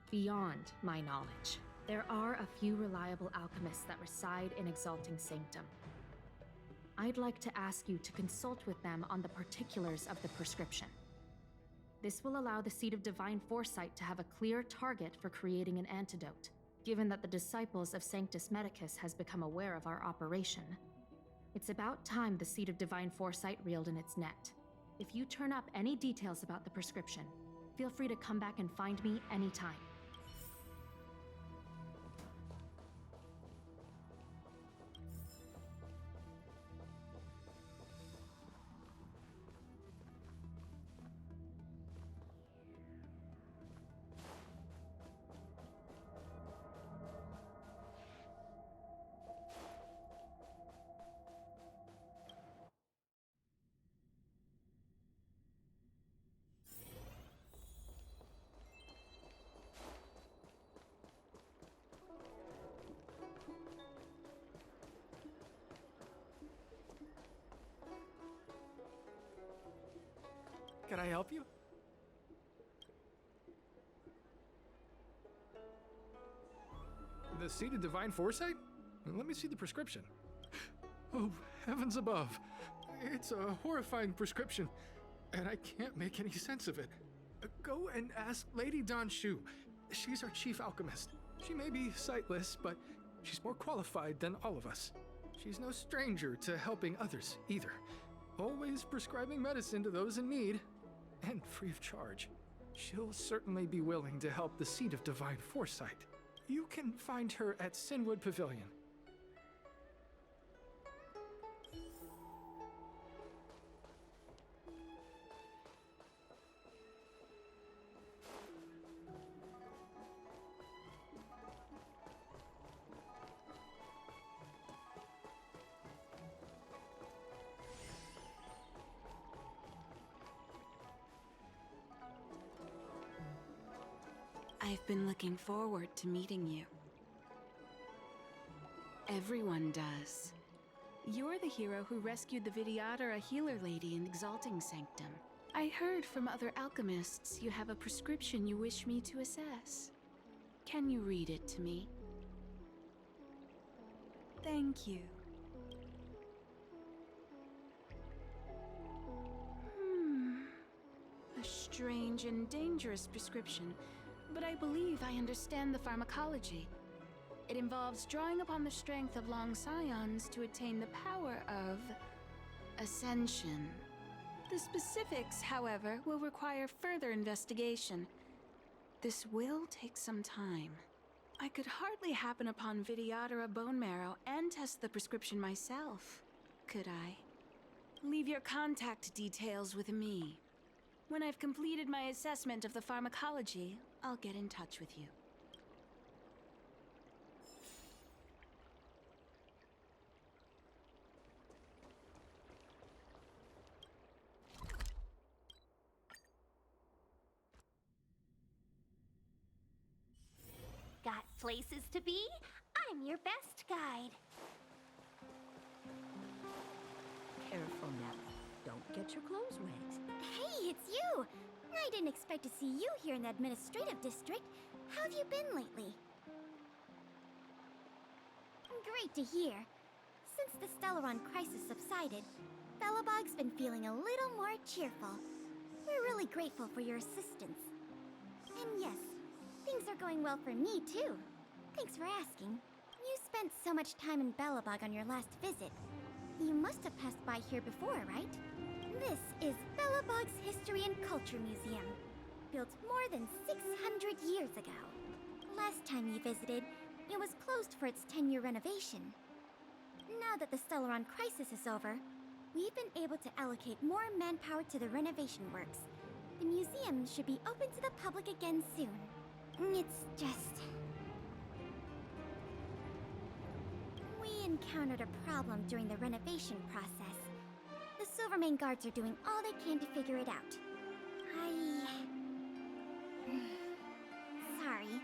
beyond my knowledge. There are a few reliable alchemists that reside in Exalting Sanctum. I'd like to ask you to consult with them on the particulars of the prescription. This will allow the Seed of Divine Foresight to have a clear target for creating an antidote, given that the Disciples of Sanctus Medicus has become aware of our operation. It's about time the Seed of Divine Foresight reeled in its net. If you turn up any details about the prescription, feel free to come back and find me anytime. Can I help you? The Seed of Divine Foresight? Let me see the prescription. Oh, heavens above. It's a horrifying prescription, and I can't make any sense of it. Go and ask Lady Don Shu. She's our chief alchemist. She may be sightless, but she's more qualified than all of us. She's no stranger to helping others, either. Always prescribing medicine to those in need, and free of charge. She'll certainly be willing to help the Seed of Divine Foresight. You can find her at Sinwood Pavilion. I've been looking forward to meeting you. Everyone does. You're the hero who rescued the Vidyadhara healer lady in Exalting Sanctum. I heard from other alchemists you have a prescription you wish me to assess. Can you read it to me? Thank you. A strange and dangerous prescription, but I believe I understand the pharmacology. It involves drawing upon the strength of long scions to attain the power of ascension. The specifics, however, will require further investigation. This will take some time. I could hardly happen upon Vidyadhara bone marrow and test the prescription myself, could I? Leave your contact details with me. When I've completed my assessment of the pharmacology, I'll get in touch with you. Got places to be? I'm your best guide. Careful now. Don't get your clothes wet. Hey, it's you! I didn't expect to see you here in the administrative district. How have you been lately? Great to hear. Since the Stellaron crisis subsided, Belobog's been feeling a little more cheerful. We're really grateful for your assistance. And yes, things are going well for me, too. Thanks for asking. You spent so much time in Belobog on your last visit. You must have passed by here before, right? This is Belobog's History and Culture Museum, built more than 600 years ago. Last time you visited, it was closed for its 10-year renovation. Now that the Stellaron crisis is over, we've been able to allocate more manpower to the renovation works. The museum should be open to the public again soon. It's just... we encountered a problem during the renovation process. The Silvermane guards are doing all they can to figure it out. Sorry.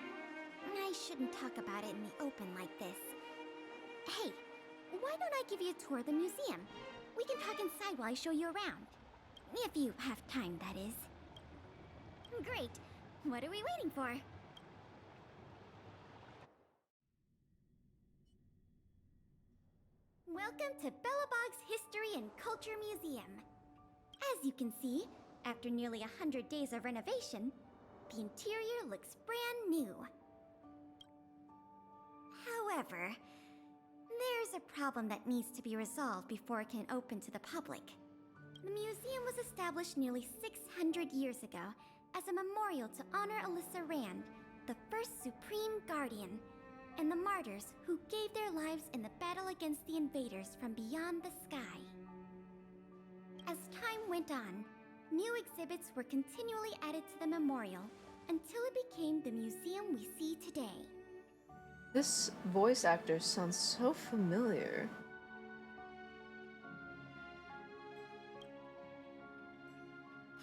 I shouldn't talk about it in the open like this. Hey, why don't I give you a tour of the museum? We can talk inside while I show you around. If you have time, that is. Great. What are we waiting for? Welcome to Belobog's History and Culture Museum. As you can see, after nearly 100 days of renovation, the interior looks brand new. However, there's a problem that needs to be resolved before it can open to the public. The museum was established nearly 600 years ago as a memorial to honor Alyssa Rand, the first Supreme Guardian, and the martyrs who gave their lives in the battle against the invaders from beyond the sky. As time went on, new exhibits were continually added to the memorial until it became the museum we see today. This voice actor sounds so familiar.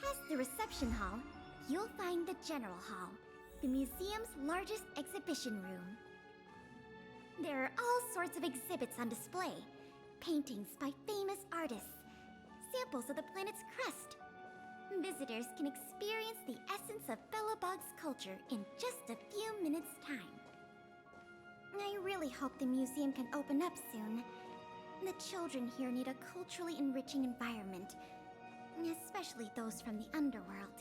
Past the reception hall, you'll find the General Hall, the museum's largest exhibition room. There are all sorts of exhibits on display. Paintings by famous artists, samples of the planet's crust. Visitors can experience the essence of Belobog's culture in just a few minutes' time. I really hope the museum can open up soon. The children here need a culturally enriching environment, especially those from the underworld.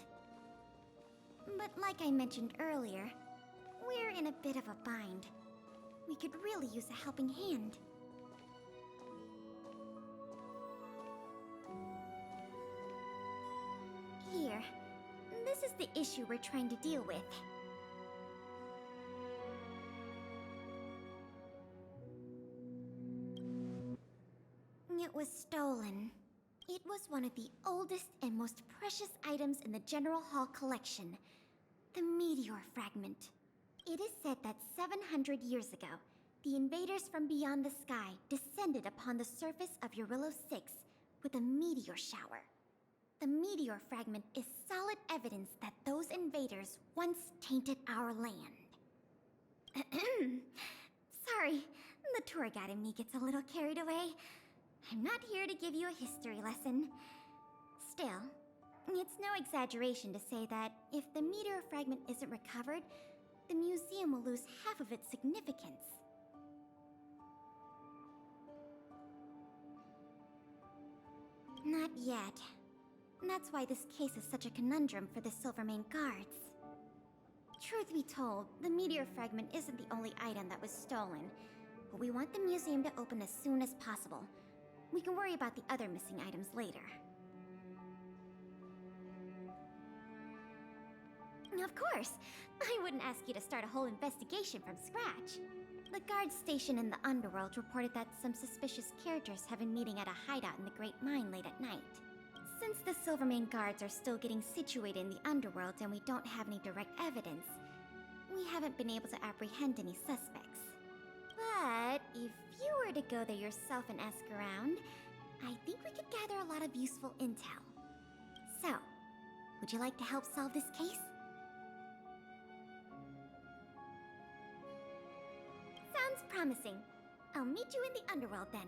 But like I mentioned earlier, we're in a bit of a bind. We could really use a helping hand. Here, this is the issue we're trying to deal with. It was stolen. It was one of the oldest and most precious items in the General Hall collection, the meteor fragment. It is said that 700 years ago, the invaders from beyond the sky descended upon the surface of Eurillo 6 with a meteor shower. The meteor fragment is solid evidence that those invaders once tainted our land. Sorry, the tour guide in me gets a little carried away. I'm not here to give you a history lesson. Still, it's no exaggeration to say that if the meteor fragment isn't recovered, the museum will lose half of its significance. Not yet. That's why this case is such a conundrum for the Silvermane guards. Truth be told, the meteor fragment isn't the only item that was stolen, but we want the museum to open as soon as possible. We can worry about the other missing items later. Of course! I wouldn't ask you to start a whole investigation from scratch. The guards stationed in the underworld reported that some suspicious characters have been meeting at a hideout in the Great Mine late at night. Since the Silvermane guards are still getting situated in the underworld and we don't have any direct evidence, we haven't been able to apprehend any suspects. But if you were to go there yourself and ask around, I think we could gather a lot of useful intel. So, would you like to help solve this case? Sounds promising. I'll meet you in the underworld then.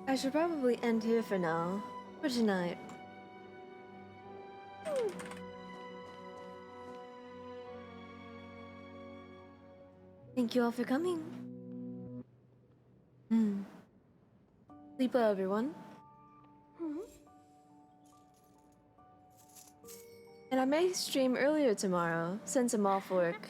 I should probably end here for now. For tonight. Thank you all for coming. Sleep well, everyone. And I may stream earlier tomorrow, since I'm off work.